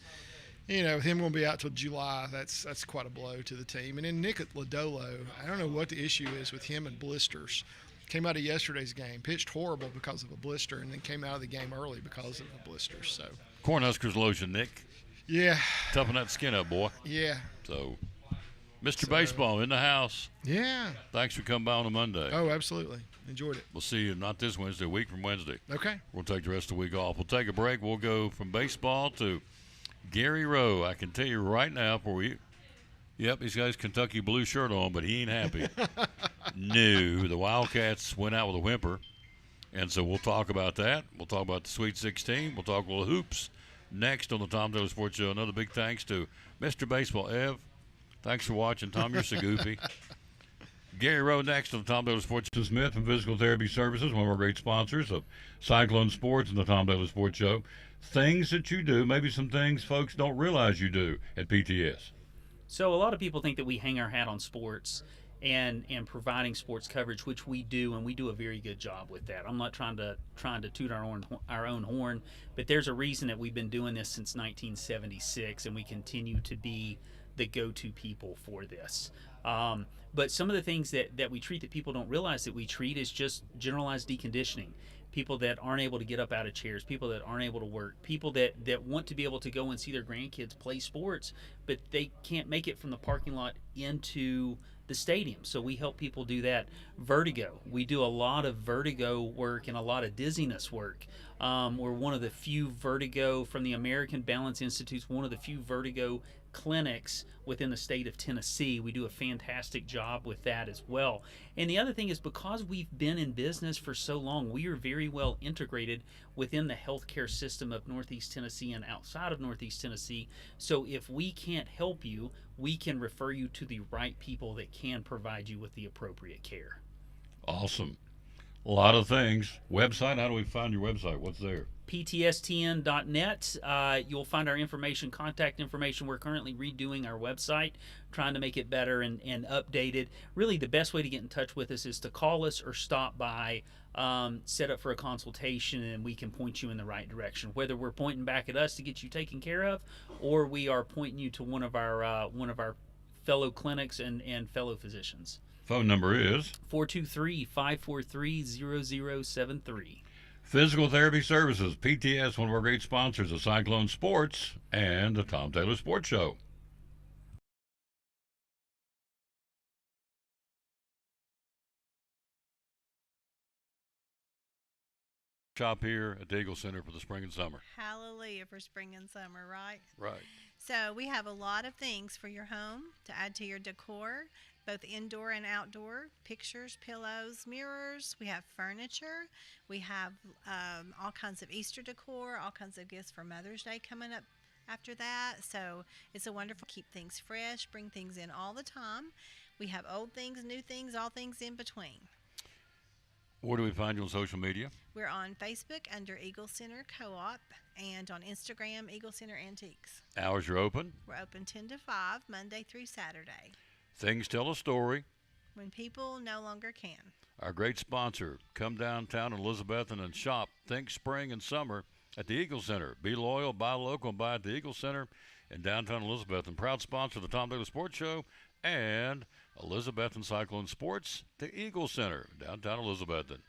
with him going to be out till July, that's quite a blow to the team. And then Nick Lodolo, I don't know what the issue is with him and blisters. Came out of yesterday's game, pitched horrible because of a blister, and then came out of the game early because of a blister. So Cornhuskers lotion, Nick. Yeah. Toughen that skin up, boy. Yeah. So, Mr. Baseball in the house. Yeah. Thanks for coming by on a Monday. Oh, absolutely. Enjoyed it. We'll see you not this Wednesday, a week from Wednesday. Okay. We'll take the rest of the week off. We'll take a break. We'll go from baseball to Gary Rowe. I can tell you right now for you. Yep, he's got his Kentucky blue shirt on, but he ain't happy. No, the Wildcats went out with a whimper. And so we'll talk about that. We'll talk about the Sweet 16. We'll talk a little hoops next on the Tom Taylor Sports Show. Another big thanks to Mr. Baseball, Ev. Thanks for watching. Tom, you're so goofy. Gary Rowe next on the Tom Taylor Sports Show. Smith from Physical Therapy Services, one of our great sponsors of Cyclone Sports and the Tom Taylor Sports Show. Things that you do, maybe some things folks don't realize you do at PTS. So a lot of people think that we hang our hat on sports and providing sports coverage, which we do, and we do a very good job with that. I'm not trying to toot our own horn, but there's a reason that we've been doing this since 1976, and we continue to be the go-to people for this. But some of the things that we treat that people don't realize that we treat is just generalized deconditioning. People that aren't able to get up out of chairs, people that aren't able to work, people that want to be able to go and see their grandkids play sports, but they can't make it from the parking lot into the stadium. So we help people do that. Vertigo. We do a lot of vertigo work and a lot of dizziness work. We're one of the few vertigo from the American Balance Institute, one of the few vertigo clinics within the state of Tennessee. We do a fantastic job with that as well. And the other thing is, because we've been in business for so long, we are very well integrated within the healthcare system of Northeast Tennessee and outside of Northeast Tennessee. So if we can't help you, we can refer you to the right people that can provide you with the appropriate care. Awesome. A lot of things. Website, how do we find your website? What's there? PTSTN.net. You'll find our information, contact information. We're currently redoing our website, trying to make it better and updated. Really, the best way to get in touch with us is to call us or stop by, set up for a consultation, and we can point you in the right direction. Whether we're pointing back at us to get you taken care of, or we are pointing you to one of our fellow clinics and fellow physicians. Phone number is 423-543-0073. Physical Therapy Services, PTS, one of our great sponsors of Cyclone Sports and the Tom Taylor Sports Show. Shop here at the Eagle Center for the spring and summer. Hallelujah for spring and summer, right? Right. So we have a lot of things for your home to add to your decor, both indoor and outdoor. Pictures, pillows, mirrors. We have furniture. We have all kinds of Easter decor, all kinds of gifts for Mother's Day coming up after that. So it's a wonderful, keep things fresh, bring things in all the time. We have old things, new things, all things in between. Where do we find you on social media? We're on Facebook under Eagle Center Co-op and on Instagram, Eagle Center Antiques. Hours are open. We're open 10 to 5, Monday through Saturday. Things tell a story. When people no longer can. Our great sponsor, come downtown Elizabethton and shop. Think spring and summer at the Eagle Center. Be loyal, buy local, and buy at the Eagle Center in downtown Elizabethton. Proud sponsor of the Tom Taylor Sports Show and Elizabethton Cyclone Sports, the Eagle Center, downtown Elizabethton.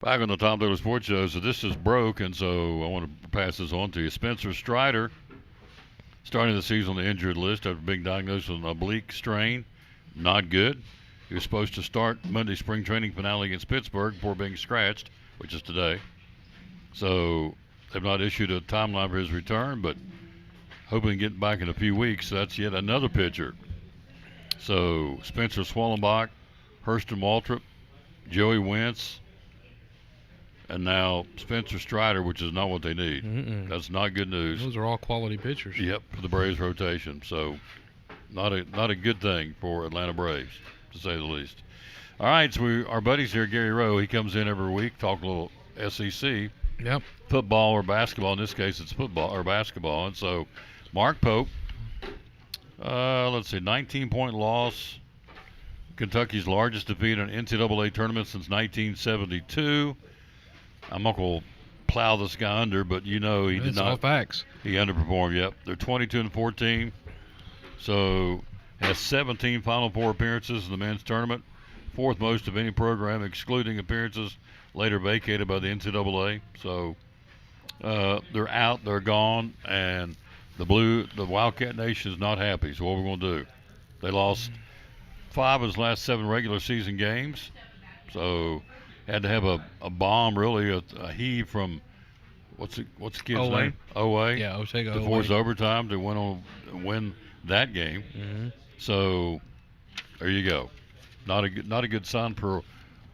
Back on the Tom Taylor Sports Show, so this is broke, and so I want to pass this on to you. Spencer Strider, starting the season on the injured list after being diagnosed with an oblique strain. Not good. He was supposed to start Monday spring training finale against Pittsburgh before being scratched, which is today. So they've not issued a timeline for his return, but hoping to get back in a few weeks. So that's yet another pitcher. So Spencer Swallenbach, Hurston Waltrip, Joey Wentz, and now Spencer Strider, which is not what they need. That's not good news. Those are all quality pitchers. Yep, for the Braves rotation. So not a good thing for Atlanta Braves, to say the least. All right, so our buddies here, Gary Rowe, he comes in every week, talk a little SEC. Yep. Football or basketball. In this case, it's football or basketball. And so Mark Pope, let's see, 19-point loss. Kentucky's largest defeat in an NCAA tournament since 1972. I'm not going to plow this guy under, but he did not. All facts. He underperformed. Yep, they're 22-14. So has 17 Final Four appearances in the men's tournament, fourth most of any program, excluding appearances later vacated by the NCAA. So they're out, they're gone, and the Wildcat Nation is not happy. So what we're going to do? They lost 5 of his last 7 regular season games. So had to have a bomb, really, a heave from what's the kid's Owe. name? Owe. Yeah, Otega to Owe. force overtime to win that game. So there you go. Not a good sign for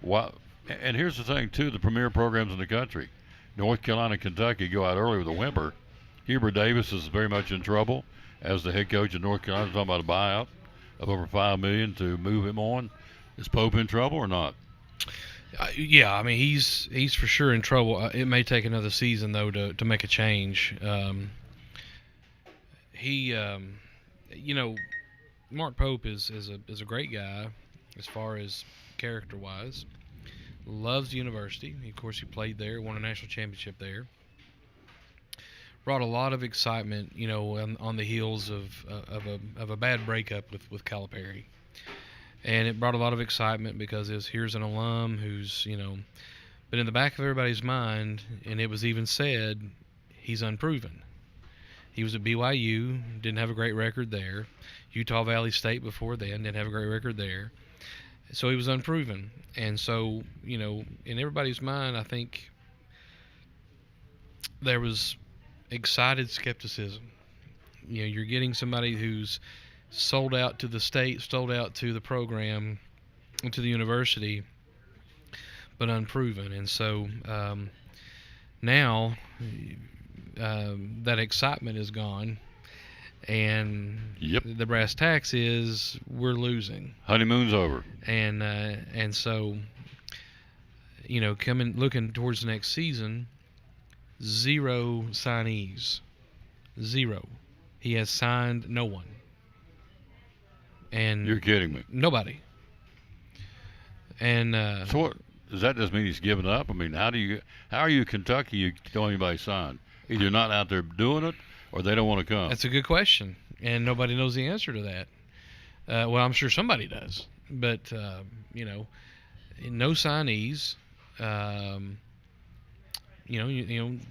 what. And here's the thing too: the premier programs in the country, North Carolina and Kentucky, go out early with a whimper. Hubert Davis is very much in trouble as the head coach of North Carolina. Talking about a buyout of over $5 million to move him on. Is Pope in trouble or not? Yeah, I mean he's for sure in trouble. It may take another season though to make a change. Mark Pope is a great guy as far as character wise. Loves the university. Of course, he played there, won a national championship there. Brought a lot of excitement, on the heels of a bad breakup with Calipari. And it brought a lot of excitement because here's an alum who's, but in the back of everybody's mind, and it was even said, he's unproven. He was at BYU, didn't have a great record there. Utah Valley State before then, didn't have a great record there. So he was unproven. And so, in everybody's mind, I think there was excited skepticism. You're getting somebody who's sold out to the state, sold out to the program, and to the university, but unproven. And so now that excitement is gone, and the brass tacks is we're losing. Honeymoon's over. And so looking towards the next season, 0 signees, 0. He has signed no one. And you're kidding me. Nobody. And so what, does that just mean he's giving up? I mean, how are you Kentucky? You don't anybody sign? Either not out there doing it, or they don't want to come. That's a good question, and nobody knows the answer to that. Well, I'm sure somebody does, but no signees.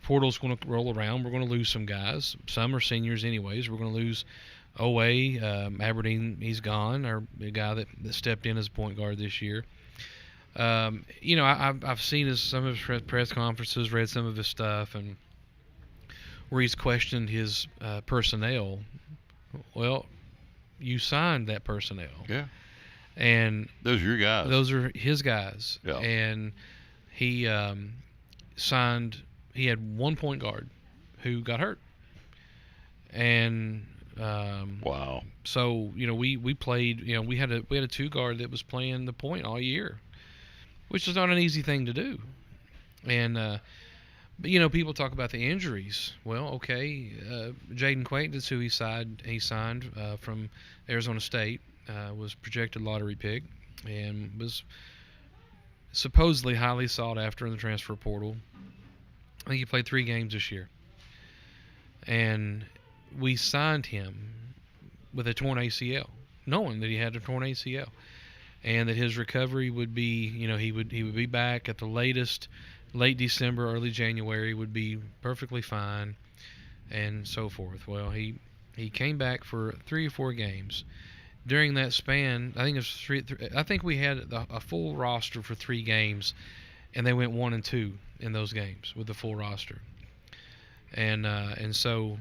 Portal's going to roll around. We're going to lose some guys. Some are seniors anyways. We're going to lose Owe, Aberdeen, he's gone, the guy that stepped in as a point guard this year. I've seen some of his press conferences, read some of his stuff, and where he's questioned his personnel. Well, you signed that personnel. Yeah. And those are your guys. Those are his guys. Yeah. And he signed. He had one point guard who got hurt. And wow. So we played. We had a 2 guard that was playing the point all year, which is not an easy thing to do. And But people talk about the injuries. Well, okay, Jaden Quaintance, who he signed from Arizona State, was projected lottery pick and was supposedly highly sought after in the transfer portal. I think he played 3 games this year, and we signed him with a torn ACL, knowing that he had a torn ACL, and that his recovery would be, he would be back at the latest. Late December, early January would be perfectly fine, and so forth. Well, he came back for 3 or 4 games. During that span, I think it was I think we had a full roster for 3 games, and they went 1-2 in those games with the full roster. And so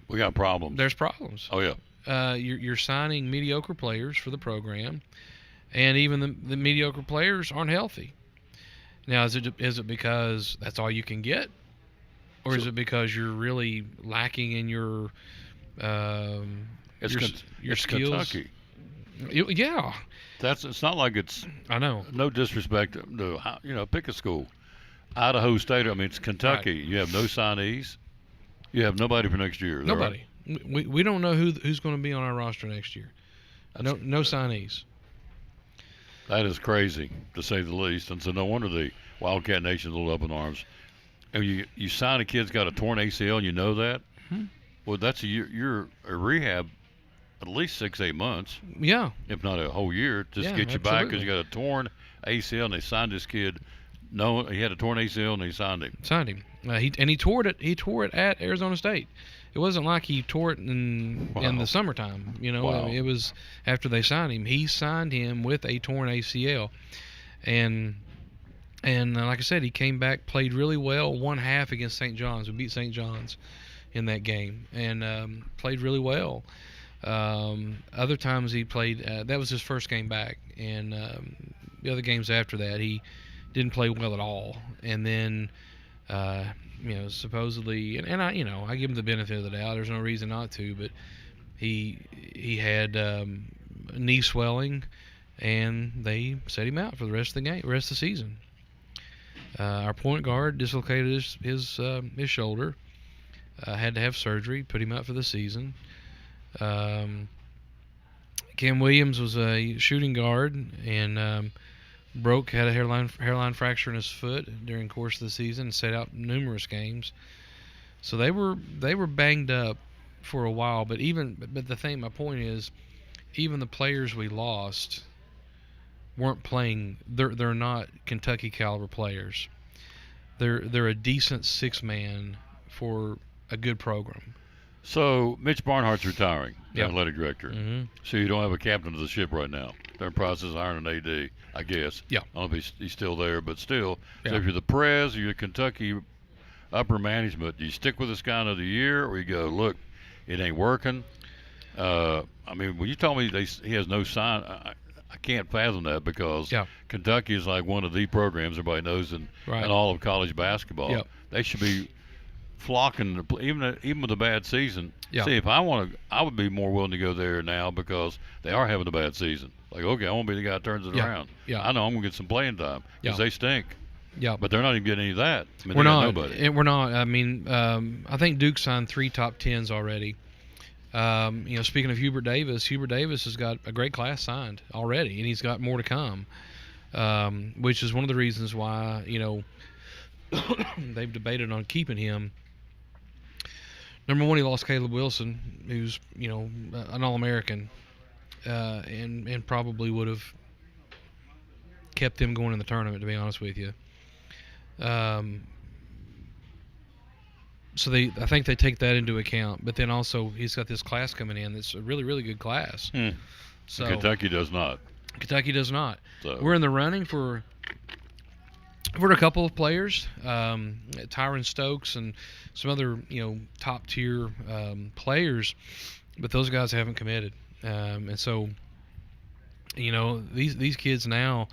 we got problems. There's problems. Oh yeah. You're signing mediocre players for the program, and even the mediocre players aren't healthy. Now, is it because that's all you can get, or is it because you're really lacking in your skills? Kentucky. Yeah. It's not like it's. I know. No disrespect to pick a school. Idaho State. I mean, it's Kentucky. Right. You have no signees. You have nobody for next year. Nobody. Right? We don't know who's going to be on our roster next year. No signees. That is crazy, to say the least, and so no wonder the Wildcat Nation's a little up in arms. And you sign a kid's got a torn ACL, and you know that. Hmm. Well, that's you're a rehab, at least 6-8 months. Yeah. If not a whole year, just to get you back because you got a torn ACL, and they signed this kid. No, he had a torn ACL, and they signed him. He tore it. He tore it at Arizona State. It wasn't like he tore it in the summertime. Wow. It was after they signed him. He signed him with a torn ACL, and like I said, he came back, played really well. 1/2 against St. John's. We beat St. John's in that game, and played really well. Other times he played. That was his first game back, and the other games after that he didn't play well at all. And then. Supposedly, and I give him the benefit of the doubt. There's no reason not to, but he had knee swelling, and they set him out for the rest of the season. Our point guard dislocated his shoulder, had to have surgery, put him out for the season. Cam Williams was a shooting guard, and had a hairline fracture in his foot during the course of the season and sat out numerous games. So they were banged up for a while. But my point is, even the players we lost weren't playing. They're not Kentucky caliber players. They're a decent 6-man for a good program. So Mitch Barnhart's retiring, Yep. athletic director. Mm-hmm. So you don't have a captain of the ship right now. They're in the process of hiring an AD, I guess. Yeah. I don't know if he's still there, but still. Yeah. So if you're the Prez or you're Kentucky upper management, do you stick with this guy another year, or you go, look, it ain't working? I mean, when you told me he has no sign, I can't fathom that because Kentucky is like one of the programs everybody knows in all of college basketball. Yep. They should be flocking, even with a bad season. Yeah. See, if I would be more willing to go there now because they are having a bad season. Like, okay, I want to be the guy that turns it around. Yeah. I know I'm going to get some playing time because they stink. Yeah. But they're not even getting any of that. I mean, We're they got not. Nobody. We're not. I mean, I think Duke signed 3 top 10s already. Speaking of Hubert Davis has got a great class signed already, and he's got more to come, which is one of the reasons why, they've debated on keeping him. Number one, he lost Caleb Wilson, who's, an All-American, and probably would have kept them going in the tournament, to be honest with you. So I think they take that into account. But then also he's got this class coming in that's a really, really good class. So Kentucky does not. So we're in the running for a couple of players, Tyron Stokes and some other top tier players, but those guys haven't committed. And so these kids now,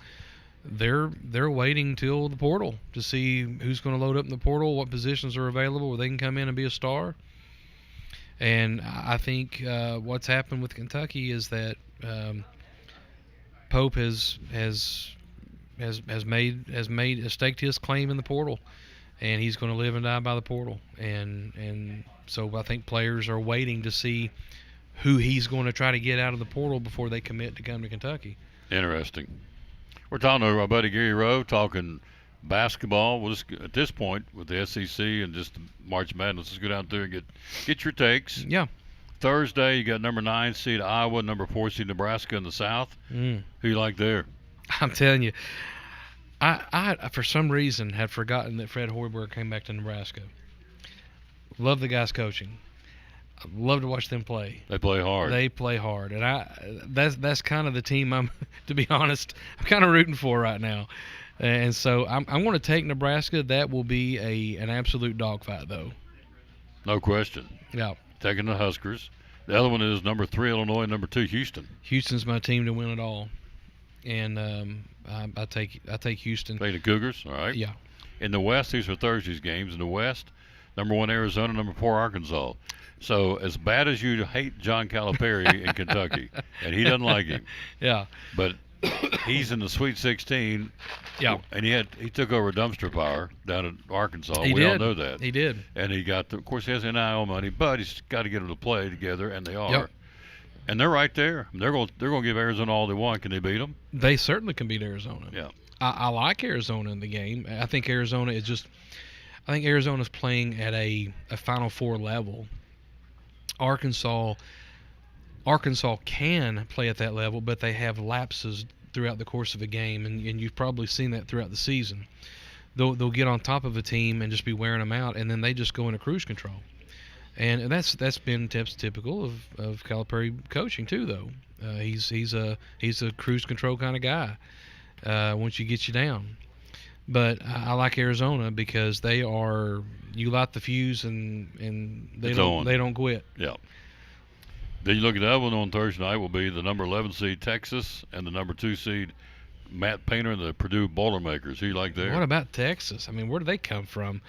they're waiting till the portal to see who's going to load up in the portal, what positions are available where they can come in and be a star. And I think what's happened with Kentucky is that Pope has staked his claim in the portal, and he's going to live and die by the portal. And so I think players are waiting to see who he's going to try to get out of the portal before they commit to come to Kentucky. Interesting. We're talking to our buddy Gary Rowe, talking basketball. We'll just, at this point, with the SEC and just March Madness, let's go down there and get your takes. Yeah. Thursday, you got number 9 seed Iowa, number 4 seed Nebraska in the South. Who you like there? I'm telling you, I for some reason had forgotten that Fred Hoiberg came back to Nebraska. Love the guys coaching. I love to watch them play. They play hard. They play hard, and that's kind of the team I'm, to be honest, I'm kind of rooting for right now. And so I'm going to take Nebraska. That will be an absolute dogfight, though. No question. Yeah. Taking the Huskers. The other one is number 3 Illinois, number 2 Houston. Houston's my team to win it all, and I take Houston. Take the Cougars. All right. Yeah. In the West, these are Thursday's games. In the West, number 1 Arizona, number 4 Arkansas. So as bad as you hate John Calipari in Kentucky, and he doesn't like him. Yeah. But he's in the Sweet 16. Yeah. And he took over dumpster fire down in Arkansas. He We did. all know that. He did. And he got, of course, he has NIL money, but he's got to get them to play together, and they are. Yep. And they're right there. They're going to give Arizona all they want. Can they beat them? They certainly can beat Arizona. Yeah. I like Arizona in the game. I think Arizona is just. I think Arizona's playing at a Final Four level. Arkansas can play at that level, but they have lapses throughout the course of a game, and you've probably seen that throughout the season. They'll get on top of a team and just be wearing them out, and then they just go into cruise control. And that's been typical of Calipari coaching too, though. He's a cruise control kind of guy once you get you down. But I like Arizona because they are, you light the fuse and they don't quit. Yeah. Then you look at the other one on Thursday night will be the number 11 seed Texas and the number 2 seed Matt Painter and the Purdue Boilermakers. Who you like there? What about Texas? I mean, where do they come from?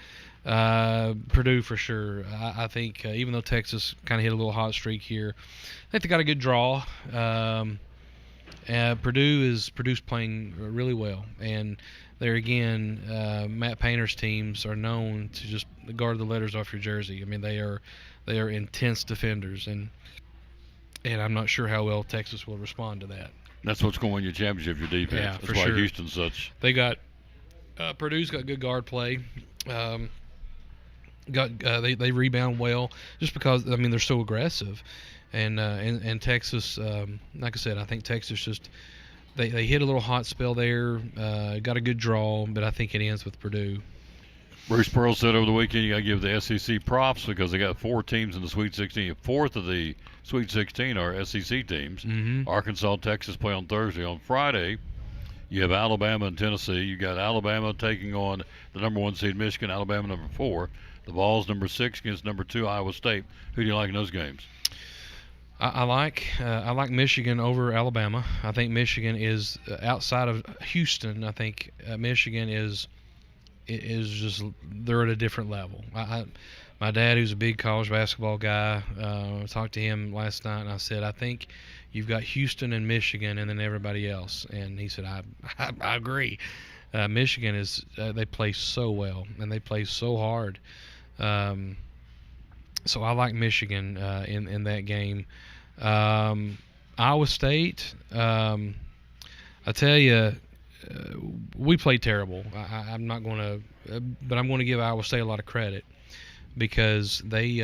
Purdue for sure. I think even though Texas kind of hit a little hot streak here, I think they got a good draw. Purdue's playing really well, and there again, Matt Painter's teams are known to just guard the letters off your jersey. I mean, they are intense defenders, and I'm not sure how well Texas will respond to that. That's what's going to win your championship, your defense. Yeah, That's for why sure. Houston's such. They got Purdue's got good guard play. They rebound well just because they're so aggressive, and Texas, like I said, I think Texas just they hit a little hot spell there, got a good draw, but I think it ends with Purdue. Bruce Pearl said over the weekend you got to give the SEC props because they got 4 teams in the Sweet 16. 4th of the Sweet 16 are SEC teams. Mm-hmm. Arkansas, Texas play on Thursday. On Friday, you have Alabama and Tennessee. You got Alabama taking on the number 1 seed Michigan. Alabama number 4. The Vols number 6 against number 2 Iowa State. Who do you like in those games? I like Michigan over Alabama. I think Michigan is outside of Houston. I think Michigan is just they're at a different level. My dad, who's a big college basketball guy, I talked to him last night, and I said, I think you've got Houston and Michigan, and then everybody else. And he said, I agree. Michigan is they play so well and they play so hard. So I like Michigan in that game. Iowa State, I tell you, we played terrible. I'm not going to, but I'm going to give Iowa State a lot of credit because they.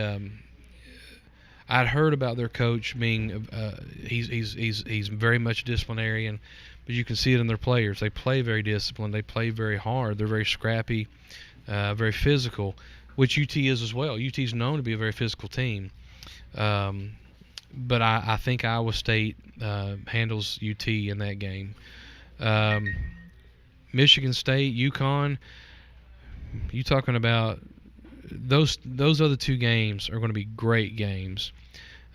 I'd heard about their coach being he's very much disciplinarian, but you can see it in their players. They play very disciplined. They play very hard. They're very scrappy, very physical, which UT is as well. UT is known to be a very physical team. But I think Iowa State handles UT in that game. Michigan State, UConn, you talking about those other 2 games are going to be great games.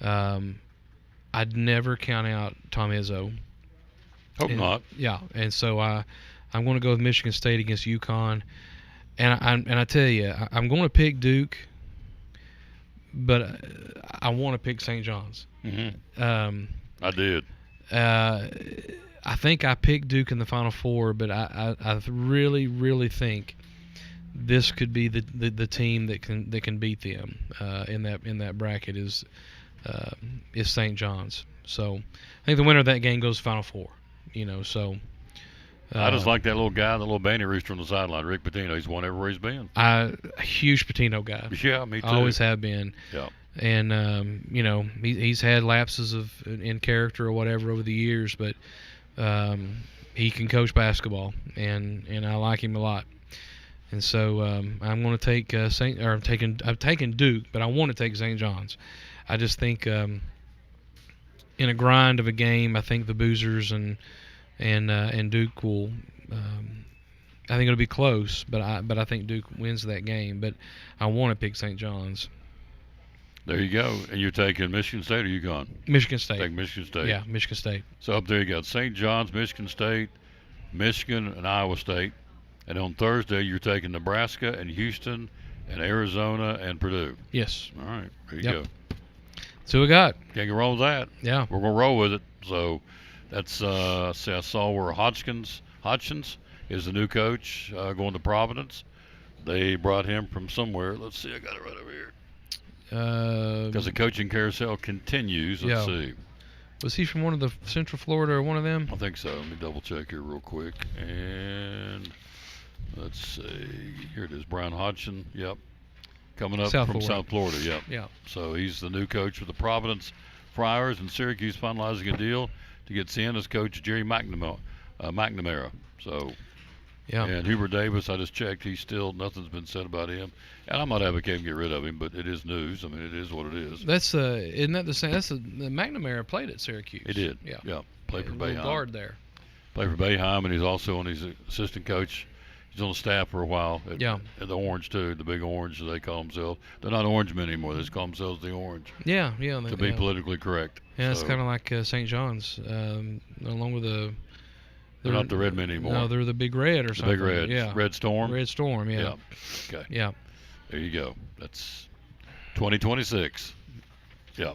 I'd never count out Tom Izzo. Hope not. Yeah, and so I'm going to go with Michigan State against UConn. And I tell you, I'm going to pick Duke, but I want to pick St. John's. Mm-hmm. I did. I think I picked Duke in the Final Four, but I really, really think this could be the team that can beat them in that bracket is St. John's. So I think the winner of that game goes to Final Four. So. I just like that little guy, the little bandy rooster on the sideline, Rick Pitino. He's won everywhere he's been. A huge Patino guy. Yeah, me too. Always have been. Yeah. And he's had lapses in character or whatever over the years, but he can coach basketball, and I like him a lot. And so I'm going to take I'm taking Duke, but I want to take St. John's. I just think in a grind of a game, I think the Boozers and Duke will. I think it'll be close, but I think Duke wins that game. But I want to pick St. John's. There you go. And you're taking Michigan State or UConn? Michigan State. Take Michigan State. Yeah, Michigan State. So up there you got St. John's, Michigan State, Michigan, and Iowa State. And on Thursday you're taking Nebraska and Houston and Arizona and Purdue. Yes. All right. There you Yep. go. So we got. Can't get wrong with that. Yeah. We're going to roll with it. So that's I saw where Hodgkins is the new coach going to Providence. They brought him from somewhere. Let's see. I got it right over here. Because the coaching carousel continues. Let's see. Was he from one of the Central Florida or one of them? I think so. Let me double check here real quick. And let's see. Here it is. Brian Hodgson. Yep. Coming up South from Florida. South Florida. Yep. Yeah. So he's the new coach for the Providence Friars, and Syracuse finalizing a deal to get Sienna's coach Jerry McNamara. So. Yeah. And Hubert Davis, I just checked. He's still, nothing's been said about him. And I'm not advocating get rid of him, but it is news. I mean, it is what it is. That's isn't that the same? That's the McNamara played at Syracuse. He did. Yeah. Yeah. Played for Little Boeheim. guard there. Played for Boeheim, and he's also on his assistant coach. He's on the staff for a while at the Orange too, the Big Orange, as they call themselves. They're not Orange men anymore. They just call themselves the Orange. Yeah. To be politically correct. Yeah, it's So, kind of like St. John's, along with the. They're not the Red Men anymore. No, they're the Big Red or The something. Big Red. Yeah. Red Storm. Red Storm. Yeah. Okay. Yeah. There you go. That's 2026. Yeah.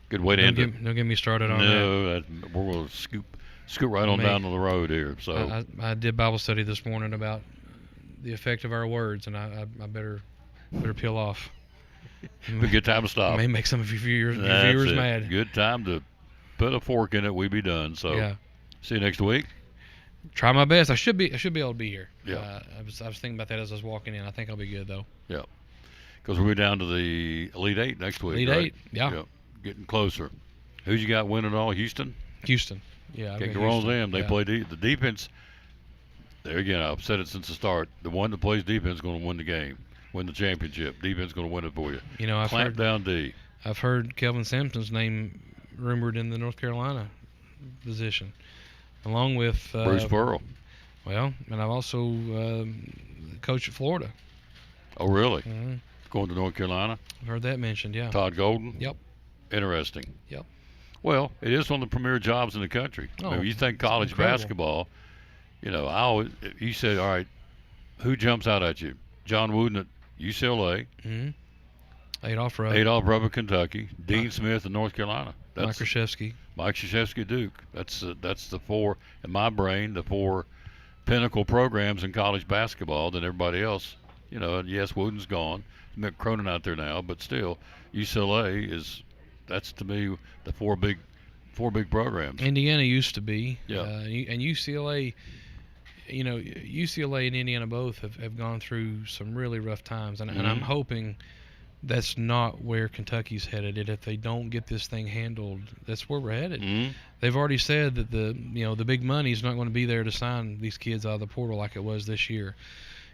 Good way to end it. Don't get me started on that. No, we're going to scoot right on down to the road here. So I did Bible study this morning about the effect of our words, and I better peel off. a good time to stop. I may make some of your That's viewers it. mad. Good time to put a fork in it. We be done. So Yeah. see you next week. Try my best. I should be able to be here. Yeah. I was thinking about that as I was walking in. I think I'll be good though. Yeah. Because we'll be down to the Elite Eight next week. Elite right? Eight, yeah. Yep. Getting closer. Who's you got winning all? Houston? Houston. Yeah. I've Can't got go wrong with Houston. them. They Yeah. play the defense. There again, I've said it since the start. The one that plays defense is going to win the game, win the championship. Defense is going to win it for you. You know, I've Clamp heard down D. I've heard Kelvin Sampson's name rumored in the North Carolina position, along with Bruce Pearl. Well, and I've also coached at Florida. Oh, really? Mm-hmm. Going to North Carolina? I've heard that mentioned. Yeah. Todd Golden? Yep. Interesting. Yep. Well, it is one of the premier jobs in the country. Oh, I mean, you think college incredible. basketball, you said, all right, who jumps out at you? John Wooden at UCLA. Mm-hmm. Adolph Rupp. Adolph Rupp at Kentucky. Dean Smith in North Carolina. Mike Krzyzewski. Mike Krzyzewski at Duke. That's the four, in my brain, the four pinnacle programs in college basketball than everybody else. And yes, Wooden's gone. Mick Cronin out there now, but still, UCLA that's to me the four big programs. Indiana used to be. Yeah. And UCLA, UCLA and Indiana both have gone through some really rough times, and I'm hoping that's not where Kentucky's headed. And if they don't get this thing handled, that's where we're headed. Mm-hmm. They've already said that the big money is not going to be there to sign these kids out of the portal like it was this year.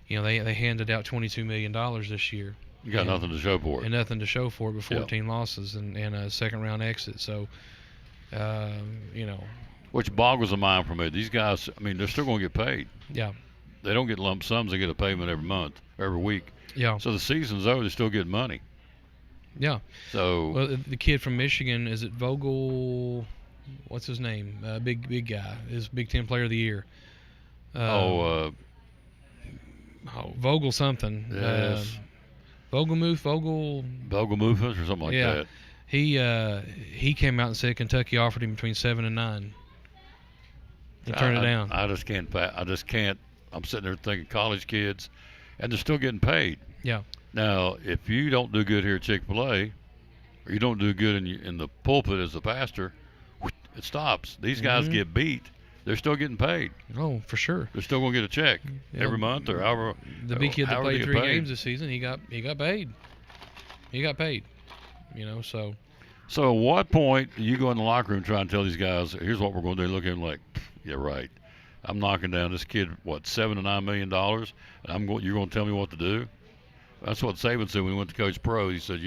They handed out $22 million this year. You got nothing to show for it. And nothing to show for it, but 14 losses and a second round exit. So, Which boggles the mind for me. These guys, I mean, they're still going to get paid. Yeah. They don't get lump sums. They get a payment every month, every week. Yeah. So the season's over. They still get money. Yeah. So. Well, the kid from Michigan, is it Vogel? What's his name? Big guy. Is Big Ten Player of the Year. Vogel something. Yes. Vogelmuth or something like that. He came out and said Kentucky offered him between 7 and 9. He turned it down. I just can't. I'm sitting there thinking college kids, and they're still getting paid. Yeah. Now, if you don't do good here at Chick-fil-A, or you don't do good in the pulpit as a pastor, it stops. These guys Mhm. get beat. They're still getting paid. Oh, for sure. They're still going to get a check every month or however. The big kid that however they played get 3 paid. games this season, he got paid. He got paid. You know, so. So at what point do you go in the locker room and try and tell these guys, here's what we're going to do? Look at him like, yeah, right. I'm knocking down this kid, what, $7 to $9 million, and you're going to tell me what to do? That's what Saban said when he went to coach pro. He said,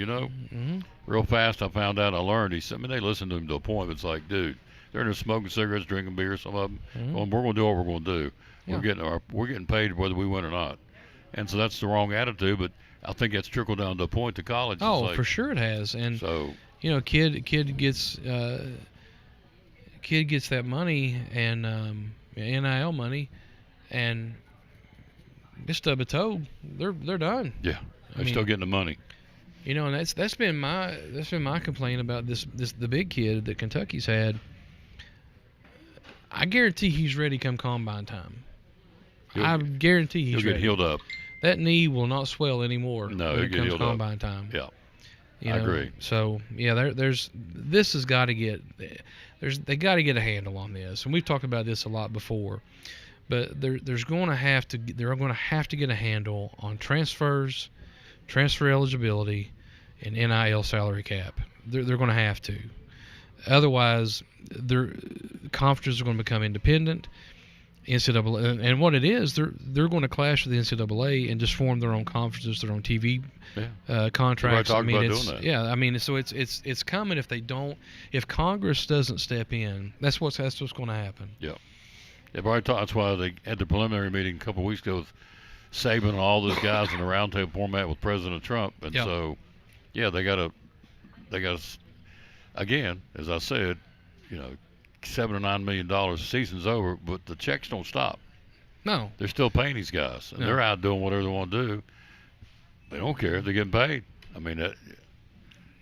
real fast I found out, I learned. He said, they listened to him to a point. But it's like, dude, they're in there smoking cigarettes, drinking beer, some of them. Well, we're going to do what we're going to do. Yeah. We're getting paid whether we win or not. And so that's the wrong attitude, but I think that's trickled down to a point to college. It's Oh, like, for sure it has. And so, kid gets that money and NIL money, and just stub a toe, they're done. yeah, they're still getting the money. You know, and that's been my complaint about the big kid that Kentucky's had. I guarantee he's ready come combine time. I guarantee he's he'll ready. get healed up. That knee will not swell anymore No, when he'll it get comes healed up. combine time. Yeah, You I know, agree. So yeah, this has got to get they got to get a handle on this, and we've talked about this a lot before. But they're going to have to get a handle on transfers, transfer eligibility, and NIL salary cap. They're going to have to. Otherwise, their conferences are going to become independent. NCAA, and what it is, they're going to clash with the NCAA and just form their own conferences, their own TV contracts. Everybody talked about it's doing that. yeah. I mean, so it's coming if they don't. If Congress doesn't step in, that's what's going to happen. Yeah. They've already talked. That's why they had the preliminary meeting a couple of weeks ago with Saban and all those guys in the roundtable format with President Trump. And so, yeah, they got to, again, as I said, $7 to $9 million. The season's over, but the checks don't stop. No. They're still paying these guys, and they're out doing whatever they want to do. They don't care. They're getting paid. I mean,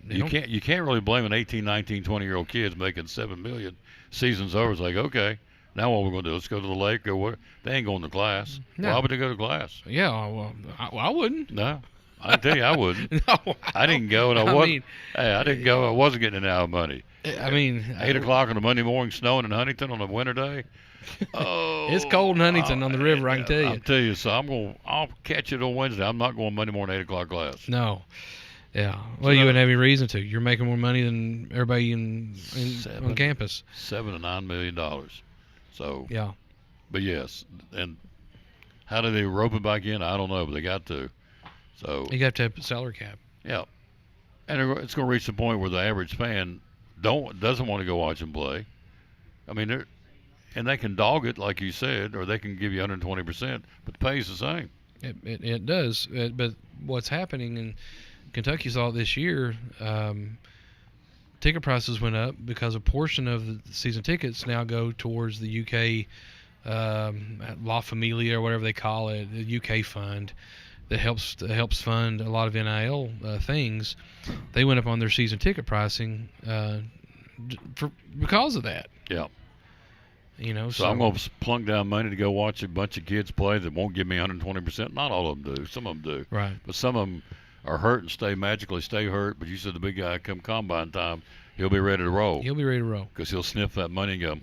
you can't really blame an 18, 19, 20-year-old kids making $7 million. Season's over. It's like, okay, now what we're going to do? Let's go to the lake or what? They ain't going to class. No. Why would they go to class? Yeah, well, I wouldn't. No. I tell you, I wouldn't. No, I didn't go, and I didn't go. I wasn't getting any out money. I mean, 8 o'clock on a Monday morning, snowing in Huntington on a winter day. Oh, it's cold in Huntington on the river. I can tell you. I'll tell you. So I'll catch it on Wednesday. I'm not going Monday morning 8 o'clock class. No. Yeah. Well, you wouldn't have any reason to. You're making more money than everybody on campus. $7 to $9 million. So. Yeah. But yes, and how do they rope it back in? I don't know, but they got to. So. You have to have a salary cap. Yeah. And it's going to reach the point where the average fan doesn't want to go watch them play. I mean, and they can dog it, like you said, or they can give you 120%, but the pay is the same. It does. But what's happening in Kentucky saw this year, ticket prices went up because a portion of the season tickets now go towards the UK La Familia or whatever they call it, the UK fund that helps fund a lot of NIL things. They went up on their season ticket pricing because of that. Yeah. So I'm going to plunk down money to go watch a bunch of kids play that won't give me 120%. Not all of them do. Some of them do. Right. But some of them are hurt and magically stay hurt. But you said the big guy come combine time, he'll be ready to roll. He'll be ready to roll. Because he'll sniff that money and go,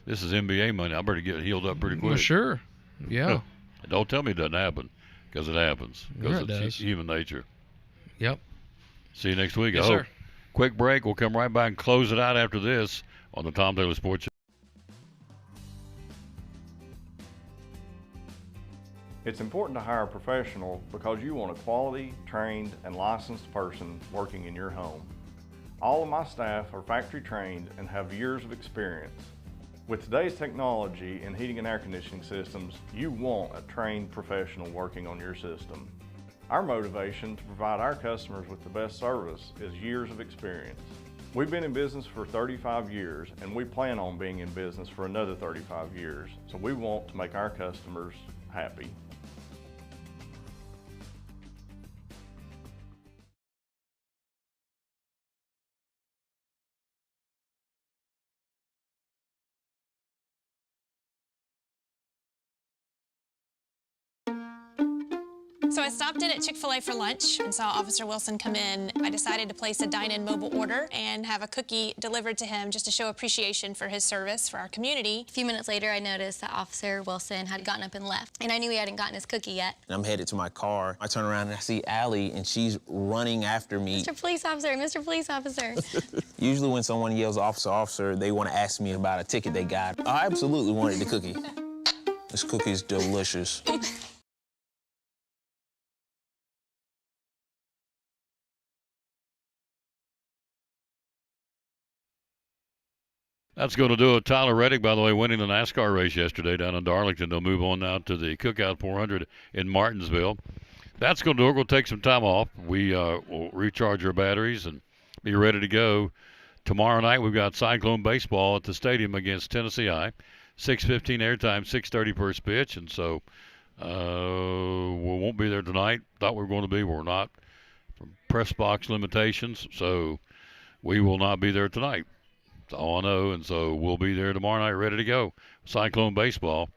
this is NBA money. I better get healed up pretty quick. Well, sure. Yeah. Don't tell me it doesn't happen, because it happens. Because it's human nature. Yep. See you next week. Yes, I hope. sir. Quick break. We'll come right back and close it out after this on the Tom Taylor Sports Show. It's important to hire a professional because you want a quality, trained, and licensed person working in your home. All of my staff are factory trained and have years of experience. With today's technology in heating and air conditioning systems, you want a trained professional working on your system. Our motivation to provide our customers with the best service is years of experience. We've been in business for 35 years and we plan on being in business for another 35 years, so we want to make our customers happy. So I stopped in at Chick-fil-A for lunch and saw Officer Wilson come in. I decided to place a dine-in mobile order and have a cookie delivered to him just to show appreciation for his service for our community. A few minutes later, I noticed that Officer Wilson had gotten up and left, and I knew he hadn't gotten his cookie yet. And I'm headed to my car. I turn around and I see Allie, and she's running after me. Mr. Police Officer, Mr. Police Officer. Usually when someone yells officer, officer, they want to ask me about a ticket they got. I absolutely wanted the cookie. This cookie is delicious. That's going to do it. Tyler Reddick, by the way, winning the NASCAR race yesterday down in Darlington. They'll move on now to the Cookout 400 in Martinsville. That's going to do it. We'll take some time off. We will recharge our batteries and be ready to go. Tomorrow night we've got Cyclone baseball at the stadium against Tennessee I. 6:15 airtime, 6:30 first pitch, and so we won't be there tonight. Thought we were going to be. We're not, from press box limitations, so we will not be there tonight. That's all I know, and so we'll be there tomorrow night ready to go. Cyclone baseball,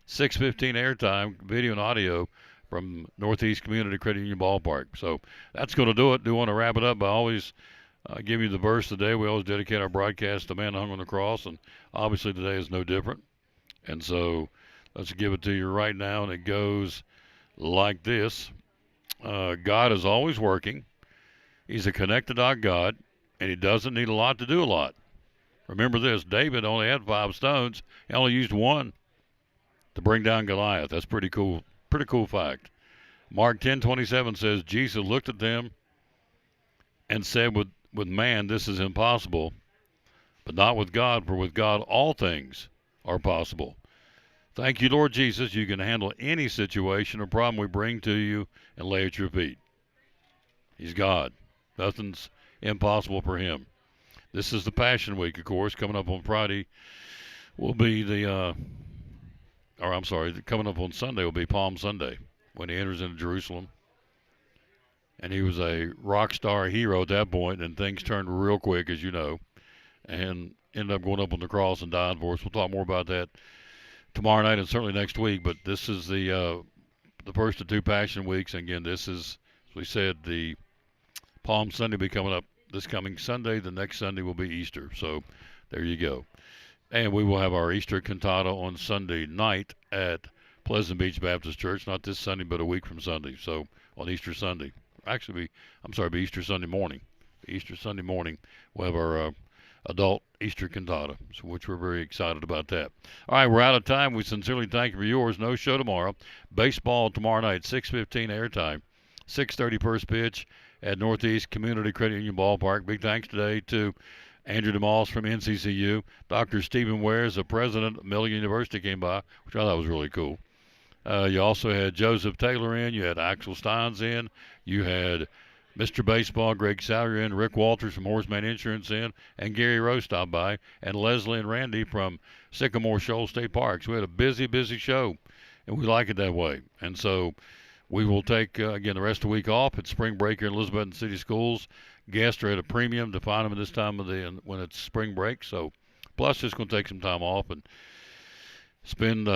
6:15 airtime, video and audio from Northeast Community Credit Union Ballpark. So that's going to do it. Do want to wrap it up by always give you the verse today. We always dedicate our broadcast to the man hung on the cross, and obviously today is no different. And so let's give it to you right now, and it goes like this. God is always working. He's a connected God, and he doesn't need a lot to do a lot. Remember this, David only had 5 stones. He only used 1 to bring down Goliath. That's pretty cool fact. Mark 10:27 says, Jesus looked at them and said, with man this is impossible, but not with God, for with God all things are possible. Thank you, Lord Jesus. You can handle any situation or problem we bring to you and lay at your feet. He's God. Nothing's impossible for him. This is the Passion Week, of course. Coming up on Friday will be coming up on Sunday will be Palm Sunday when he enters into Jerusalem. And he was a rock star hero at that point, and things turned real quick, as you know, and ended up going up on the cross and dying for us. We'll talk more about that tomorrow night and certainly next week. But this is the first of 2 Passion Weeks. And again, this is, as we said, the Palm Sunday will be coming up this coming Sunday. The next Sunday will be Easter. So there you go. And we will have our Easter cantata on Sunday night at Pleasant Beach Baptist Church. Not this Sunday, but a week from Sunday. So on Easter Sunday. Actually, be Easter Sunday morning. Easter Sunday morning, we'll have our adult Easter cantata, which we're very excited about that. All right, we're out of time. We sincerely thank you for yours. No show tomorrow. Baseball tomorrow night, 6:15 airtime, 6:30 first pitch at Northeast Community Credit Union Ballpark. Big thanks today to Andrew DeMoss from NCCU. Dr. Stephen Wares, the president of Milligan University, came by, which I thought was really cool. You also had Joseph Taylor in. You had Axel Steins in. You had Mr. Baseball, Greg Salyer in. Rick Walters from Horseman Insurance in. And Gary Rose stopped by. And Leslie and Randy from Sycamore Shoals State Parks. We had a busy show, and we like it that way. And so we will take, again, the rest of the week off. It's spring break here in Elizabethton City Schools. Guests are at a premium to find them at this time of the when it's spring break. So plus just going to take some time off and spend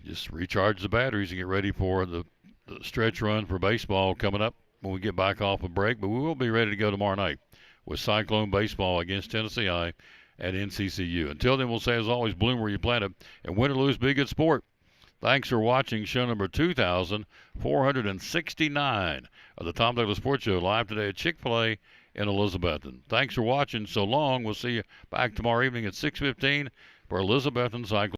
just recharge the batteries and get ready for the stretch run for baseball coming up when we get back off a break. But we will be ready to go tomorrow night with Cyclone baseball against Tennessee I at NCCU. Until then, we'll say, as always, bloom where you plant it, and win or lose, be a good sport. Thanks for watching show number 2,469 of the Tom Douglas Sports Show, live today at Chick-fil-A in Elizabethton. Thanks for watching. So long. We'll see you back tomorrow evening at 6:15 for Elizabethton Cyclone.